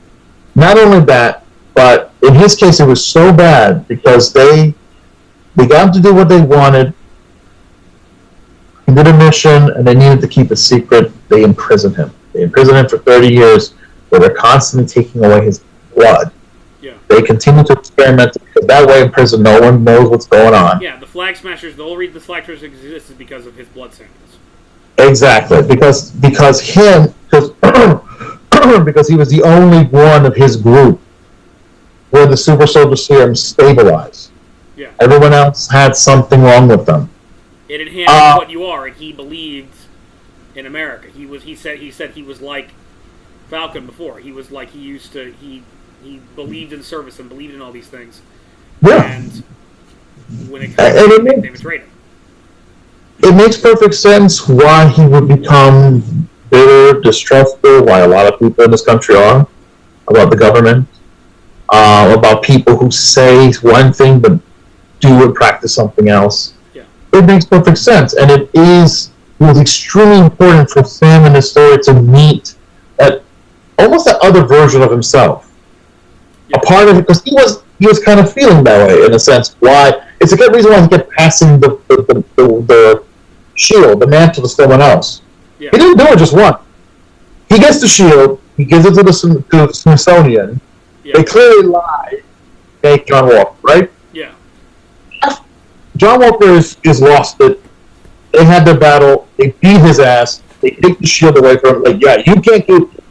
Not only that, but in his case it was so bad because they got him to do what they wanted. He did a mission and they needed to keep it secret. They imprisoned him. They imprisoned him for 30 years where they're constantly taking away his blood. Yeah. They continue to experiment because that way in prison no one knows what's going on. Yeah, the Flag Smashers, the whole reason the Flag Smashers exist is because of his blood samples. Exactly. Because he was the only one of his group where the super soldier serum stabilized. Yeah. Everyone else had something wrong with them. It enhanced what you are, and he believed in America. He said he was like Falcon before. He was like he believed in service and believed in all these things. Yeah. And when it comes to it, they betrayed him. It makes perfect sense why he would become bitter, distrustful, why a lot of people in this country are about the government, about people who say one thing but do and practice something else. Yeah. It makes perfect sense, and it was extremely important for Sam in the story to meet almost that other version of himself. Yeah. A part of it, because he was kind of feeling that way in a sense. Why? It's a good reason why he kept passing the shield, the mantle to someone else. Yeah. He didn't do it just once. He gets the shield, he gives it to the Smithsonian. Yeah. They clearly lie. Make John Walker, right? Yeah. John Walker is lost it. They had their battle. They beat his ass. They take the shield away from him. Like, yeah, you can't do it.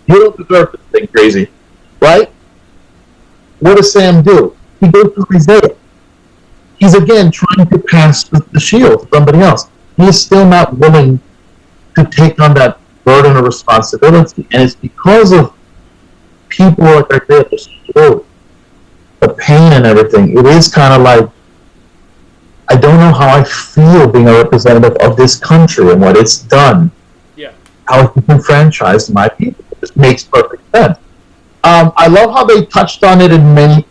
You don't deserve this thing, crazy. Right? What does Sam do? He goes to Isaiah. He's again trying to pass the shield to somebody else. He is still not willing to take on that burden of responsibility. And it's because of people like Isaiah, the pain and everything. It is kind of like, I don't know how I feel being a representative of this country and what it's done. Yeah. How it's enfranchised my people. It just makes perfect sense. I love how they touched on it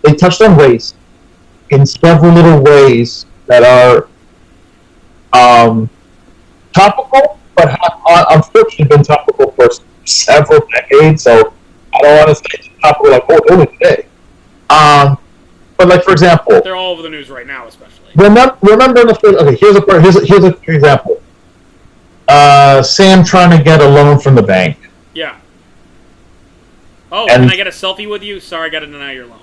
they touched on race in several little ways that are topical, but have unfortunately been topical for several decades, so I don't want to say it's topical like, only today. But like, for example... They're all over the news right now, especially. Remember in the first... Okay, here's an example. Sam trying to get a loan from the bank. Yeah. Oh, can I get a selfie with you? Sorry, I got to deny your loan.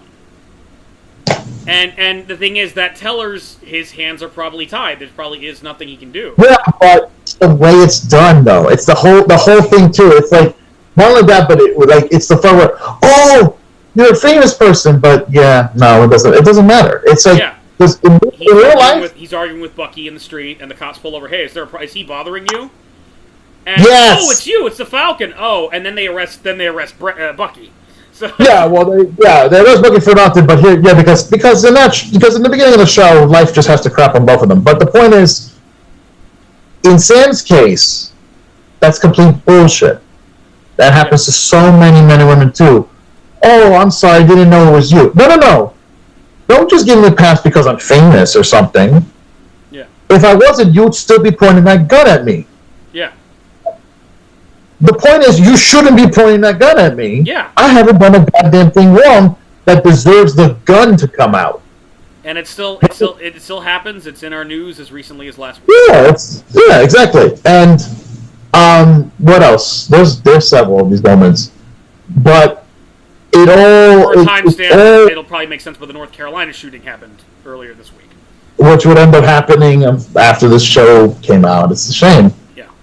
And the thing is that his hands are probably tied. There probably is nothing he can do. Yeah, but it's the way it's done, though. It's the whole thing too. It's like not only that, but it's the fun where, oh, you're a famous person, but yeah, no, it doesn't. It doesn't matter. It's like in real life, he's arguing with Bucky in the street, and the cops pull over. Hey, is he bothering you? And, yes. Oh, it's you. It's the Falcon. Oh, and then they arrest Bucky. So yeah, well, they arrest Bucky for nothing, but here, yeah, because in the beginning of the show, life just has to crap on both of them. But the point is, in Sam's case, that's complete bullshit. That happens to so many men and women too. Oh, I'm sorry, I didn't know it was you. No. Don't just give me a pass because I'm famous or something. Yeah. If I wasn't, you'd still be pointing that gun at me. Yeah. The point is, you shouldn't be pointing that gun at me. Yeah. I haven't done a goddamn thing wrong that deserves the gun to come out. And it still happens. It's in our news as recently as last week. Yeah, exactly. And what else? There's several of these moments, but it all for a timestamp. It'll probably make sense. But the North Carolina shooting happened earlier this week, which would end up happening after this show came out. It's a shame.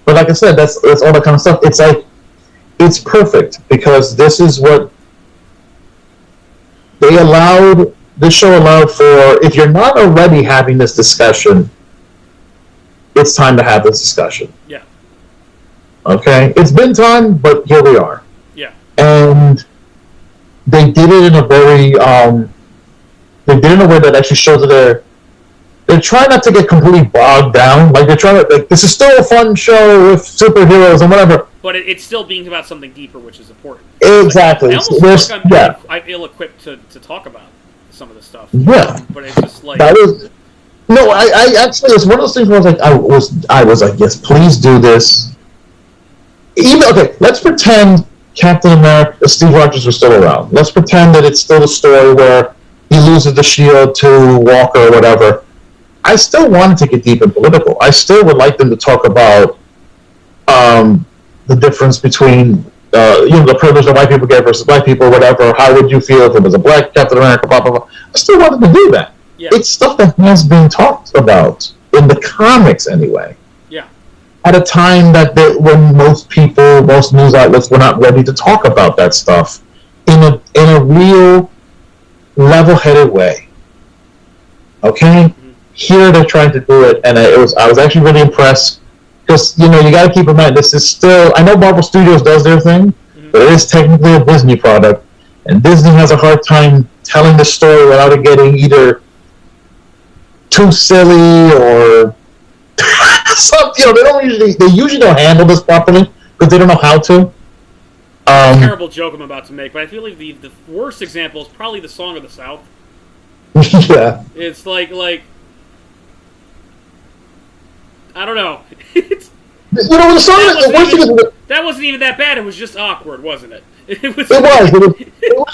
But like I said, that's all that kind of stuff. It's like, it's perfect because this is what this show allowed for. If you're not already having this discussion, it's time to have this discussion. Yeah. Okay? It's been time, but here we are. Yeah. And they did it in a very, they did it in a way that actually shows that they're trying not to get completely bogged down. Like, they're trying to, this is still a fun show with superheroes and whatever. But it's still being about something deeper, which is important. Exactly. I almost feel like I'm ill-equipped to talk about some of the stuff. Yeah. But it's just like... No, I actually, it's one of those things where I was like, yes, please do this. Okay, let's pretend Captain America, Steve Rogers was still around. Let's pretend that it's still a story where he loses the shield to Walker or whatever. I still wanted to get deep and political. I still would like them to talk about the difference between the privilege that white people get versus black people, whatever. How would you feel if it was a black Captain America? Blah blah blah. I still wanted to do that. Yeah. It's stuff that has been talked about in the comics anyway. Yeah. At a time when most news outlets were not ready to talk about that stuff in a real level-headed way. Okay. Here they're trying to do it, and I was actually really impressed because you got to keep in mind this is still. I know Marvel Studios does their thing, but it is technically a Disney product, and Disney has a hard time telling the story without it getting either too silly or something. They usually don't handle this properly because they don't know how to. Terrible joke I'm about to make, but I feel like the worst example is probably the Song of the South. Yeah, it's like. I don't know. That wasn't even that bad. It was just awkward, wasn't it? It was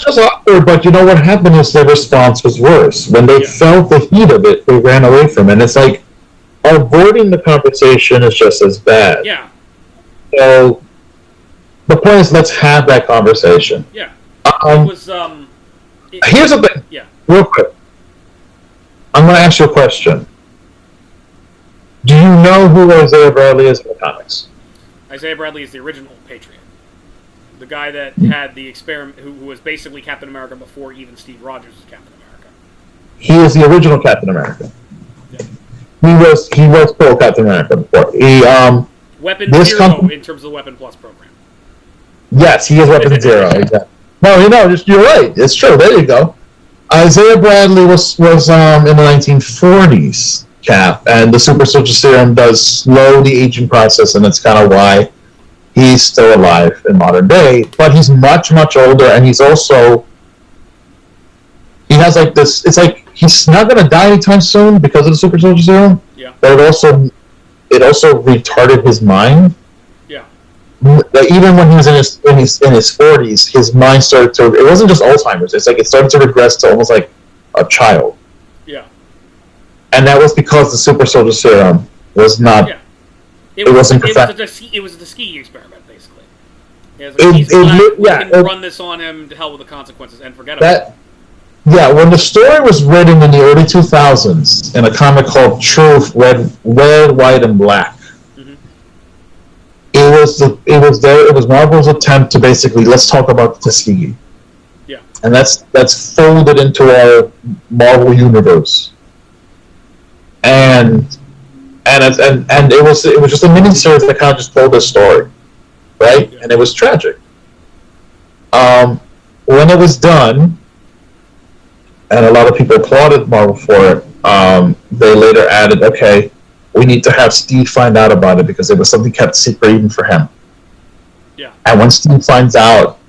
just awkward, but you know what happened is their response was worse. When they felt the heat of it, they ran away from it. And it's like, avoiding the conversation is just as bad. Yeah. So, the point is, let's have that conversation. Yeah. Here's the thing. Yeah. Real quick. I'm going to ask you a question. Do you know who Isaiah Bradley is in the comics? Isaiah Bradley is the original Patriot. The guy that had the experiment, who was basically Captain America before even Steve Rogers was Captain America. He is the original Captain America. Yeah. He was full Captain America before. Weapon Zero in terms of the Weapon Plus program. Yes, he is Weapon Zero. Exactly. No, you're right. It's true. There you go. Isaiah Bradley was in the 1940s. Cap, and the super soldier serum does slow the aging process, and that's kind of why he's still alive in modern day. But he's much, much older, and he has like this. It's like he's not going to die anytime soon because of the super soldier serum. Yeah. But it also retarded his mind. Yeah. Like, even when he was in his 40s, his mind started to. It wasn't just Alzheimer's. It's like it started to regress to almost like a child. Yeah. And that was because the super soldier serum was not. Yeah. It wasn't. It was a Tuskegee experiment, basically. Yeah, like, he's black. We can run this on him to hell with the consequences and forget about it. Yeah, when the story was written in the early 2000s in a comic called Truth, Red, White, and Black, it was Marvel's attempt to basically, let's talk about the Tuskegee. Yeah. And that's folded into our Marvel universe. And it was just a miniseries that kind of just told this story, right? Yeah. And it was tragic. When it was done, and a lot of people applauded Marvel for it, they later added, okay, we need to have Steve find out about it because it was something kept secret even for him. Yeah. And when Steve finds out,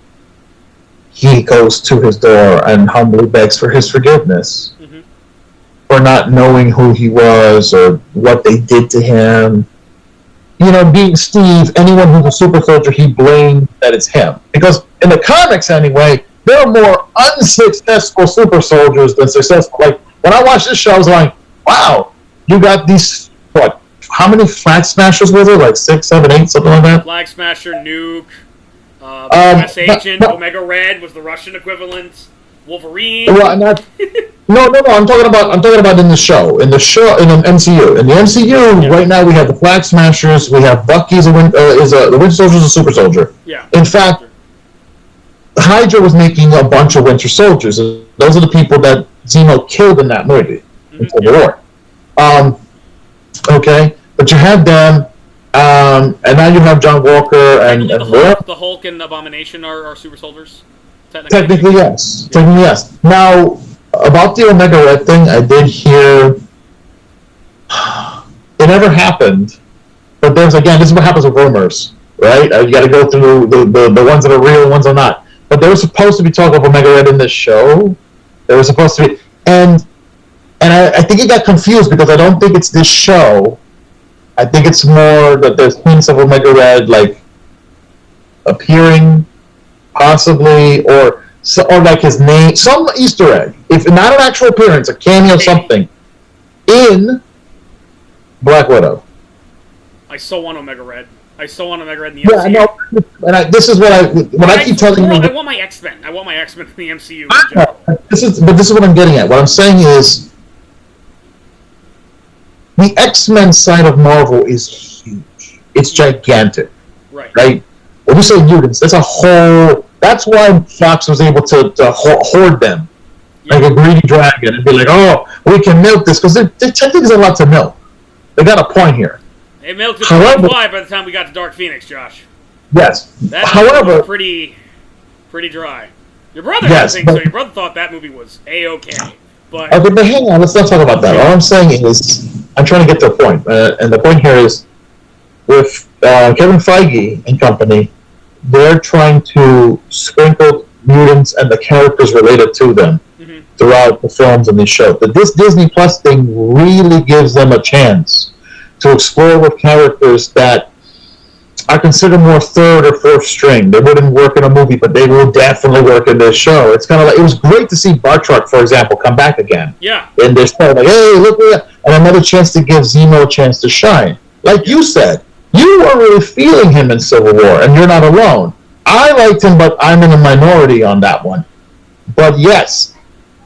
he goes to his door and humbly begs for his forgiveness for not knowing who he was or what they did to him. You know, being Steve, anyone who's a super soldier, he blamed that it's him. Because in the comics anyway, there are more unsuccessful super soldiers than successful. Like, when I watched this show, I was like, wow, you got these, what, how many Flag Smashers were there? Like 6, 7, 8, something like that? Flag Smasher, Nuke, US Agent, Omega Red was the Russian equivalent, Wolverine. Well, no. I'm talking about in the show, in the MCU. In the MCU, right now we have the Flag Smashers, we have Bucky's the Winter Soldier's a super soldier. Yeah. In fact, Hydra was making a bunch of Winter Soldiers. Those are the people that Zemo killed in that movie, in Civil War. Okay, but you had them, and now you have John Walker and the Hulk and Abomination are super soldiers. Technically, yes. Technically, yes. Now, about the Omega Red thing, I did hear it never happened, but this is what happens with rumors, right? You got to go through the ones that are real and ones that are not. But there was supposed to be talk of Omega Red in this show. There was supposed to be, and I think it got confused because I don't think it's this show. I think it's more that there's hints of Omega Red like appearing, possibly, or like his name, some Easter egg, if not an actual appearance, a cameo, something in Black Widow. I so want Omega Red. I so want Omega Red in the MCU. Yeah, I know. And this is what I keep telling you. I want my X-Men. I want my X-Men in the MCU in general. This is what I'm getting at. What I'm saying is, the X-Men side of Marvel is huge. It's gigantic. Right? When you say mutants, that's a whole. That's why Fox was able to hoard them like a greedy dragon and be like, oh, we can milk this because there technically is a lot to milk. They got a point here. They milked it by the time we got to Dark Phoenix, Josh. Yes. That was pretty dry. Your brother didn't think so. Your brother thought that movie was A-okay. But hang on, let's not talk about that. All I'm saying is, I'm trying to get to a point. And the point here is, with Kevin Feige and company, they're trying to sprinkle mutants and the characters related to them throughout the films and these shows. But this Disney Plus thing really gives them a chance to explore with characters that are considered more third or fourth string. They wouldn't work in a movie, but they will definitely work in this show. It's kind of like, it was great to see Bartok, for example, come back again. Yeah. In this show, like, hey, look at that. And another chance to give Zemo a chance to shine. Like you said, you weren't really feeling him in Civil War, and you're not alone. I liked him, but I'm in a minority on that one. But yes,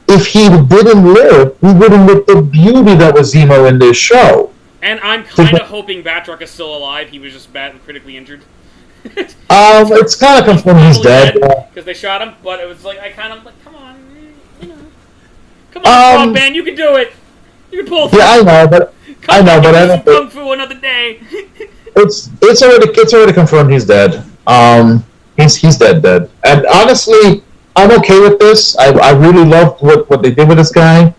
if he didn't live, we wouldn't get the beauty that was Zemo in this show. And I'm kind of hoping Batroc is still alive. He was just bad and critically injured. It's kind of confirmed he's dead. Because they shot him, but it was like, I kind of like, come on, come on, man, you can do it. You can pull through. Yeah, I know, but I don't. Kung Fu another day. It's already confirmed he's dead. He's dead. And honestly, I'm okay with this. I really loved what they did with this guy.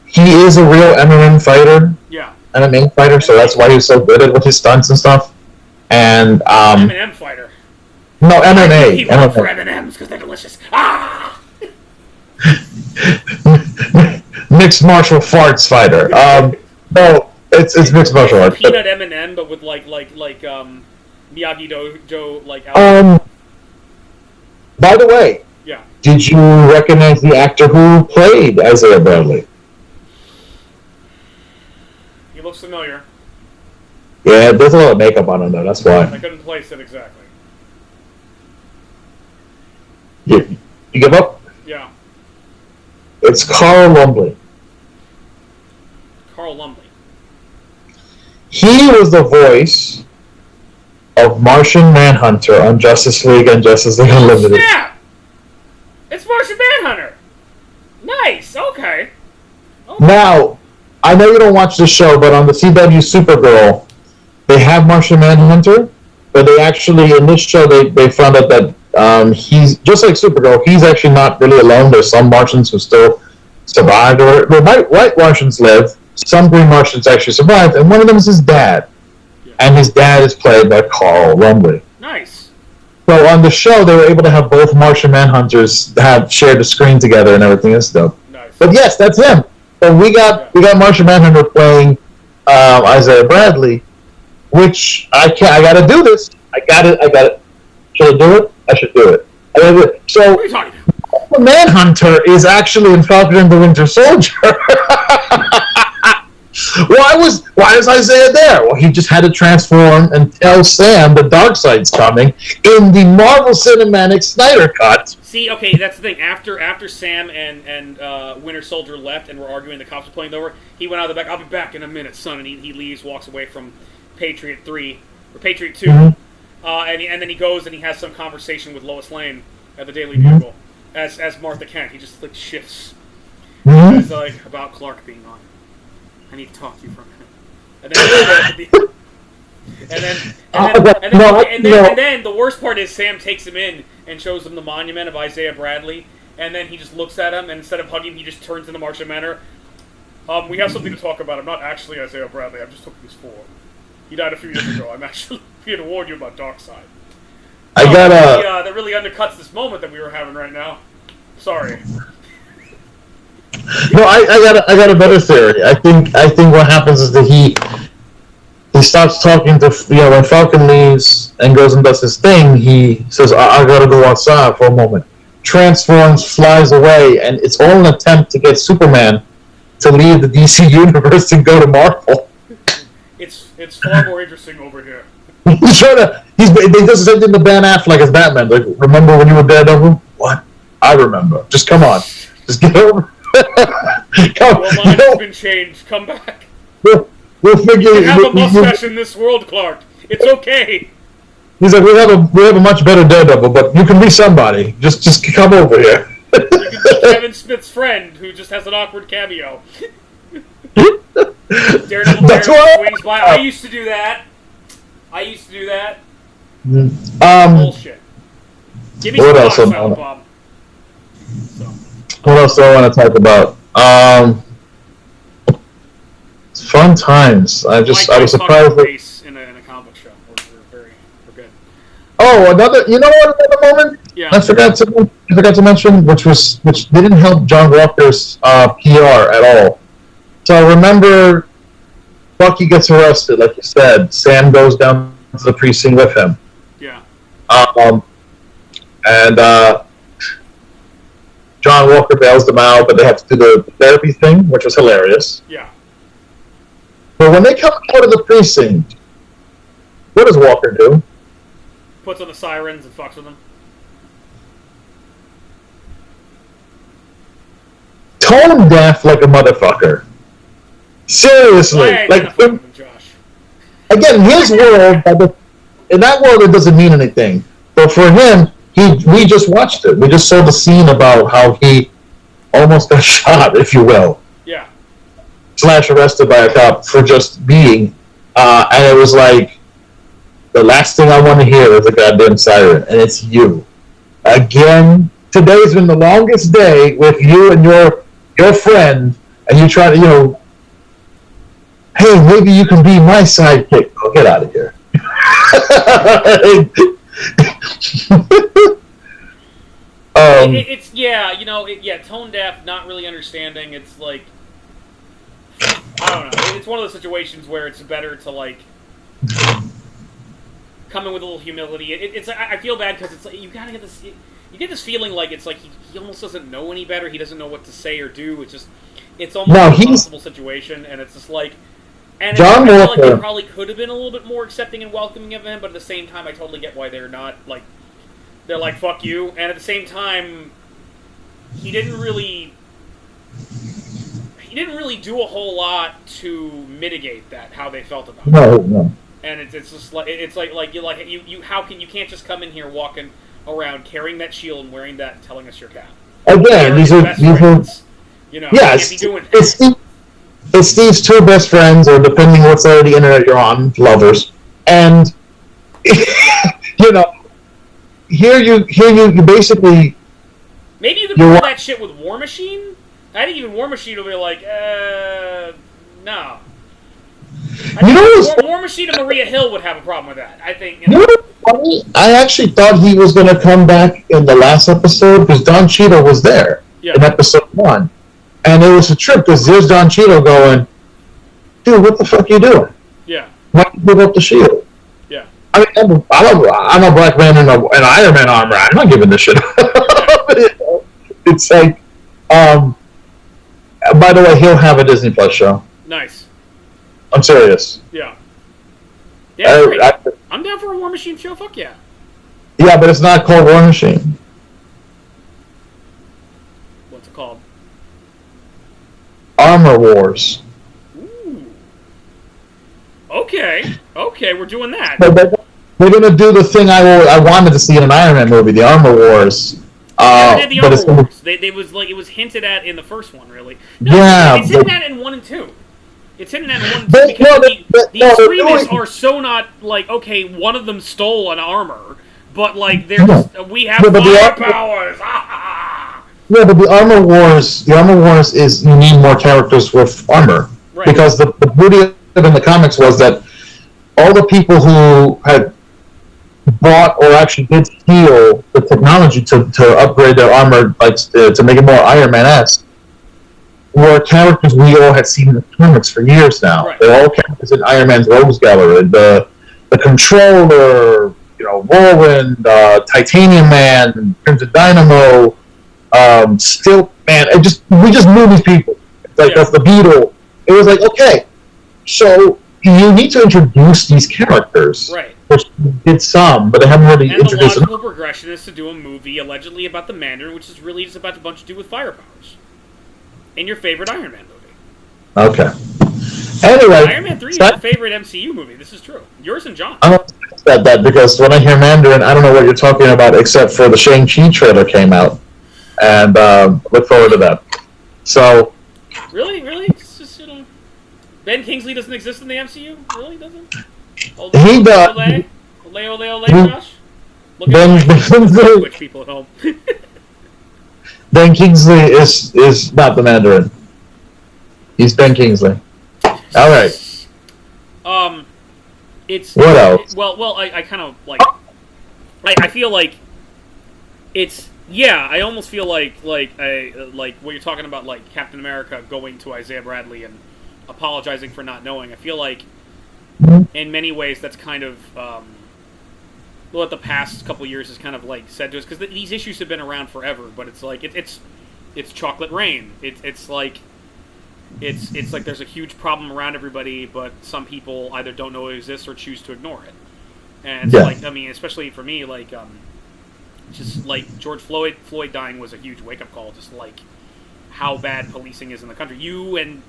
He is a real MMA fighter. Yeah. MMA fighter, so that's why he's so good at with his stunts and stuff. And M&M fighter. No, MMA. He love for M&Ms because they're delicious. Ah. Mixed martial farts fighter. No, it's mixed martial arts. Peanut M&M, but with like Miyagi Dojo like. By the way, yeah. Did you recognize the actor who played Isaiah Bradley? He looks familiar. Yeah, there's a lot of makeup on him though. That's why. I couldn't place it exactly. You give up? Yeah. It's Carl Lumbly. Carl Lumbly. He was the voice of Martian Manhunter on Justice League and Justice League Unlimited. Snap! It's Martian Manhunter! Nice, okay. Now, I know you don't watch the show, but on the CW Supergirl, they have Martian Manhunter, but they actually, in this show, they found out that he's, just like Supergirl, he's actually not really alone. There's some Martians who still survived, or white Martians live. Some Green Martians actually survived, and one of them is his dad. Yeah. And his dad is played by Carl Lumbly. Nice. So on the show, they were able to have both Martian Manhunters have shared the screen together and everything and stuff. Nice. But yes, that's him. So we got Martian Manhunter playing Isaiah Bradley, which I gotta do this. I got it. Should I do it? I should do it. So what are you talking about? The Manhunter is actually in Falcon and the Winter Soldier. Why is Isaiah there? Well, he just had to transform and tell Sam the Darkseid's coming in the Marvel Cinematic Snyder Cut. See, okay, that's the thing. After Sam and Winter Soldier left and were arguing, the cops were playing over, he went out of the back. I'll be back in a minute, son. And he leaves, walks away from Patriot 3 or Patriot 2, and then he goes and he has some conversation with Lois Lane at the Daily Bugle as Martha Kent. He just like shifts. It's like about Clark being on. I need to talk to you for a minute. And then the worst part is Sam takes him in and shows him the monument of Isaiah Bradley, and then he just looks at him, and instead of hugging, he just turns into Martian Manhunter. We have something to talk about. I'm not actually Isaiah Bradley. I'm just taking his form. He died a few years ago. I'm actually here to warn you about Darkseid. That really undercuts this moment that we were having right now. Sorry. No, I got a better theory. I think what happens is that he stops talking to, when Falcon leaves and goes and does his thing, he says, I gotta go outside for a moment. Transforms, flies away, and it's all an attempt to get Superman to leave the DC universe and go to Marvel. It's far more interesting over here. He's trying to. They do the same thing to Ben Affleck as Batman. Like, remember when you were Daredevil? What? I remember. Just come on. Just get over. Your mind has been changed. Come back. We'll figure. You can have a mustache in this world, Clark. It's okay. He's like, we have a much better Daredevil, but you can be somebody. Just come over here. You can be Kevin Smith's friend who just has an awkward cameo. Daredevil swings by. I used to do that. Bullshit. Give me what else? Bob. What else do I want to talk about? Fun times. I was surprised that in a comic show. We're good. Oh, another moment? Yeah. I forgot to mention, which didn't help John Walker's PR at all. So remember, Bucky gets arrested, like you said. Sam goes down to the precinct with him. Yeah. And John Walker bails them out, but they have to do the therapy thing, which was hilarious. Yeah. But when they come out of the precinct, what does Walker do? Puts on the sirens and fucks with them. Tone deaf like a motherfucker. Seriously. Josh. Again, his world, in that world, it doesn't mean anything. But for him, we just watched it. We just saw the scene about how he almost got shot, if you will. Yeah. / arrested by a cop for just being. And it was like, the last thing I want to hear is a goddamn siren. And it's you. Again, today's been the longest day with you and your friend. And you try to, hey, maybe you can be my sidekick. Oh, get out of here. Tone deaf, not really understanding. It's like, I don't know. It's one of those situations where it's better to like come in with a little humility. I feel bad because it's like you kind of get this. You get this feeling like it's like he almost doesn't know any better. He doesn't know what to say or do. It's almost an impossible situation, and it's just like. And I feel like they probably could have been a little bit more accepting and welcoming of him, but at the same time, I totally get why they're not they're like, fuck you. And at the same time, he didn't really do a whole lot to mitigate that, how they felt about it. No. And it's just like you can't just come in here walking around carrying that shield and wearing that and telling us you're Cap. Again, these are you know, yeah, it's Steve's two best friends, or depending what side of the internet you're on, lovers. And you know, here you basically, maybe you could pull that shit with War Machine. I think even War Machine will be like, no. War Machine and Maria Hill would have a problem with that. I think. I actually thought he was going to come back in the last episode because Don Cheadle was there in episode 1, and it was a trip because there's Don Cheadle going, dude, what the fuck are you doing? Yeah. Why don't you give up the shield? Yeah. I mean, I'm a black man in an Iron Man armor. I'm not giving this shit up. It's like, by the way, he'll have a Disney Plus show. Nice. I'm serious. Yeah. Yeah, I'm down for a War Machine show. Fuck yeah. Yeah, but it's not called War Machine. What's it called? Armor Wars. Ooh. Okay, we're doing that. They're going to do the thing I wanted to see in an Iron Man movie, the Armor Wars. They did the Armor Wars. It was hinted at in the first one, really. No, yeah, it's hinted at in 1 and 2. It's hinted at in 1 and 2 because the extremists are so not like, okay, one of them stole an armor, but like they're we have fire powers. Yeah, but the Armor Wars is you need more characters with armor, right? Because the beauty of it in the comics was that all the people who had bought or actually did steal the technology to upgrade their armor, like to make it more Iron Man-esque, were characters we all had seen in the comics for years now. Right. They're all characters in Iron Man's Rogues Gallery. The Controller, Whirlwind, Titanium Man, Crimson Dynamo, Stilt Man. We just knew these people. That's the Beetle. It was like, okay, so you need to introduce these characters. Right. Which did some, but they haven't really introduced them. And the logical progression is to do a movie allegedly about the Mandarin, which is really just about a bunch to do with fire powers. In your favorite Iron Man movie. Okay. Anyway, Iron Man 3 is your favorite MCU movie. This is true. Yours and John. I'm upset at that because when I hear Mandarin, I don't know what you're talking about except for the Shang-Chi trailer came out. And look forward to that. So. Really? It's just, Ben Kingsley doesn't exist in the MCU? Really doesn't? He does. Ole, Josh? Ben Kingsley. Switch people at home. Ben Kingsley is not the Mandarin. He's Ben Kingsley. All right. It's what else? Well, I kind of like. I feel like it's I almost feel like what you're talking about, like Captain America going to Isaiah Bradley and apologizing for not knowing. I feel like in many ways that's kind of what the past couple years has kind of like said to us, because these issues have been around forever, but it's like it's chocolate rain. It's like there's a huge problem around everybody, but some people either don't know it exists or choose to ignore it. And so, like, I mean, especially for me, like just like George Floyd dying was a huge wake up call. Just like how bad policing is in the country. You and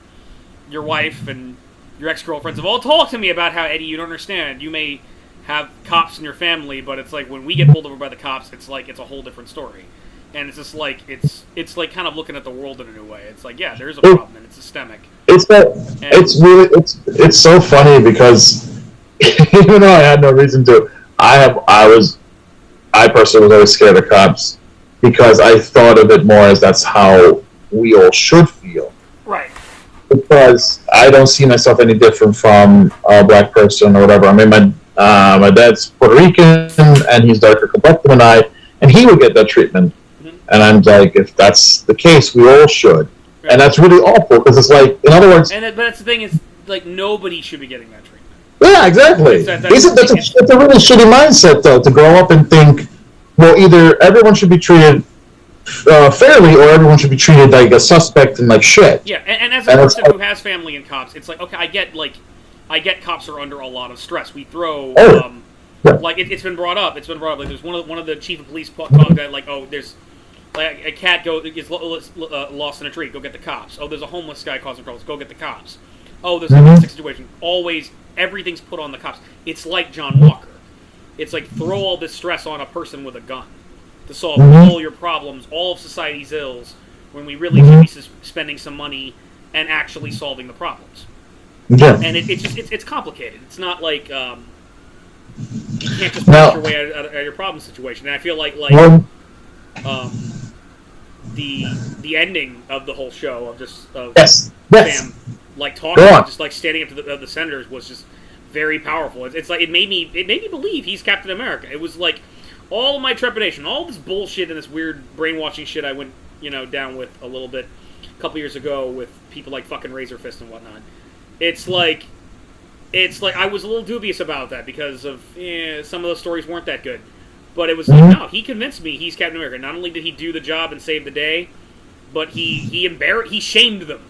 your wife and your ex-girlfriends have all talked to me about how, Eddie, you don't understand. You may have cops in your family, but it's like when we get pulled over by the cops, it's like it's a whole different story. And it's just like it's like kind of looking at the world in a new way. It's like, yeah, there's a problem and it's systemic. It's so funny because even though I had no reason to, I personally was always scared of cops because I thought of it more as that's how we all should feel. Right. Because I don't see myself any different from a black person or whatever. I mean, my dad's Puerto Rican and he's darker complected than I, and he would get that treatment. Mm-hmm. And I'm like, if that's the case, we all should. Right. And that's really awful because it's like, in other words, but that's the thing is, like, nobody should be getting that treatment. Yeah, exactly. That's a really shitty mindset, though, to grow up and think, well, either everyone should be treated fairly or everyone should be treated like a suspect and like shit. Yeah, and as a person who has family in cops, it's like, okay, I get cops are under a lot of stress. We throw Yeah. Like it's been brought up. It's been brought up. Like there's one of the chief of police talking that like, oh, there's like a cat gets lost in a tree. Go get the cops. Oh, there's a homeless guy causing problems. Go get the cops. Oh, there's a domestic situation. Always everything's put on the cops. It's like John Walker. It's like throw all this stress on a person with a gun to solve all your problems, all of society's ills, when we really should be spending some money and actually solving the problems. Yeah. And it's complicated. It's not like you can't just push your way out of your problem situation. And I feel like the ending of the whole show of Sam like talking, just like standing up to the senators was just very powerful. It's like it made me believe he's Captain America. It was like all of my trepidation, all this bullshit and this weird brainwashing shit I went down with a little bit a couple years ago with people like fucking Razor Fist and whatnot. It's like I was a little dubious about that because of some of those stories weren't that good. But it was like, no, he convinced me he's Captain America. Not only did he do the job and save the day, but he shamed them.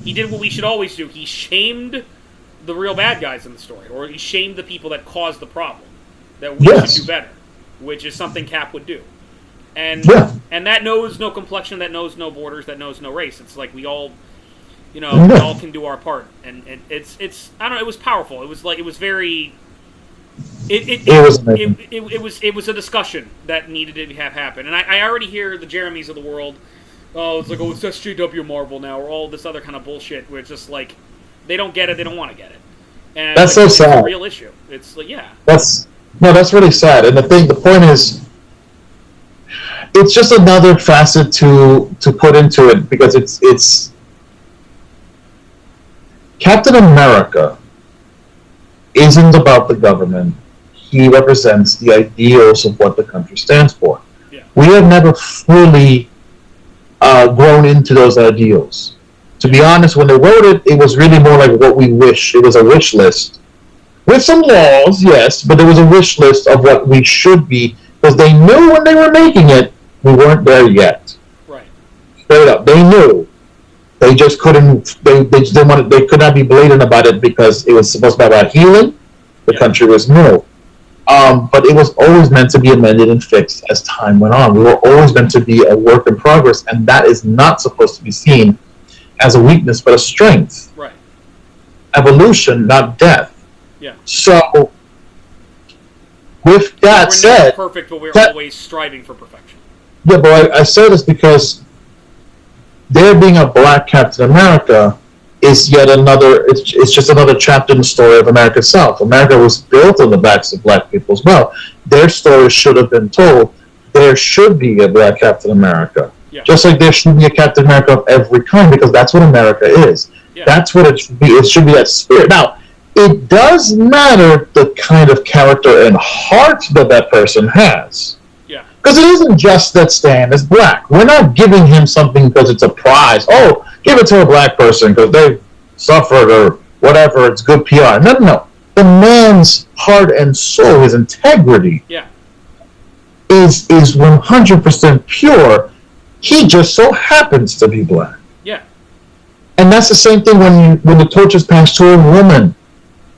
He did what we should always do. He shamed the real bad guys in the story, or he shamed the people that caused the problem. That we should do better, which is something Cap would do. And that knows no complexion, that knows no borders, that knows no race. It's like we all, we all can do our part, and it's I don't know. It was powerful. It was like it was very. It was a discussion that needed to have happen, and I already hear the Jeremys of the world. Oh, it's like it's SJW Marvel now, or all this other kind of bullshit. Where it's just like they don't get it, they don't want to get it, and that's so sad. It's a real issue. It's like that's really sad. And the point is, it's just another facet to put into it because it's Captain America isn't about the government. He represents the ideals of what the country stands for. Yeah. We have never fully grown into those ideals. To be honest, when they wrote it, it was really more like what we wish. It was a wish list. With some laws, yes, but there was a wish list of what we should be, because they knew when they were making it, we weren't there yet. Right. Straight up. They knew. They just couldn't, they could not be blatant about it because it was supposed to be about healing. The country was new. But it was always meant to be amended and fixed as time went on. We were always meant to be a work in progress, and that is not supposed to be seen as a weakness, but a strength. Right. Evolution, not death. Yeah. So, with that said... We're not perfect, but we're always striving for perfection. Yeah, but I say this because there being a black Captain America is yet another, it's just another chapter in the story of America itself. America was built on the backs of black people as well. Their story should have been told. There should be a black Captain America. Yeah. Just like there should be a Captain America of every kind, because that's what America is. Yeah. That's what it should be. It should be that spirit. Now, it does matter the kind of character and heart that person has. Yeah. Because it isn't just that Stan is black. We're not giving him something because it's a prize. Oh, give it to a black person because they suffered or whatever. It's good PR. No. The man's heart and soul, his integrity, is 100% pure. He just so happens to be black. Yeah. And that's the same thing when the torch is passed to a woman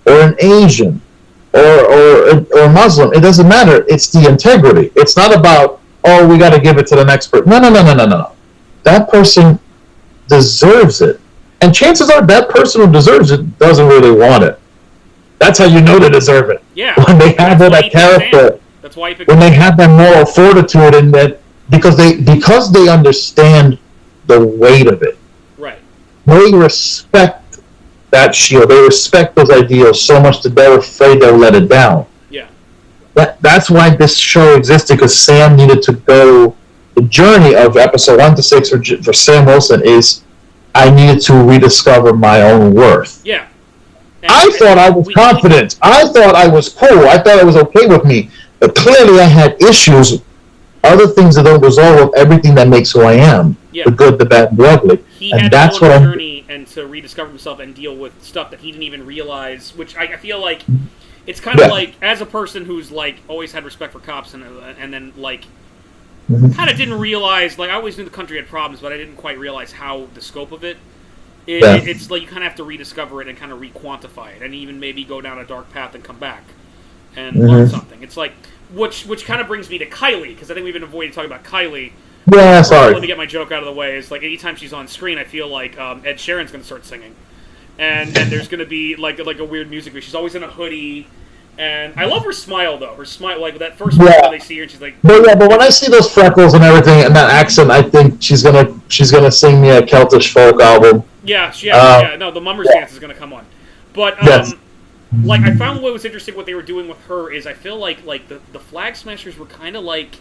or an Asian or Muslim. It doesn't matter. It's the integrity. It's not about, oh, we got to give it to the next person. No. That person deserves it. And chances are that person who deserves it doesn't really want it. That's how you know they deserve it. Yeah. When they have that character. That's why when they have that moral fortitude in that, because they understand the weight of it. Right. They respect that shield. They respect those ideals so much that they're afraid they'll let it down. Yeah. That's why this show existed, because Sam needed to go. The journey of episode 1 to 6 for Sam Wilson is, I needed to rediscover my own worth. Yeah. I thought I was confident. I thought I was cool. I thought it was okay with me. But clearly I had issues, other things that don't resolve with everything that makes who I am. Yeah. The good, the bad, and the ugly. He had to go on a journey and to rediscover himself and deal with stuff that he didn't even realize, which I feel like it's kind of like, as a person who's like always had respect for cops and then like kind of didn't realize, like I always knew the country had problems, but I didn't quite realize how the scope of it. It's like you kind of have to rediscover it and kind of re-quantify it, and even maybe go down a dark path and come back. and learn something. It's like, which kind of brings me to Kylie, because I think we've been avoiding talking about Kylie. Yeah, sorry. Let me get my joke out of the way. It's like anytime she's on screen, I feel like Ed Sheeran's going to start singing, and there's going to be like a weird music video. She's always in a hoodie, and I love her smile though. Her smile, like that first one where they see her, and she's like. But when I see those freckles and everything and that accent, I think she's gonna sing me a Celtic folk album. Yeah. No, the Mummers dance is going to come on, but yes. Like, I found what was interesting what they were doing with her is I feel like the Flag Smashers were kind of like...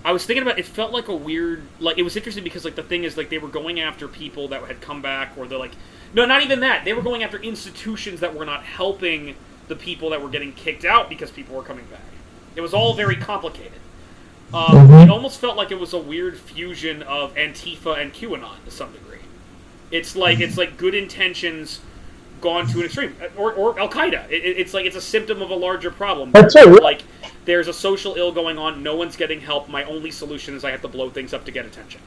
I was thinking about it felt like a weird... Like, it was interesting because, like, the thing is, like, they were going after people that had come back, or they're like... No, not even that. They were going after institutions that were not helping the people that were getting kicked out because people were coming back. It was all very complicated. It almost felt like it was a weird fusion of Antifa and QAnon to some degree. It's like good intentions... gone to an extreme, or Al Qaeda. It's like it's a symptom of a larger problem. That's it. Like there's a social ill going on. No one's getting help. My only solution is I have to blow things up to get attention.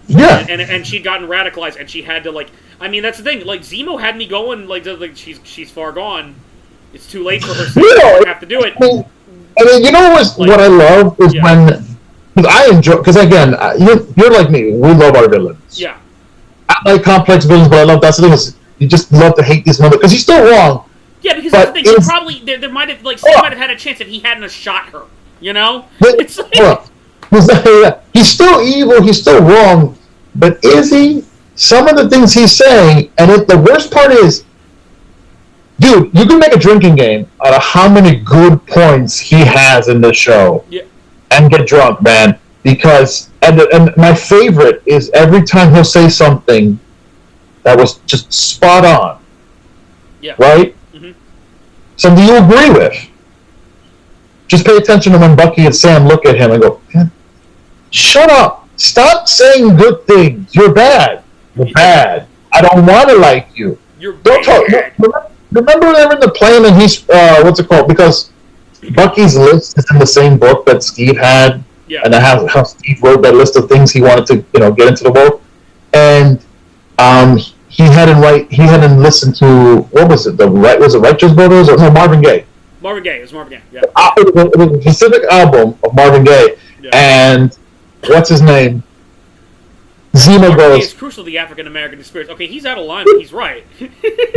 Yeah. And she'd gotten radicalized, and she had to like. I mean, that's the thing. Like Zemo had me going. Like she's far gone. It's too late for her. I have to do it. I mean, you know what I love is when I enjoy because again you're like me. We love our villains. Yeah. I like complex villains, but I love that's the thing is. You just love to hate these mother because he's still wrong. Yeah, because that's the thing. He probably there might have Sam might have had a chance if he hadn't have shot her. You know, it's like, he's still evil. He's still wrong. But is he? Some of the things he's saying, and the worst part is, dude, you can make a drinking game out of how many good points he has in this show, and get drunk, man. Because and my favorite is every time he'll say something. That was just spot on. Yeah. Right? Mm-hmm. Something you agree with. Just pay attention to when Bucky and Sam look at him and go, shut up. Stop saying good things. You're bad. You're bad. I don't want to like you. You're don't bad. Talk. Remember they're in the plane and he's, what's it called? Because Bucky's list is in the same book that Steve had. Yeah. And how Steve wrote that list of things he wanted to, get into the world. And he hadn't listened to what was it? Was it Righteous Brothers or no Marvin Gaye? Marvin Gaye. It was Marvin Gaye. Yeah. It was a specific album of Marvin Gaye, and what's his name? Zemo goes. It's crucial to the African American experience. Okay, he's out of line, but he's right. He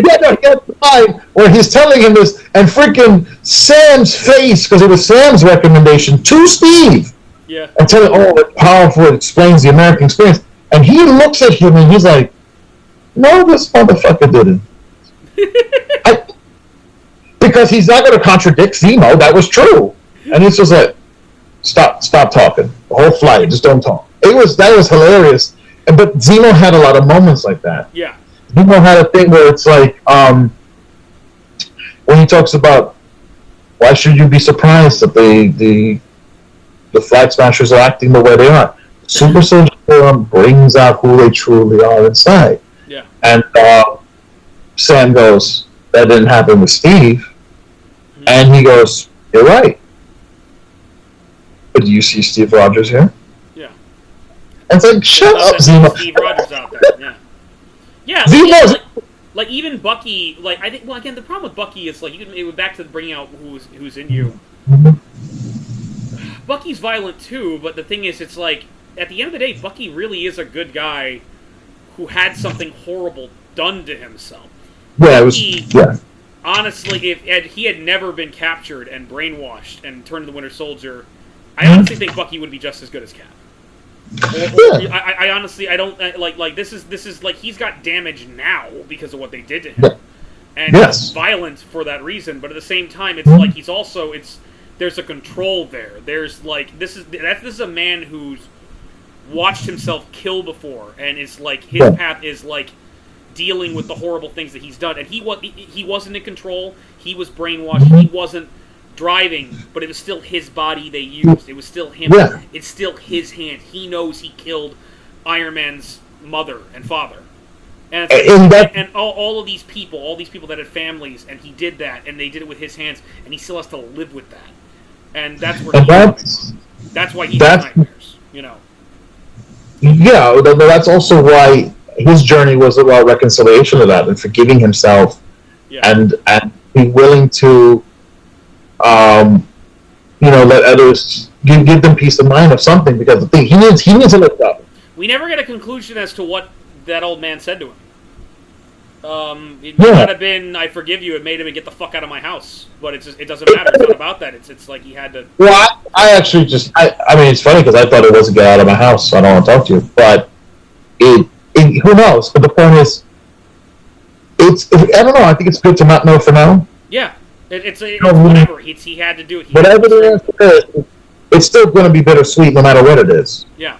had line where he's telling him this, and freaking Sam's face because it was Sam's recommendation to Steve. Yeah. And telling, it's powerful. It explains the American experience, and he looks at him and he's like. No, this motherfucker didn't. Because he's not going to contradict Zemo. That was true. And he's just like, stop talking. The whole flight, just don't talk. That was hilarious. But Zemo had a lot of moments like that. Yeah. Zemo had a thing where it's like, when he talks about, why should you be surprised that the Flag Smashers are acting the way they are? Super Soldier Serum brings out who they truly are inside. Yeah. And Sam goes, that didn't happen with Steve. Mm-hmm. And he goes, you're right. But do you see Steve Rogers here? Yeah. And it's like, shut up, Zemo. Steve Rogers out there, yeah. Yeah, like even Bucky, like, I think, well, again, the problem with Bucky is, like, it went back to bringing out who's in you. Mm-hmm. Bucky's violent, too, but the thing is, it's like, at the end of the day, Bucky really is a good guy who had something horrible done to himself. Yeah, it was. Honestly, if he had never been captured and brainwashed and turned into the Winter Soldier, I honestly think Bucky would be just as good as Cap. I honestly, I don't like. This is like he's got damage now because of what they did to him, and he's violent for that reason. But at the same time, it's like he's also there's a control there. There's like this is a man who's watched himself kill before, and it's like his path is like dealing with the horrible things that he's done. And he wasn't in control. He was brainwashed. He wasn't driving, but it was still his body they used. It was still him. Yeah. It's still his hand. He knows he killed Iron Man's mother and father. And all of these people that had families, and he did that, and they did it with his hands, and he still has to live with that. And that's where that's why he has nightmares, you know. Yeah, that's also why his journey was about reconciliation of that and forgiving himself, and be willing to let others give them peace of mind of something, because the thing he needs to look up. We never get a conclusion as to what that old man said to him. It might have been, "I forgive you," it made him get the fuck out of my house. But it doesn't matter. It's not about that. It's like he had to. Well, I actually I mean, it's funny because I thought it was a get out of my house. I don't want to talk to you, but who knows? But the point is, I don't know. I think it's good to not know for now. Yeah, it's whatever. He had to do it. Whatever the answer is, it's still going to be bittersweet no matter what it is. Yeah.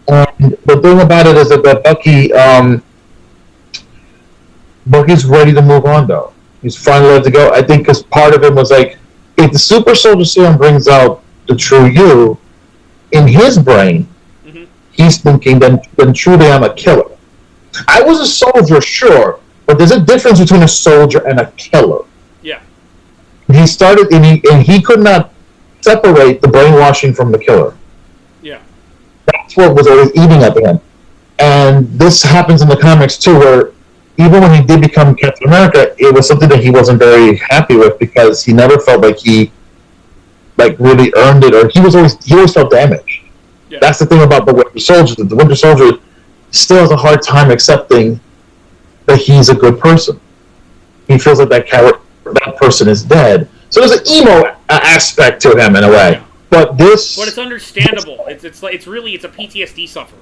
And the thing about it is that Bucky's ready to move on, though. He's finally ready to go. I think because part of him was like, if the super soldier serum brings out the true you, in his brain, he's thinking, then truly I'm a killer. I was a soldier, sure, but there's a difference between a soldier and a killer. Yeah. He started, and he could not separate the brainwashing from the killer. Yeah. That's what was always eating at him. And this happens in the comics, too, where even when he did become Captain America, it was something that he wasn't very happy with, because he never felt like he really earned it, or he always felt damaged. Yeah. That's the thing about the Winter Soldier. The Winter Soldier still has a hard time accepting that he's a good person. He feels like that person is dead. So there's an emo aspect to him in a way. Yeah. But it's understandable. It's a PTSD sufferer.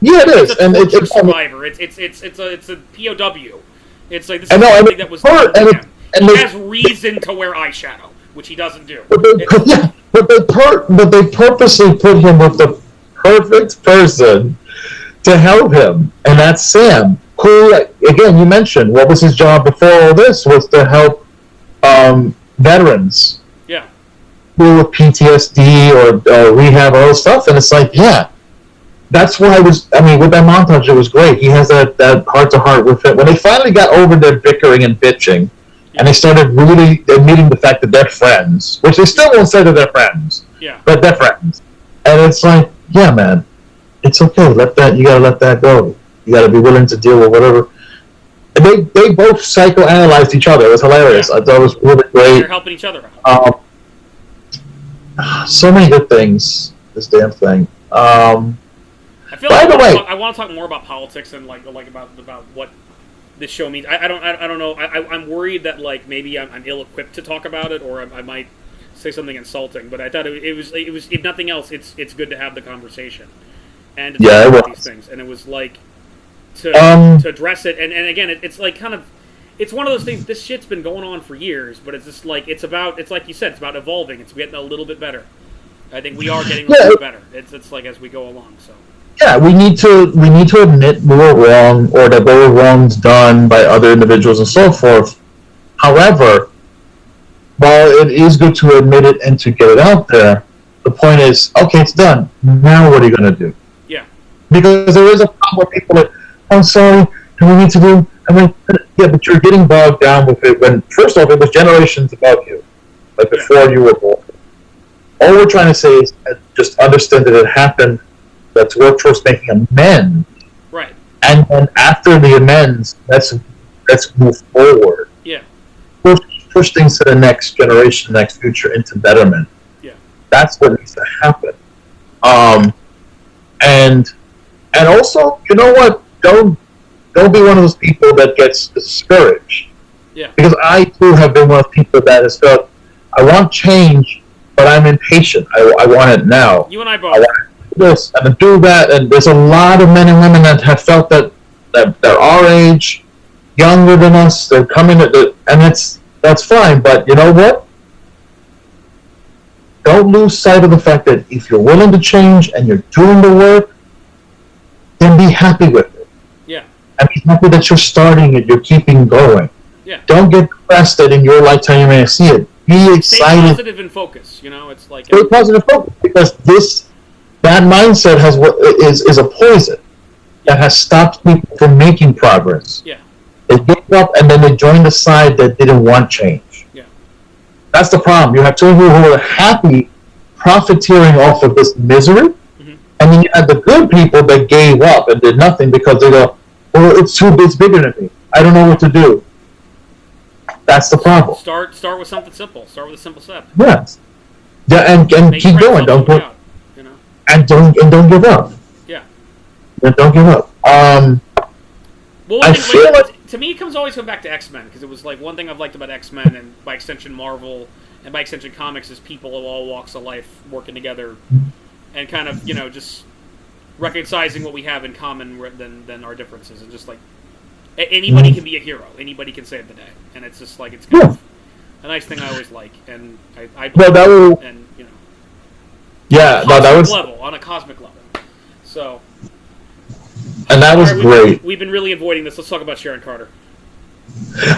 Yeah, it is, and it's a survivor. It's a POW. It's like this is something that was done to him. He has reason to wear eyeshadow, which he doesn't do. But they purposely put him with the perfect person to help him, and that's Sam. Who, again, you mentioned, what was his job before all this? Was to help veterans. Yeah. Who with PTSD or rehab, all this stuff, and it's like, yeah. That's why with that montage, it was great. He has that heart-to-heart with it. When they finally got over their bickering and bitching, and they started really admitting the fact that they're friends, which they still won't say that they're friends, but they're friends. And it's like, yeah, man, it's okay. You gotta let that go. You gotta be willing to deal with whatever. And they both psychoanalyzed each other. It was hilarious. I thought it was really great. They're helping each other out. So many good things. This damn thing. I feel I want to talk more about politics and like about what this show means. I don't know. I'm worried that maybe I'm ill-equipped to talk about it, or I might say something insulting. But I thought it was if nothing else, it's good to have the conversation and to talk about these things. And it was to address it. And again, it's it's one of those things. This shit's been going on for years, but it's just like you said, it's about evolving. It's getting a little bit better. I think we are getting a little bit better. It's like as we go along. So. Yeah, we need to admit we were wrong, or that there were wrongs done by other individuals and so forth. However, while it is good to admit it and to get it out there, the point is, okay, it's done. Now what are you going to do? Yeah. Because there is a problem where people are, I'm sorry, do we need to do... yeah, but you're getting bogged down with it when, first off, it was generations above you, before you were born. All we're trying to say is just understand that it happened. Let's work towards making amends. Right. And then after the amends, let's move forward. Yeah. Push things to the next generation, next future, into betterment. Yeah. That's what needs to happen. And also, you know what? Don't be one of those people that gets discouraged. Yeah. Because I too have been one of the people that has felt, I want change, but I'm impatient. I want it now. You and I both. I want this and to do that, and there's a lot of men and women that have felt that they're our age, younger than us. They're coming and that's fine. But you know what? Don't lose sight of the fact that if you're willing to change and you're doing the work, then be happy with it. Yeah. And be happy that you're starting it. You're keeping going. Yeah. Don't get depressed that in your lifetime you may see it. Be excited. Stay positive and focus. It's like stay positive focus, because that mindset is a poison that has stopped people from making progress. Yeah. They gave up and then they joined the side that didn't want change. Yeah. That's the problem. You have two people who are happy profiteering off of this misery, and then you have the good people that gave up and did nothing because they go, well, it's bigger than me. I don't know what to do. That's the problem. Start with something simple. Start with a simple step. Yes. Yeah, and keep going. Don't put, out, you know? and don't give up. Yeah. And don't give up. Well, I feel like to me, it always come back to X-Men, because it was like one thing I've liked about X-Men, and by extension Marvel, and by extension comics, is people of all walks of life working together, and kind of, you know, just recognizing what we have in common than our differences, and just like anybody can be a hero, anybody can save the day, and it's just like it's kind of a nice thing I always like, and I believe and you know, on a cosmic level, so. And that was great. We've been really avoiding this. Let's talk about Sharon Carter.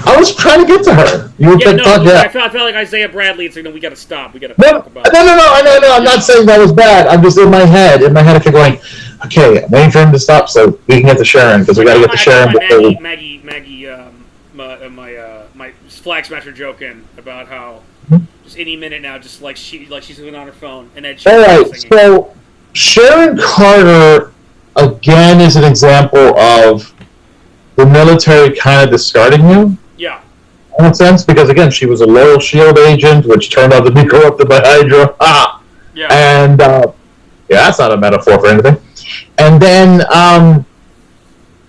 I was trying to get to her. I felt like Isaiah Bradley. It's like, no, we got to stop. We got to talk about. No. I'm not saying that was bad. I'm just in my head. I kept going. Okay, I'm waiting for him to stop so we can get to Sharon, because we got to get to Sharon. Maggie, my Flag Smasher joke in about how just any minute now, just like she's looking on her phone, and then all right. So Sharon Carter again is an example of the military kind of discarding you. Yeah. In a sense, because again, she was a loyal SHIELD agent, which turned out to be corrupted by Hydra. Yeah. And that's not a metaphor for anything. And then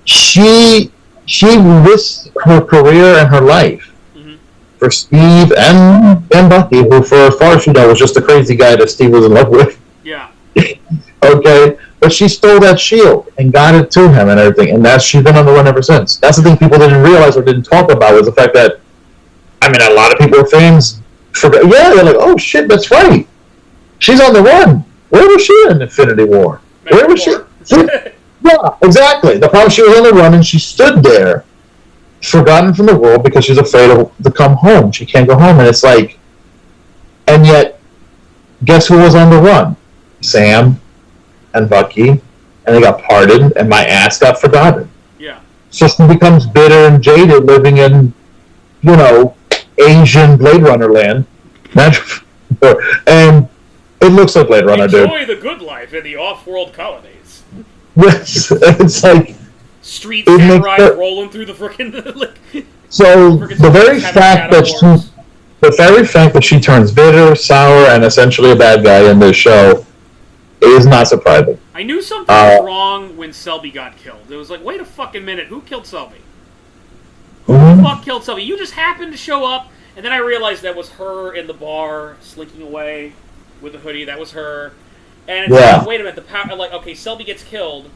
she risked her career and her life for Steve and Bucky, who, for as far as you know, was just a crazy guy that Steve was in love with. Yeah. Okay. But she stole that shield and got it to him and everything, and she's been on the run ever since. That's the thing people didn't realize or didn't talk about, was the fact that, I mean, a lot of people, fans, forgot. Yeah, they're like, oh shit, that's right. She's on the run. Where was she in Infinity War? Where was she? Yeah, exactly. The problem, she was on the run, and she stood there, forgotten from the world, because she's afraid to come home. She can't go home, and it's like, and yet, guess who was on the run? Sam and Bucky, and they got pardoned, and my ass got forgotten. Yeah. So she becomes bitter and jaded, living in, you know, Asian Blade Runner land. And it looks like Blade Runner, dude. Enjoy the good life in the off-world colonies. Yes, it's like street samurai rolling through the frickin' So the very fact that she turns bitter, sour, and essentially a bad guy in this show is not surprising. I knew something was wrong when Selby got killed. It was like, wait a fucking minute, who killed Selby? Who the fuck killed Selby? You just happened to show up, and then I realized that was her in the bar, slinking away with a hoodie. That was her. And it's like, wait a minute, okay, Selby gets killed.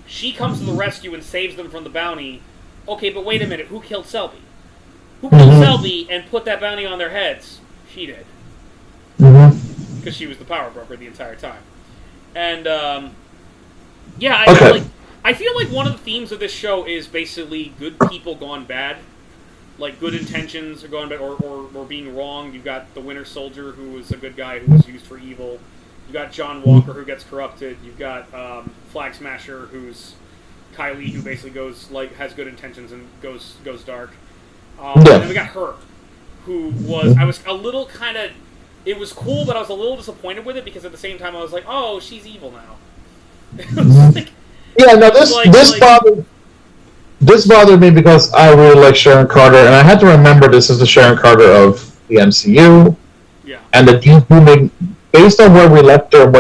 She comes to the rescue and saves them from the bounty. Okay, but wait a minute, who killed Selby? Who killed Selby and put that bounty on their heads? She did. Because she was the power broker the entire time. And, I feel like one of the themes of this show is basically good people gone bad. Like, good intentions are going bad, or being wrong. You've got the Winter Soldier, who was a good guy who was used for evil. You've got John Walker, who gets corrupted. You've got Flag Smasher, who's Kylie, who basically has good intentions and goes dark. And then we got her, who was, I was a little kind of, it was cool, but I was a little disappointed with it, because at the same time I was like, oh, she's evil now. This bothered me because I really like Sharon Carter, and I had to remember this is the Sharon Carter of the MCU. Yeah. And that these do make, based on where we left her and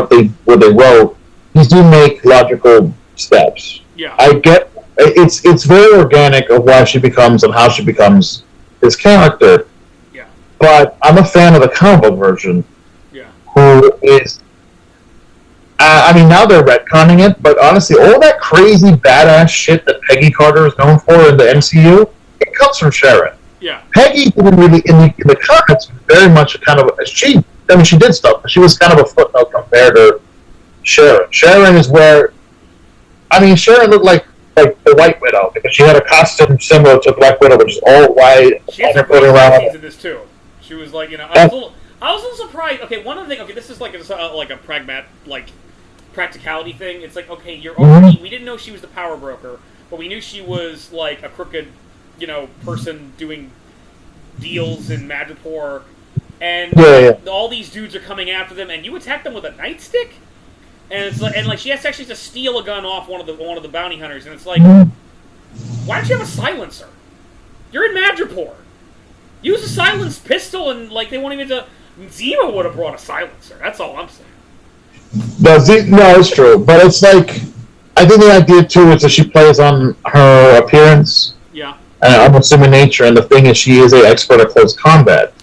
where they wrote, these do make logical steps. Yeah. I get it's very organic of why she becomes and how she becomes his character. Yeah. But I'm a fan of the comic book version. Yeah. Who is I mean, now they're retconning it, but honestly, all that crazy badass shit that Peggy Carter is known for in the MCU, it comes from Sharon. Yeah. Peggy didn't really, in the comics, very much a kind of, she did stuff, but she was kind of a footnote compared to Sharon. Sharon is where, I mean, Sharon looked like the White Widow, because she had a costume similar to Black Widow, which is all white. She has some in this too. She was like, I was a little surprised. Okay, one of the things, this is like a practicality thing. It's like, okay, you're already, we didn't know she was the power broker, but we knew she was like a crooked, person doing deals in Madripoor, and all these dudes are coming after them, and you attack them with a nightstick, and it's like, she has to actually just steal a gun off one of the bounty hunters, and it's like, why don't you have a silencer? You're in Madripoor. Use a silenced pistol, and like they won't even. Zemo would have brought a silencer. That's all I'm saying. No, it's true, but it's like I think the idea too is that she plays on her appearance. Yeah. And unassuming nature, and the thing is, she is an expert at close combat.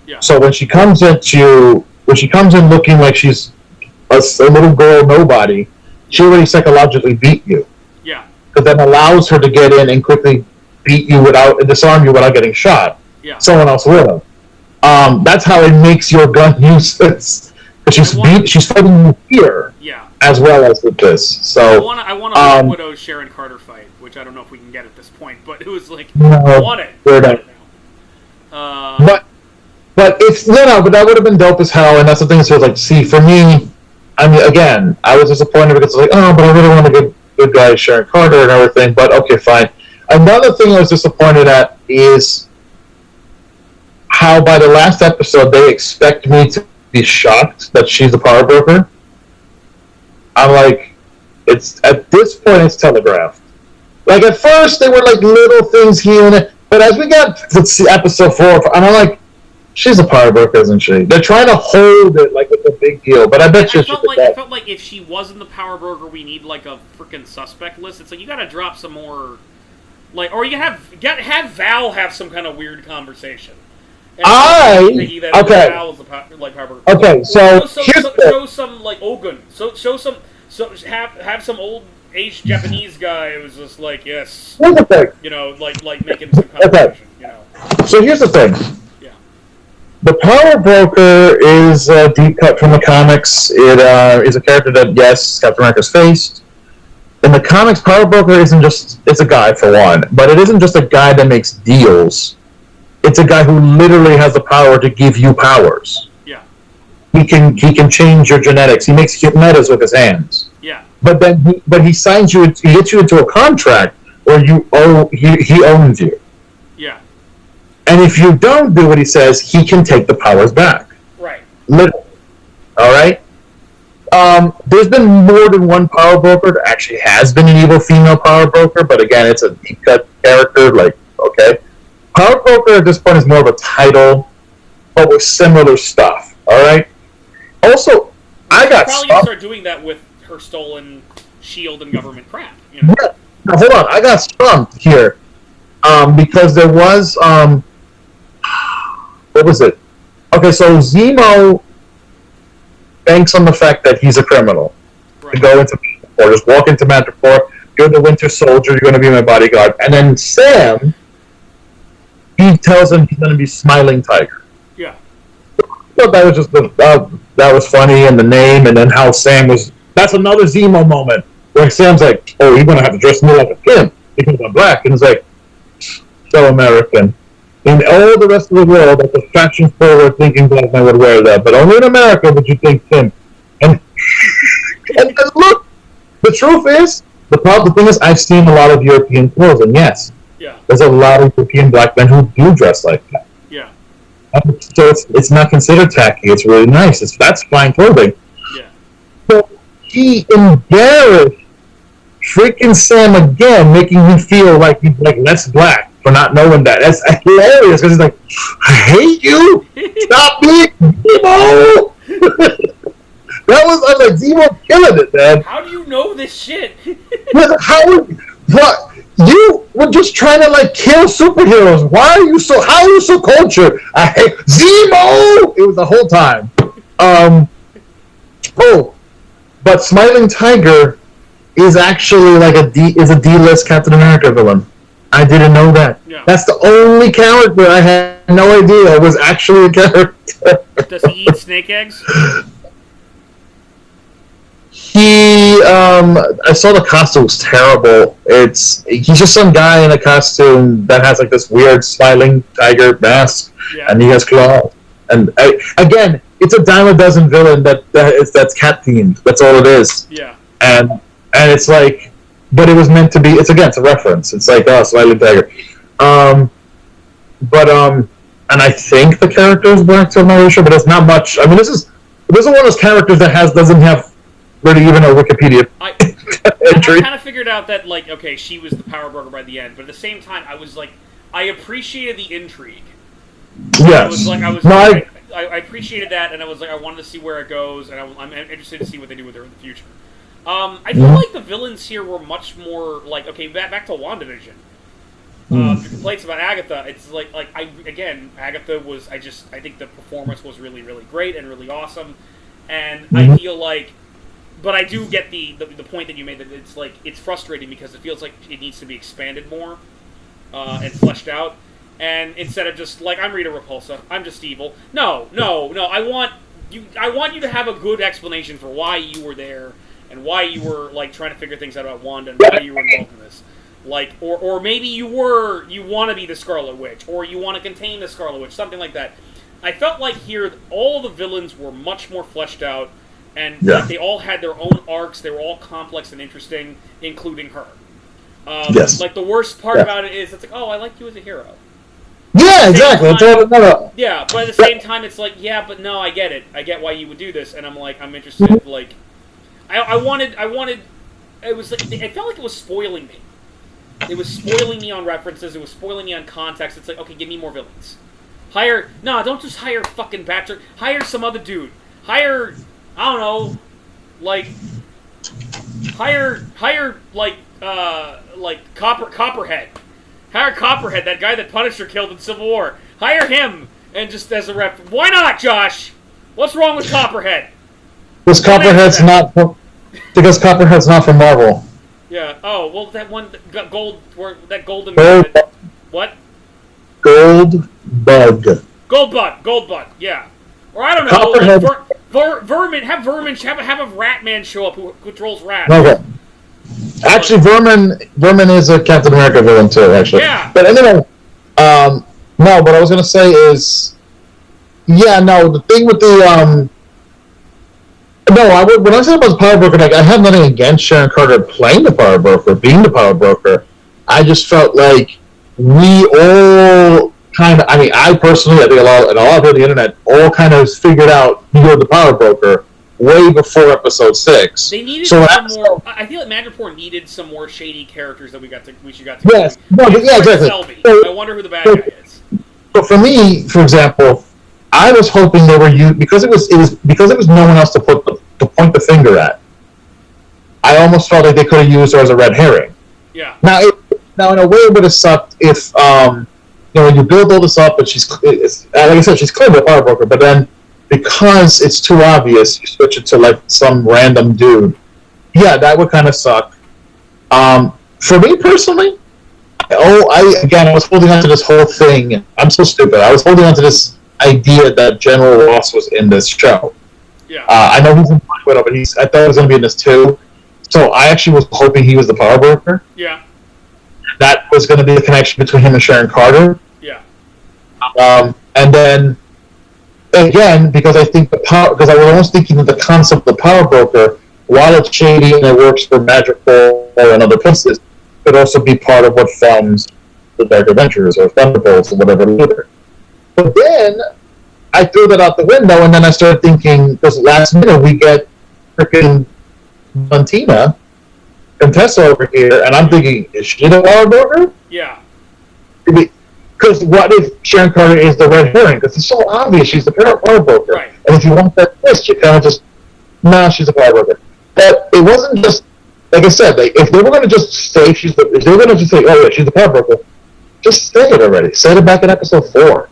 Yeah. So when she comes in looking like she's a little girl nobody, she already psychologically beat you. Yeah. Because that allows her to get in and quickly beat you disarm you without getting shot. Yeah. Someone else would have. That's how it makes your gun useless. Because she's fighting you here. Yeah. As well as with this. So I want a Black Widow Sharon Carter fight, which I don't know if we can get at this point, but it was like I want it. But if but that would have been dope as hell, and that's the thing. So like, see, for me, I mean, again, I was disappointed because it's like, oh, but I really want a good guy, Sharon Carter, and everything. But okay, fine. Another thing I was disappointed at is how by the last episode they expect me to be shocked that she's a power broker. I'm like, it's at this point it's telegraphed. Like at first they were like little things here and there, but as we got to episode 4, I'm like, she's a power broker, isn't she? They're trying to hold it like it's a big deal, but I bet you. I felt like if she wasn't the power broker, we need like a freaking suspect list. It's like you got to drop some more, like, or you have Val have some kind of weird conversation. Okay. Val is the power broker. Okay, so show some like Ogun. Have some old aged Japanese guy who's just like, yes, here's the thing. You know, like making some conversation. Okay. You know. So here's the thing. Yeah. The power broker is a deep cut from the comics. It is a character that Captain America's faced. In the comics, power broker isn't just it's a guy for one, but it isn't just a guy that makes deals. It's a guy who literally has the power to give you powers. Yeah. He can change your genetics. He makes metas with his hands. Yeah. But then he signs you. He gets you into a contract where he owns you. Yeah. And if you don't do what he says, he can take the powers back. Right. Literally. All right. There's been more than one power broker. There actually has been an evil female power broker, but again, it's a deep cut character. Like, okay. Power broker at this point is more of a title, but with similar stuff. All right. Also, I got probably gonna start doing that with her stolen shield and government crap. You know? Yeah. Now, hold on, I got stumped here because there was what was it? Okay, so Zemo banks on the fact that he's a criminal. Right. To go into or just walk into Madripoor. You're the Winter Soldier. You're going to be my bodyguard, and then Sam. He tells him he's going to be Smiling Tiger. Yeah. So that was just that was funny, and the name, and then how Sam was. That's another Zemo moment where Sam's like, "Oh, you're going to have to dress me like a pimp because I'm black," and it's like, so American. In all the rest of the world, that's a fashion-forward thinking black man would wear that, but only in America would you think pimp. And look, the truth is, the thing is, I've seen a lot of European clothes, and yes. Yeah. There's a lot of European black men who do dress like that. Yeah. So it's not considered tacky. It's really nice. That's fine clothing. Yeah. So he embarrassed freaking Sam again, making me feel like he's like less black for not knowing that. That's hilarious because he's like, I hate you. Stop me, Zemo. I was like, Zemo killing it, man. How do you know this shit? What? You were just trying to like kill superheroes. How are you so cultured? I hate Zemo! It was the whole time. But Smiling Tiger is actually like a D-list Captain America villain. I didn't know that. Yeah. That's the only character I had no idea was actually a character. Does he eat snake eggs? I saw the costume was terrible. He's just some guy in a costume that has like this weird smiling tiger mask, and he has claws. And again, it's a dime a dozen villain that's cat themed. That's all it is. Yeah. And it's like, but it was meant to be. It's a reference. It's like smiling tiger. And I think the character is black, so I'm not really sure. But it's not much. I mean, this is one of those characters that doesn't have. Really, even a Wikipedia entry. I kind of figured out that, like, okay, she was the power broker by the end, but at the same time, I was like, I appreciated the intrigue. Yes. I appreciated that, and I was like, I wanted to see where it goes, and I'm interested to see what they do with her in the future. I feel like the villains here were much more like, okay, back to WandaVision. The complaints about Agatha, it's like Agatha was, I think the performance was really, really great and really awesome, and I feel like, but I do get the point that you made, that it's like, it's frustrating because it feels like it needs to be expanded more, and fleshed out, and instead of just like, I'm Rita Repulsa, I'm just evil. No, I want you to have a good explanation for why you were there, and why you were like trying to figure things out about Wanda, and why you were involved in this. Like, or maybe you want to be the Scarlet Witch, or you want to contain the Scarlet Witch, something like that. I felt like here, all the villains were much more fleshed out, and like, they all had their own arcs, they were all complex and interesting, including her. Yes. Like, the worst part about it is, it's like, oh, I like you as a hero. Yeah, exactly. Yeah, but at the same time, it's like, yeah, but no, I get it. I get why you would do this, and I'm like, I'm interested, like, I wanted, it was like, it felt like it was spoiling me. It was spoiling me on references. It was spoiling me on context. It's like, okay, give me more villains. Don't just hire fucking Patrick. Hire some other dude. Hire, I don't know, like, hire like Copperhead. Hire Copperhead, that guy that Punisher killed in Civil War. Hire him, and just as a rep. Why not, Josh? What's wrong with Copperhead? Because Copperhead's not from Marvel. Yeah. Oh, well, that one got gold. That golden. What? Goldbug. Yeah. Or I don't know. Like, Vermin. Have a Rat Man show up who controls rats. Okay. Actually, Vermin is a Captain America villain too. Actually. Yeah. But anyway, no. What I was gonna say is, the thing with the when I said about the Power Broker, like, I have nothing against Sharon Carter playing the Power Broker, being the Power Broker. I just felt like we all kind of, I personally, I think a lot of the internet all kind of figured out you're the Power Broker way before episode 6. They needed some more. I feel like Madripoor needed some more shady characters that we got to. Yes, exactly. Selby. I wonder who the bad guy is. But for me, for example, I was hoping they were because it was no one else to point the finger at. I almost felt like they could have used her as a red herring. Yeah. Now in a way, it would have sucked if when you build all this up, and like I said, she's clearly a Power Broker, but then because it's too obvious, you switch it to like some random dude. Yeah, that would kind of suck. For me personally, I was holding on to this whole thing. I'm so stupid. I was holding on to this idea that General Ross was in this show. Yeah. I know he's in Black Widow, but I thought he was going to be in this too. So I actually was hoping he was the Power Broker. Yeah. That was going to be the connection between him and Sharon Carter. Yeah. And then again, because I was almost thinking that the concept of the Power Broker, while it's shady and it works for Madripoor and other places, could also be part of what funds the Dark Adventures or Thunderbolts or whatever later. But then I threw that out the window, and then I started thinking, because last minute we get freaking Valentina Contessa over here, and I'm thinking, is she the Power Broker? Yeah. Because what if Sharon Carter is the red herring? Because it's so obvious she's the Power Broker. Right. And if you want that twist, you kind of just, she's a Power Broker. But it wasn't just, like I said, if they were going to just say she's the Power Broker, just say it already. Say it back in episode 4.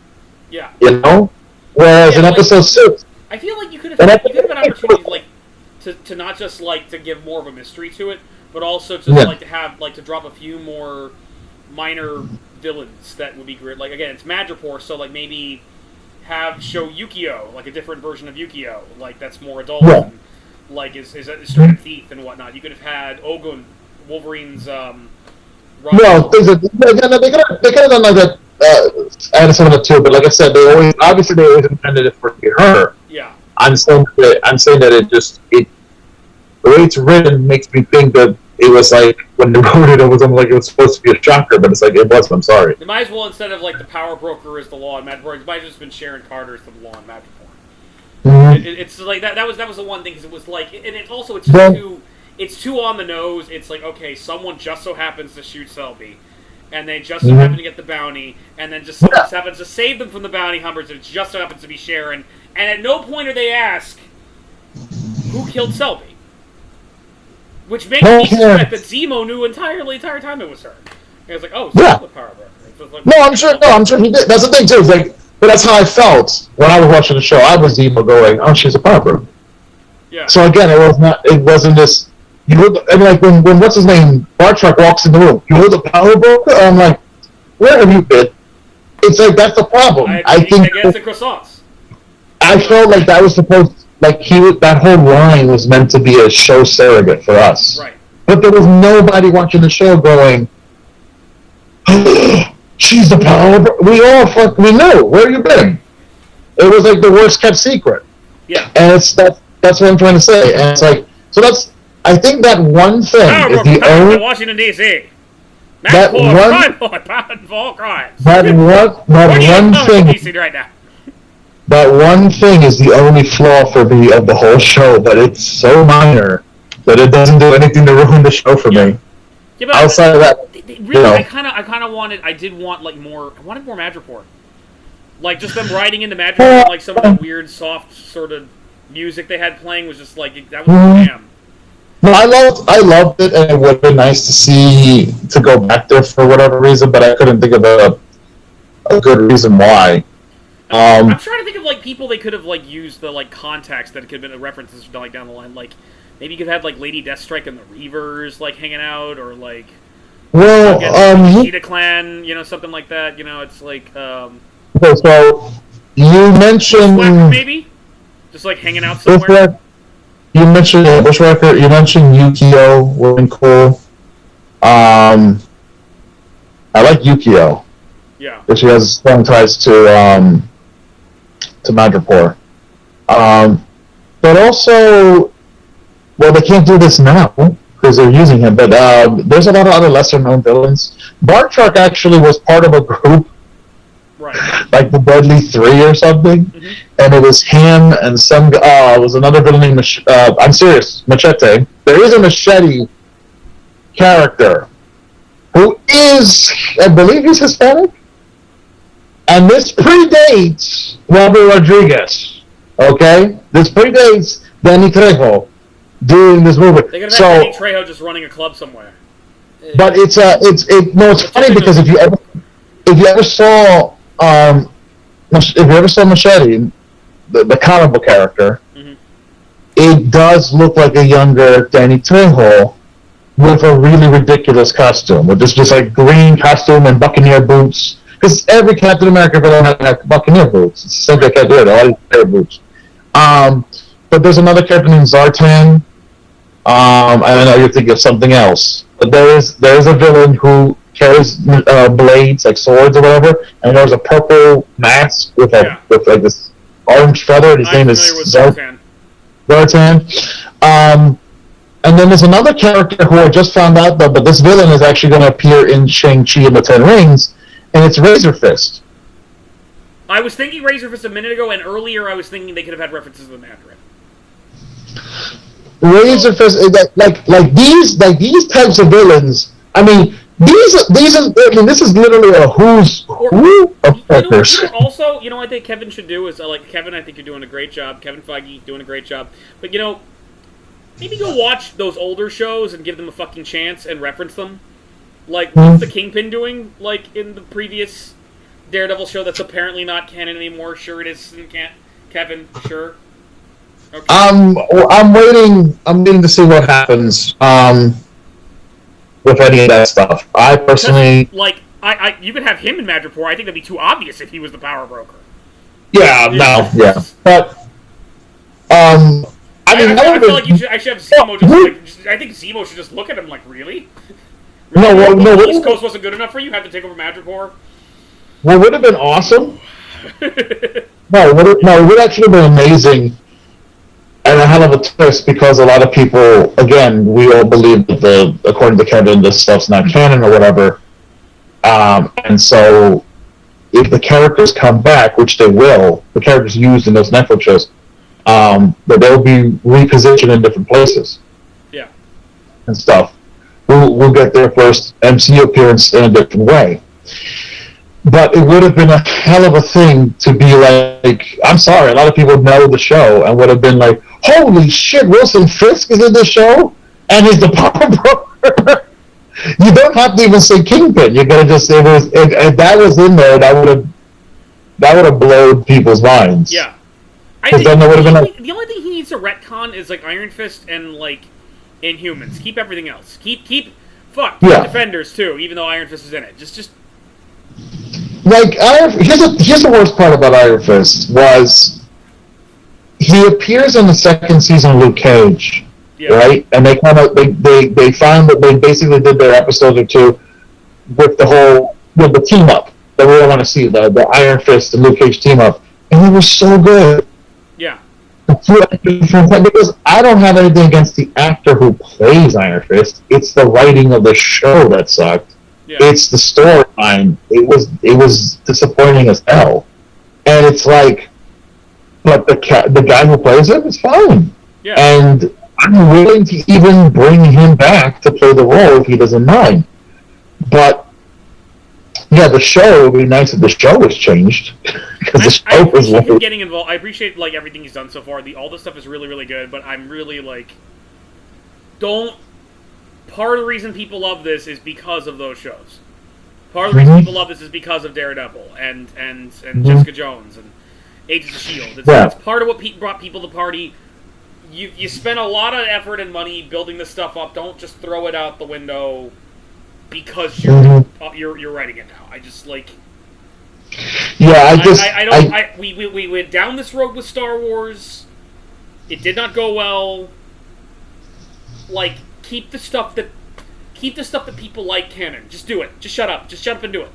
Yeah. You know? Whereas in episode 6... I feel like you could have an opportunity, like, to not just, like, to give more of a mystery to it, but also to, like, to have, like, to drop a few more minor villains that would be great. Like, again, it's Madripoor, so, like, maybe show Yukio, like, a different version of Yukio, like, that's more adult, and, like, is a straight thief and whatnot. You could have had Ogun, Wolverine's, they could have done like that. Added some of that too, but like I said, they always intended it for it to be her. Yeah. I'm saying that the way it's written makes me think that it was like when they wrote it, it was almost like it was supposed to be a shocker, but it's like it wasn't. I'm sorry. They might as well, instead of like the Power Broker is the law in Madripoor, it might have just been Sharon Carter is the law in Madripoor. Mm-hmm. It's like that was the one thing, because it was like, and it's also it's too on the nose. It's like, okay, someone just so happens to shoot Selby, and they just so happen to get the bounty, and then just someone happens to save them from the bounty hunters, and it just so happens to be Sharon, and at no point are they asked, who killed Selby? Which makes me suspect that Zemo knew the entire time it was her. He was like, oh, she's the power broker. Like, no, I'm sure he did. That's the thing, too. It's like, but that's how I felt when I was watching the show. I was Zemo going, oh, she's a power broker. Yeah. So again, it wasn't this. You look, I mean, like when what's his name, Bartrock walks in the room. You were the power broker. I'm like, where have you been? It's like that's the problem. I think against the croissants. I felt like that was supposed, like that whole line was meant to be a show surrogate for us. Right. But there was nobody watching the show going, she's the power broker. We knew. Where you been? It was like the worst kept secret. Yeah. And that's what I'm trying to say. And it's like, so that's. I think that one thing is the only Washington D.C. That one thing is the only flaw for me of the whole show, but it's so minor that it doesn't do anything to ruin the show for me. Yeah, but outside of that, really, I kind of wanted. I did want like more. I wanted more Madripoor. Like just them riding into Madripoor, like some of the weird, soft sort of music they had playing was just like that was jam. No, I loved it, and it would have been nice to go back there for whatever reason, but I couldn't think of a good reason why. I'm trying to think of like people they could have like used the like context that it could have been references like down the line. Like maybe you could have like Lady Deathstrike and the Reavers like hanging out, or like Cheetah Clan, something like that. It's like okay, so you mentioned maybe just like hanging out somewhere. You mentioned Bushwhacker. You mentioned Yukio would have been cool. I like Yukio. Yeah. Because she has strong ties to Madripoor. But also, well, they can't do this now because they're using him. But there's a lot of other lesser-known villains. Bartrock actually was part of a group. Right. Like the Deadly Three or something, and it was him and some. It was another villain named. I'm serious, Machete. There is a Machete character who is, I believe, he's Hispanic, and this predates Robert Rodriguez. Okay, this predates Danny Trejo doing this movie. They could have had Danny Trejo just running a club somewhere. But it's funny because if you ever saw. If you ever saw Machete, the comic book character, it does look like a younger Danny Trejo with a really ridiculous costume, with this just like green costume and Buccaneer boots. Because every Captain America villain has Buccaneer boots. It's the same thing I can't do it. All these pair of boots. But there's another character named Zartan. I know you're thinking of something else, but there is a villain who carries blades like swords or whatever, and there's a purple mask with like this orange feather. And his name is Zartan. And then there's another character who I just found out though, but this villain is actually going to appear in Shang-Chi and the Ten Rings, and it's Razor Fist. I was thinking Razor Fist a minute ago, and earlier I was thinking they could have had references to the Mandarin. Razor Fist, like these types of villains. I mean, this is literally a who's who of characters. Also, I think Kevin should do is Kevin. I think you're doing a great job. Kevin Feige doing a great job. But maybe go watch those older shows and give them a fucking chance and reference them. Like what's the Kingpin doing? Like in the previous Daredevil show that's apparently not canon anymore. Sure it is. Kevin, sure. Okay. I'm waiting. I'm waiting to see what happens. With any of that stuff, I personally you could have him in Madripoor. I think that'd be too obvious if he was the power broker. Yeah, but I feel like you should actually have Zemo I think Zemo should just look at him like, really? The East Coast wasn't good enough for you. Had to take over Madripoor. What would have been awesome? It would actually have been amazing. And a hell of a twist because a lot of people, again, we all believe that according to Kevin, this stuff's not canon or whatever. And so, if the characters come back, which they will, the characters used in those Netflix shows, that they'll be repositioned in different places. Yeah. And stuff. will get their first MCU appearance in a different way. But it would have been a hell of a thing to be like, I'm sorry, a lot of people know the show and would have been like, holy shit, Wilson Fisk is in the show? And he's the power broker? You don't have to even say Kingpin. You're gonna just say if that was in there, that would have blown people's minds. Yeah. I think then there would have been the only thing he needs to retcon is like Iron Fist and like Inhumans. Keep everything else. Keep Defenders too, even though Iron Fist is in it. Just like here's the worst part about Iron Fist was he appears in the second season of Luke Cage, right? And they kind of they found that they basically did their episode or two with the team up that we all want to see, the Iron Fist and Luke Cage team up, and it was so good. Yeah. Because I don't have anything against the actor who plays Iron Fist. It's the writing of the show that sucked. Yeah. It's the storyline. It was disappointing as hell. And it's like, but the guy who plays him is fine. Yeah. And I'm willing to even bring him back to play the role if he doesn't mind. But yeah, the show, it would be nice if the show was changed. I appreciate him getting involved. I appreciate like everything he's done so far. All this stuff is really, really good, but I'm really like, part of the reason people love this is because of those shows. Part of the reason people love this is because of Daredevil and Jessica Jones and Agents of S.H.I.E.L.D. It's part of what brought people to the party. You spend a lot of effort and money building this stuff up. Don't just throw it out the window because you're writing it now. I just like. Yeah, we went down this road with Star Wars. It did not go well. Like, keep the stuff that people like canon. Just do it. Just shut up. Just shut up and do it.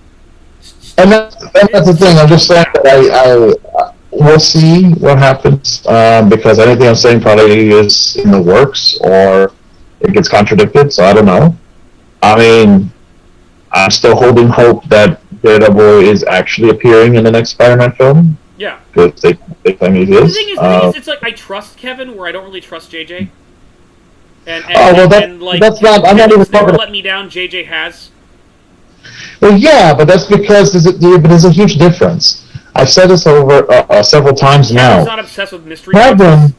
And that's the thing. I'm just saying that we'll see what happens because anything I'm saying probably is in the works or it gets contradicted. So I don't know. I mean, I'm still holding hope that Daredevil is actually appearing in the next Spider-Man film. Yeah. Because they claim he is. The thing is, it's like I trust Kevin where I don't really trust JJ. And that's not. I'm not even never let me down. JJ has. Well, yeah, but that's because there's a huge difference. I've said this over several times now. Kevin's not obsessed with mystery boxes.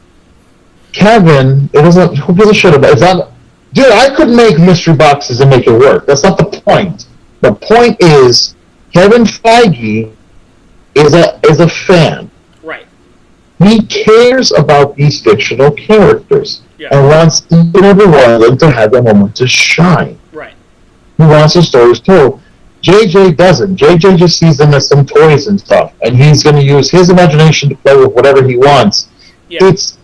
Kevin, it isn't. Who gives a shit about it? It's not. Dude, I could make mystery boxes and make it work. That's not the point. The point is, Kevin Feige is a fan. Right. He cares about these fictional characters and wants each and every one of them to have their moment to shine. Right. He wants the stories told. JJ doesn't. JJ just sees them as some toys and stuff, and he's going to use his imagination to play with whatever he wants. Yeah. It's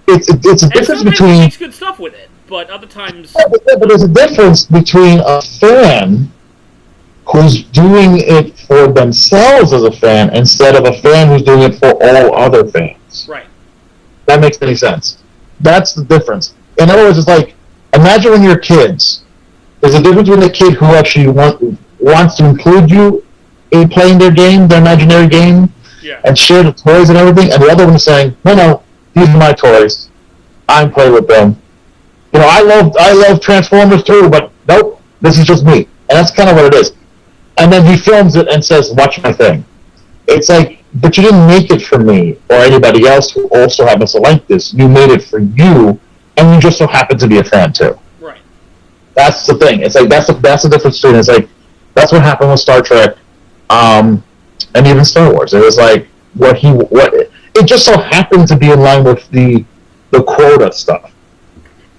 a difference between. He makes good stuff with it, but other times. Yeah, but there's a difference between a fan who's doing it for themselves as a fan instead of a fan who's doing it for all other fans. Right. That makes any sense. That's the difference. In other words, it's like, imagine when you're kids. There's a difference between a kid who actually wants to include you in playing their game, their imaginary game, and share the toys and everything, and the other one is saying, no, these are my toys. I'm playing with them. You know, I love Transformers too, but nope, this is just me. And that's kind of what it is. And then he films it and says, watch my thing. It's like, but you didn't make it for me or anybody else who also happens to like this. You made it for you, and you just so happen to be a fan too. Right. That's the thing. It's like, that's the difference between, it's like, that's what happened with Star Trek, and even Star Wars. It was like, it just so happened to be in line with the quota stuff.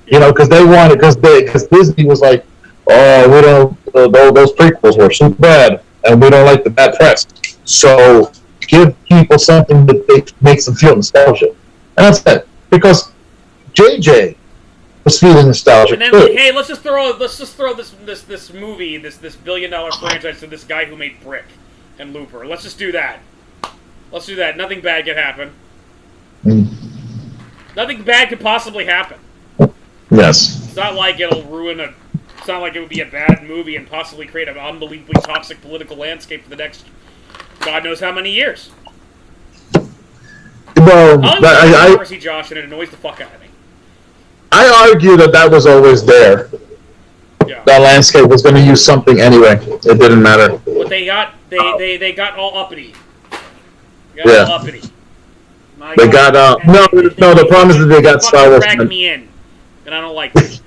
You know, because Disney was like, oh, we don't, those prequels were super bad, and we don't like the bad press. So give people something that makes them feel nostalgia, and that's it. Because JJ was feeling nostalgic. And then, like, hey, let's just throw this movie, this $1 billion franchise to this guy who made Brick and Looper. Let's just do that. Let's do that. Nothing bad could happen. Nothing bad could possibly happen. Yes. It's not like it'll ruin a. It's not like it would be a bad movie and possibly create an unbelievably toxic political landscape for the next God knows how many years. Well, I see Josh, and it annoys the fuck out of me. I argue that was always there. Yeah. that landscape was going to use something anyway. It didn't matter. But they got all uppity. All uppity. They got no. The problem is that they got Star Wars. Dragged me in, and I don't like it.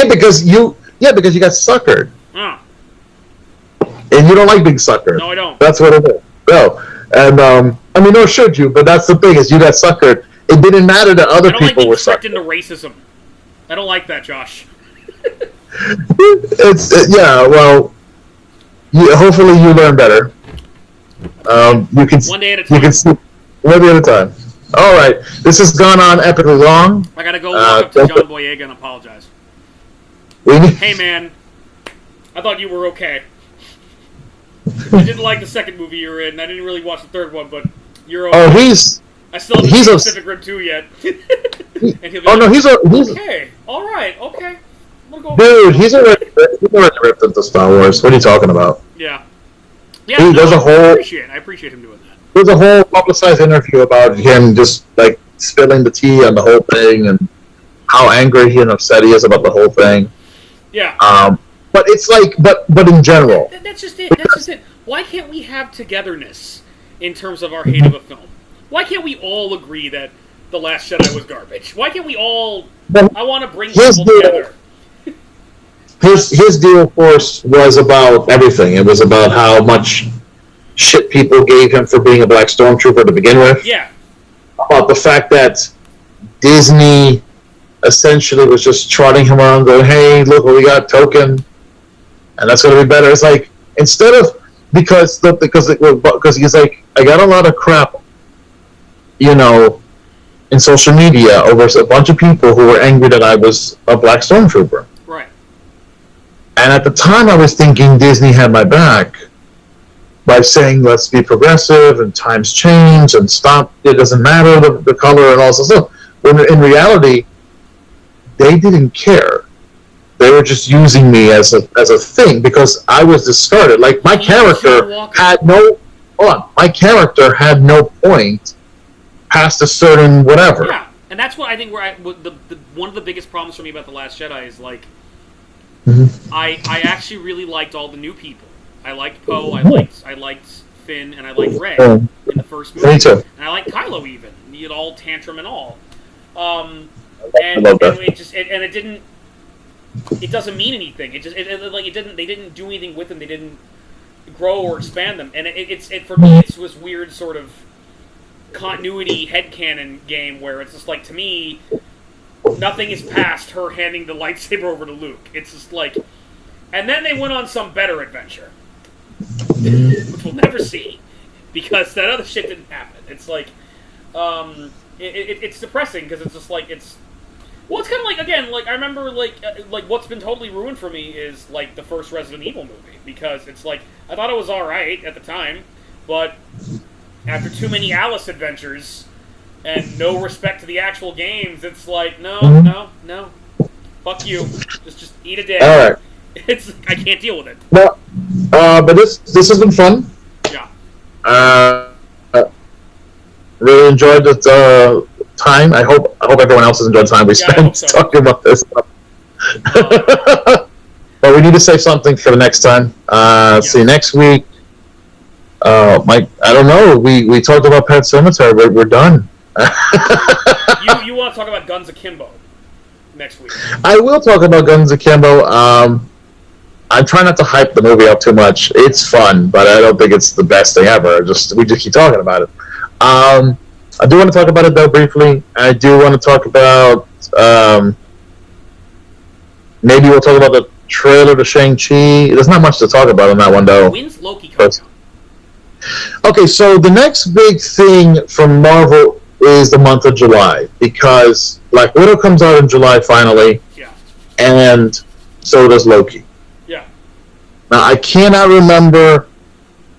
because you got suckered. Oh. And you don't like being suckered. No, I don't. That's what it is. No, and I mean, nor should you. But that's the thing is, you got suckered. It didn't matter that other people were sucked into racism. I don't like that, Josh. Well, hopefully you learn better. You can one day at a time. You can see one day at a time. All right, this has gone on epically long. I gotta go walk up to John Boyega and apologize. Hey man, I thought you were okay. I didn't like the second movie you were in. I didn't really watch the third one, but you're okay. Oh, I still haven't seen Pacific Rim 2 yet. And he'll be he's okay. All right, okay. Dude, he's already ripped into Star Wars. What are you talking about? Yeah. There's a whole. I appreciate him doing that. There's a whole publicized interview about him just like spilling the tea on the whole thing and how angry and upset he is about the whole thing. Yeah. But it's like, but in general. That's just it. That's just it. Why can't we have togetherness in terms of our hate of a film? Why can't we all agree that The Last Jedi was garbage? Why can't we all... I want to bring people together. His deal, of course, was about everything. It was about how much shit people gave him for being a black stormtrooper to begin with. Yeah. About the fact that Disney essentially was just trotting him around going, hey, look what we got, Token, and that's going to be better. It's like, instead of... Because he's like, I got a lot of crap, in social media over a bunch of people who were angry that I was a black stormtrooper. Right. And at the time, I was thinking Disney had my back by saying, let's be progressive, and times change, and stop, it doesn't matter, the color, and all this stuff. When in reality, they didn't care. They were just using me as a thing, because I was discarded. Like, my character had no... Hold on. My character had no point past a certain whatever. Yeah, and that's what I think one of the biggest problems for me about The Last Jedi is, like, I actually really liked all the new people. I liked Poe, I liked Finn, and I liked Rey in the first movie. Me too. And I liked Kylo even. He had all tantrum and all. I love that. It didn't... It doesn't mean anything. They didn't do anything with them. They didn't grow or expand them. And for me, it's this weird sort of continuity headcanon game where it's just like, to me, nothing is past her handing the lightsaber over to Luke. It's just like, and then they went on some better adventure, which we'll never see, because that other shit didn't happen. It's like, it's depressing because it's just like well, it's kind of like, again, like, I remember, like what's been totally ruined for me is, like, the first Resident Evil movie, because it's like, I thought it was alright at the time, but after too many Alice adventures and no respect to the actual games, it's like, no, fuck you, just eat a dick. Alright. I can't deal with it. No, but this has been fun. Yeah. Really enjoyed the time. I hope everyone else has enjoyed the time we spent talking about this. But we need to save something for the next time. See you next week. Mike, I don't know. We talked about Pet Sematary. We're done. You want to talk about Guns Akimbo next week? I will talk about Guns Akimbo. I try not to hype the movie up too much. It's fun, but I don't think it's the best thing ever. We just keep talking about it. I do want to talk about it, though, briefly. I do want to talk about... maybe we'll talk about the trailer to Shang-Chi. There's not much to talk about on that one, though. When's Loki coming out? Okay, so the next big thing from Marvel is the month of July, because Black Widow comes out in July, finally. Yeah. And so does Loki. Yeah. Now, I cannot remember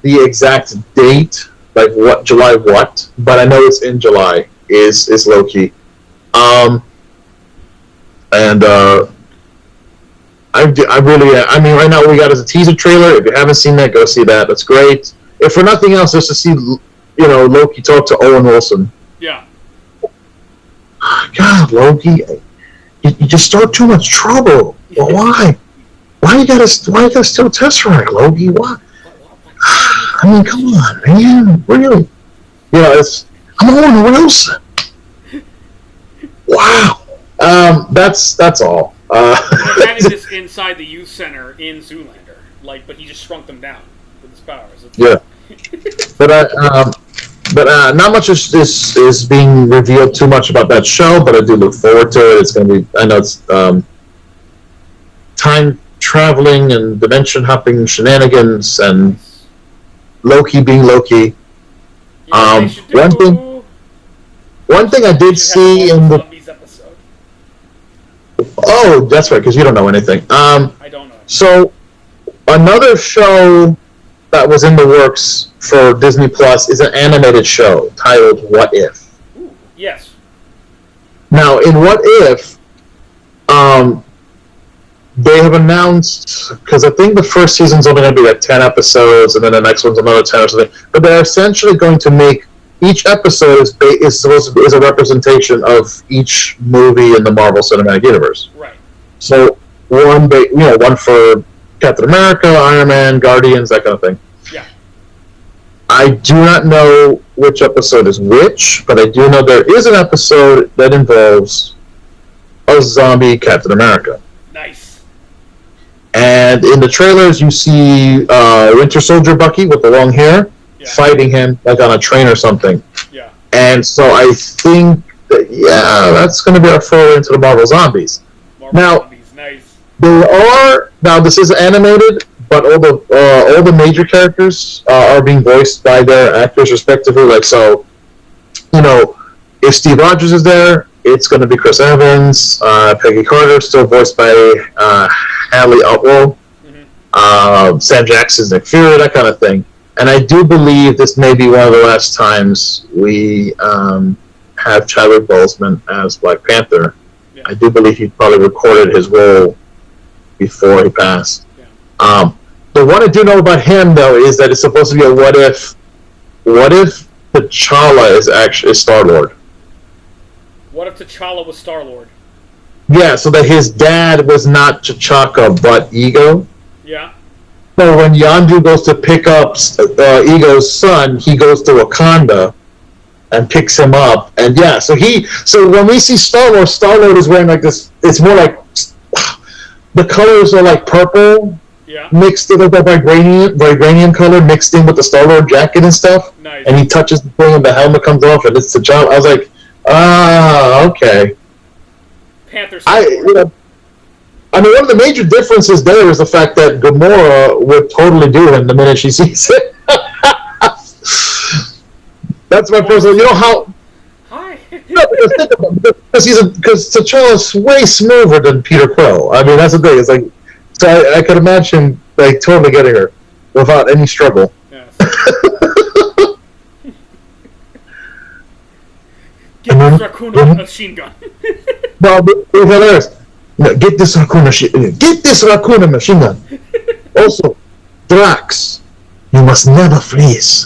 the exact date, like July what, but I know it's in July, is Loki. I mean, right now we got as a teaser trailer. If you haven't seen that, go see that. That's great. If for nothing else, just to see, Loki talk to Owen Wilson. Yeah. God, Loki, you just start too much trouble. Well, why? Why you gotta steal Tesseract, Loki? Why? I mean, come on, man. Really? I'm Owen Wilson. Wow. That's all. They're having this inside the youth center in Zoolander, but he just shrunk them down with his powers. Yeah. But not much is being revealed too much about that show, but I do look forward to it. It's going to be, I know it's time traveling and dimension hopping shenanigans and Loki being Loki. Yeah, one thing I did see in the episode. Oh, that's right, because you don't know anything. I don't know. So another show that was in the works for Disney Plus is an animated show titled What If? Ooh, yes. Now, in What If, they have announced, because I think the first season's only going to be 10 episodes, and then the next one's another 10 or something, but they're essentially going to make each episode is a representation of each movie in the Marvel Cinematic Universe. Right. So one for Captain America, Iron Man, Guardians, that kind of thing. Yeah. I do not know which episode is which, but I do know there is an episode that involves a zombie Captain America. Nice. And in the trailers, you see Winter Soldier Bucky with the long hair fighting him like on a train or something. Yeah. And so I think that, that's going to be our foray into the Marvel Zombies. Zombies, nice. Now this is animated, but all the major characters are being voiced by their actors respectively. Like, so, if Steve Rogers is there, it's going to be Chris Evans. Peggy Carter, still voiced by Haley Atwell. Mm-hmm. Sam Jackson's Nick Fury, that kind of thing. And I do believe this may be one of the last times we have Chadwick Boseman as Black Panther. Yeah. I do believe he probably recorded his role before he passed. Yeah. The one I do know about him, though, is that it's supposed to be a what if T'Challa is actually Star-Lord. What if T'Challa was Star-Lord? Yeah, so that his dad was not T'Chaka, but Ego. Yeah. So when Yondu goes to pick up Ego's son, he goes to Wakanda and picks him up. And so when we see Star-Lord is wearing like this, it's more like, the colors are like purple, mixed with the vibranium color mixed in with the Star-Lord jacket and stuff. Nice. And he touches the thing and the helmet comes off and it's T'Challa. I was like, okay. Panther I mean, one of the major differences there is the fact that Gamora would totally do him the minute she sees it. That's my personal. How? Hi. Because T'Challa's way smoother than Peter Quill. I mean, that's the thing. It's like, so I could imagine totally getting her without any struggle. Yes. Get this raccoon a machine gun. No, it's hilarious. No, get this raccoon machine gun. Also, Drax, you must never freeze.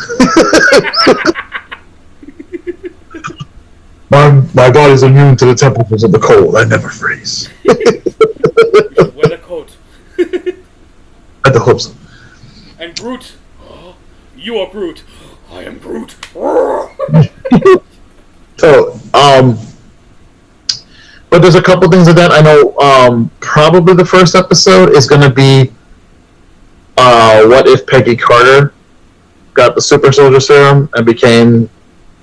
my body's immune to the temperatures of the cold. I never freeze. Wear the coat. At the hoops. And Groot. You are Groot. I am Groot. So, but there's a couple things of that. I know probably the first episode is going to be what if Peggy Carter got the super soldier serum and became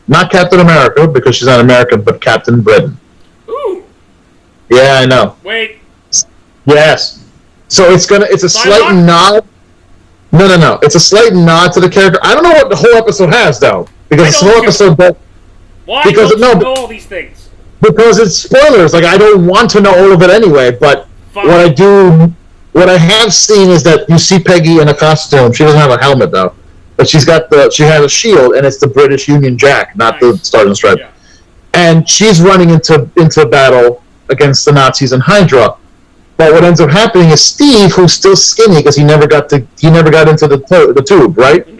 not Captain America because she's not American, but Captain Britain. Ooh. Yeah, I know. Wait. Yes. So it's a slight nod. No. It's a slight nod to the character. I don't know what the whole episode has though, because the whole episode. Why don't you know all these things? Because it's spoilers. Like, I don't want to know all of it anyway. But what I have seen is that you see Peggy in a costume. She doesn't have a helmet though, but she has a shield, and it's the British Union Jack, not the Stars and Stripes. Yeah. And she's running into battle against the Nazis and Hydra. But what ends up happening is Steve, who's still skinny because he never got into the tube, right? Mm-hmm.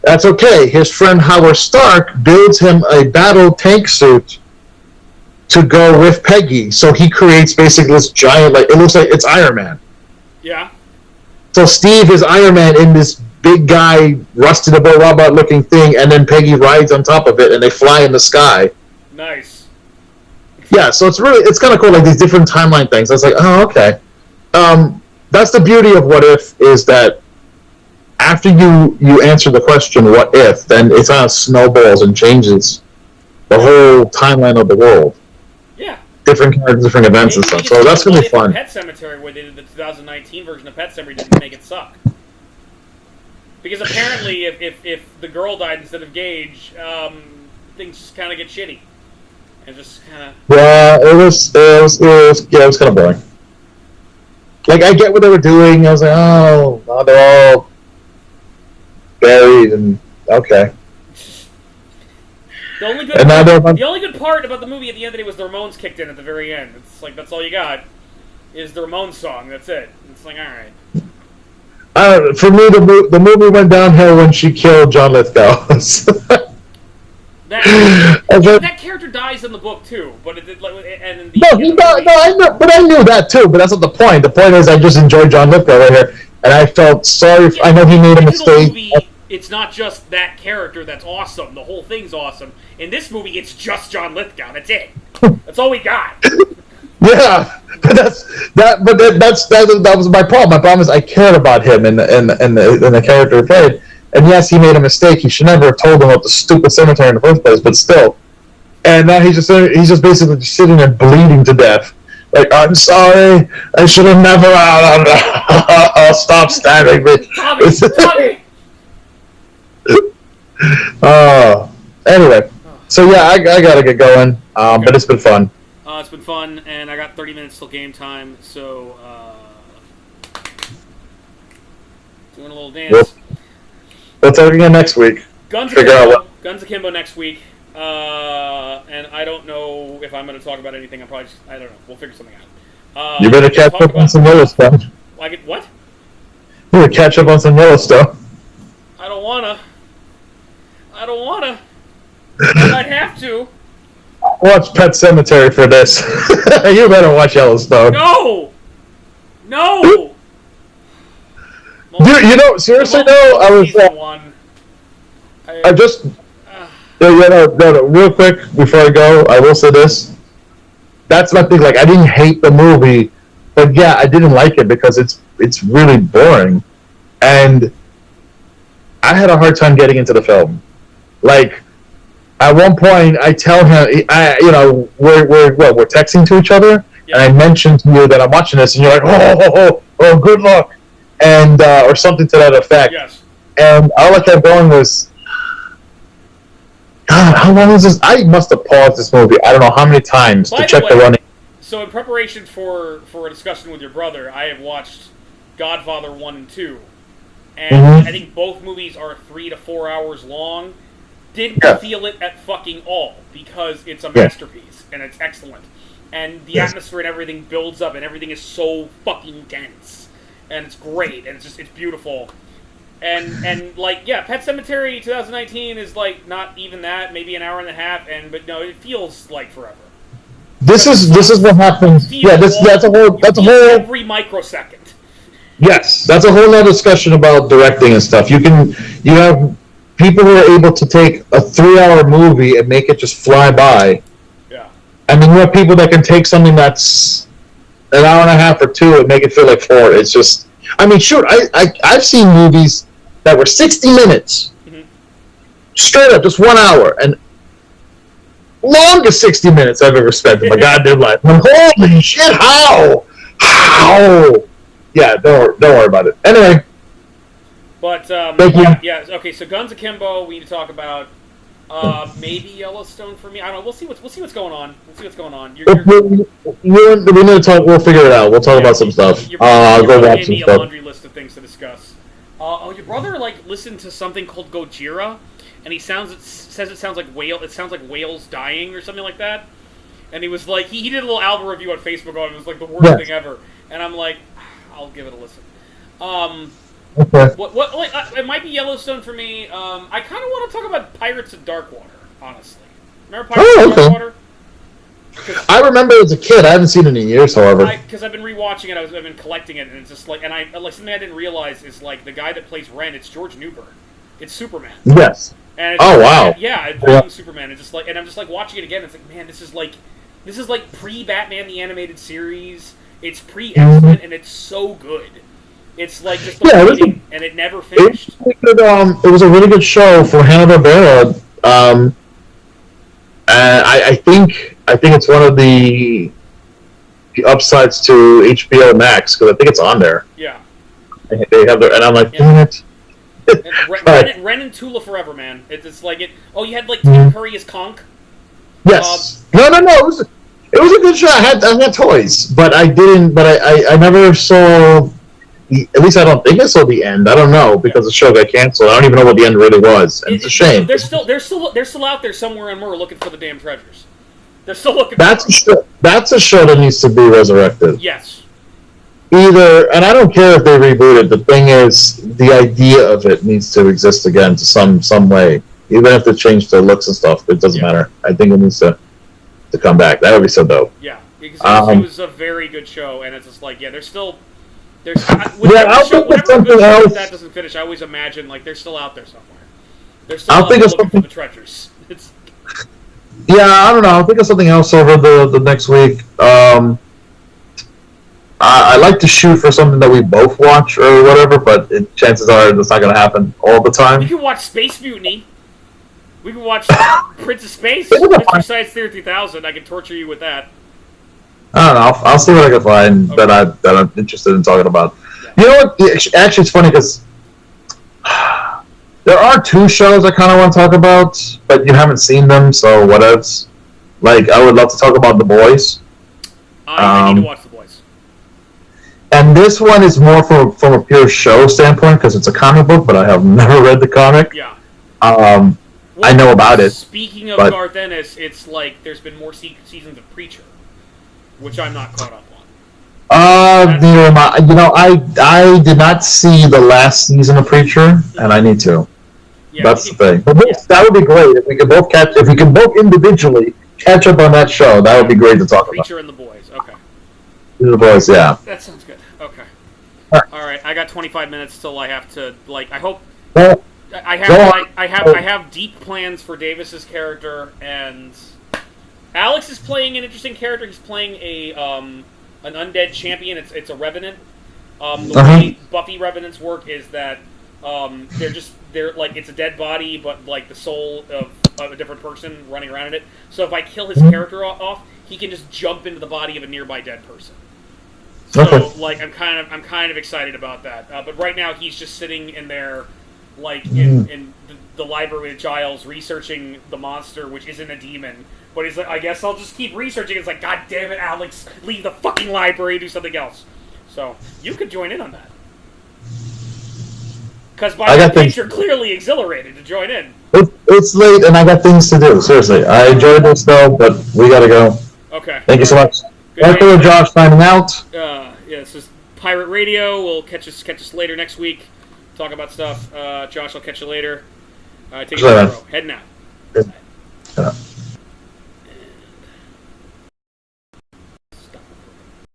That's okay. His friend Howard Stark builds him a battle tank suit to go with Peggy. So he creates basically this giant, like, it looks like it's Iron Man. Yeah. So Steve is Iron Man in this big guy, rusted about robot looking thing, and then Peggy rides on top of it, and they fly in the sky. Nice. Yeah, so it's kind of cool, like these different timeline things. I was like, oh, okay. That's the beauty of What If, is that after you answer the question, what if, then it kind of snowballs and changes the whole timeline of the world. Yeah. Different characters, different events and stuff. So that's going to be fun. Pet Sematary, where they did the 2019 version of Pet Sematary, didn't make it suck. Because apparently, if the girl died instead of Gage, things just kind of get shitty. And just kind of... Yeah, it was kind of boring. Like, I get what they were doing. I was like, oh, now they're all buried, and okay. The only good part about the movie at the end of the day was the Ramones kicked in at the very end. It's like, that's all you got, is the Ramones song. That's it. It's like, all right. For me, the movie went downhill when she killed John Lithgow. that character dies in the book too, but it like and in the I knew that too. But that's not the point. The point is, I just enjoyed John Lithgow right here, and I felt sorry. I know he made a mistake. Movie, it's not just that character that's awesome. The whole thing's awesome. In this movie, it's just John Lithgow. That's it. That's all we got. Yeah, but that was my problem. My problem is I cared about him and the character he played. And yes, he made a mistake. He should never have told them about the stupid cemetery in the first place. But still, and now he's just basically just sitting there bleeding to death. Like, I'm sorry, I should have never. Stop stabbing me. Tommy. Anyway, so yeah, I gotta get going. Okay. But it's been fun. It's been fun, and I got 30 minutes till game time, so doing a little dance. We'll talk again next week. Guns Akimbo next week, and I don't know if I'm going to talk about anything. I don't know. We'll figure something out. You better catch up on some Yellowstone. What? You better catch up on some Yellowstone. I don't wanna. I might have to. Watch Pet Sematary for this. You better watch Yellowstone. No! Dude, seriously though, I was. I just. No, real quick before I go, I will say this. That's my thing. Like, I didn't hate the movie, but yeah, I didn't like it because it's really boring, and I had a hard time getting into the film. Like, at one point, I tell him, we're texting to each other, and I mentioned to you that I'm watching this, and you're like, oh, good luck, and or something to that effect. Yes. And all I kept going was, God, how long is this? I must have paused this movie I don't know how many times to check the running. So in preparation for a discussion with your brother, I have watched Godfather 1 and 2. And I think both movies are 3 to 4 hours long. Didn't feel it at fucking all, because it's a masterpiece, and it's excellent. And the atmosphere and everything builds up, and everything is so fucking dense. And it's great, and it's beautiful. And Pet Sematary 2019 is like not even that, maybe an hour and a half, but no, it feels like forever. This is what happens. Yeah, that's a whole every microsecond. Yes, that's a whole other discussion about directing and stuff. You have people who are able to take a 3-hour movie and make it just fly by. Yeah. And then you have people that can take something that's an hour and a half or 2 and make it feel like 4. It's just, I mean, sure, I've seen movies that were 60 minutes, straight up, just 1 hour, and longest 60 minutes I've ever spent in my goddamn life. Holy shit, how? Yeah, don't worry about it. Anyway. But, okay, so Guns Akimbo, we need to talk about. Maybe Yellowstone for me. I don't know. We'll see what's going on. We need to talk. We'll figure it out. We'll talk about some stuff. I'll go watch some stuff. A laundry list of things to discuss. Your brother listened to something called Gojira, and he says it sounds like whale. It sounds like whales dying or something like that. And he was like, he did a little album review on Facebook on it. It was like the worst thing ever. And I'm like, I'll give it a listen. Okay. It might be Yellowstone for me. I kind of want to talk about Pirates of Darkwater, honestly. Remember Pirates of Darkwater? I remember as a kid. I haven't seen it in years, however. Because I've been rewatching it, I've been collecting it, and it's just like, and something I didn't realize is like the guy that plays Ren. It's George Newbern. It's Superman. Yes. And it's wow. Yeah, Superman. And just like, and I'm just like watching it again. It's like, man, this is like pre-Batman the Animated Series. It's pre-X-Men, and it's so good. It's like just the writing, and it never finished. It was a really good show for Hanna-Barbera. I think it's one of the upsides to HBO Max because I think it's on there. Yeah. They have their, and I'm like, damn it. Ren and Tula forever, man. It's like it. Oh, you had like Tim Curry as Conk. Yes. No. It was a good show. I had toys, but I didn't. But I never saw. At least I don't think I saw the end. I don't know because the show got canceled. I don't even know what the end really was, and it's a shame. They're still out there somewhere and we're looking for the damn treasures. They're still looking. That's a show that needs to be resurrected. Yes. Either, and I don't care if they reboot it. The thing is, the idea of it needs to exist again to some way. Even if they change the looks and stuff, it doesn't matter. I think it needs to come back. That would be so dope. Yeah, because it was a very good show, and it's just like, yeah, there's whenever something else that doesn't finish, I always imagine like they're still out there somewhere. They're still out there looking for the treasures. Yeah, I don't know. I'll think of something else over the next week. I like to shoot for something that we both watch or whatever, but chances are that's not going to happen all the time. We can watch Space Mutiny. We can watch Prince of Space. Mr. Science Theater 3000. I can torture you with that. I don't know. I'll see what I can find that I'm interested in talking about. Yeah. You know what? Actually, it's funny because there are two shows I kind of want to talk about, but you haven't seen them, so what else? Like, I would love to talk about The Boys. I need to watch The Boys. And this one is more from a pure show standpoint because it's a comic book, but I have never read the comic. Yeah. Well, I know about it. Speaking of Garth Ennis, it's like there's been more seasons of Preacher, which I'm not caught up on. I did not see the last season of Preacher, and I need to. Yeah, that's the thing. But that would be great if we could both individually catch up on that show. That would be great to talk about. Preacher and The Boys. Okay. The Boys, yeah. That sounds good. Okay. All right. I got 25 minutes till I have to. Like, I hope. I have deep plans for Davis's character, and Alex is playing an interesting character. He's playing an undead champion. It's a revenant. The way Buffy revenants work is that they're like it's a dead body, but like the soul of a different person running around in it. So if I kill his character off, he can just jump into the body of a nearby dead person. So like I'm kind of excited about that. But right now he's just sitting in there. Like in the library with Giles, researching the monster, which isn't a demon. But he's like, I guess I'll just keep researching. It's like, God damn it, Alex, leave the fucking library, do something else. So you could join in on that. Because by that case, you're clearly exhilarated to join in. It's late, and I got things to do. Seriously, I enjoyed this though, but we gotta go. Okay. Thank you so much. Starkiller Josh signing out. Yeah, this is Pirate Radio. We'll catch us later next week. Talk about stuff. Josh, I'll catch you later. Take it easy, bro. Heading out. Yeah.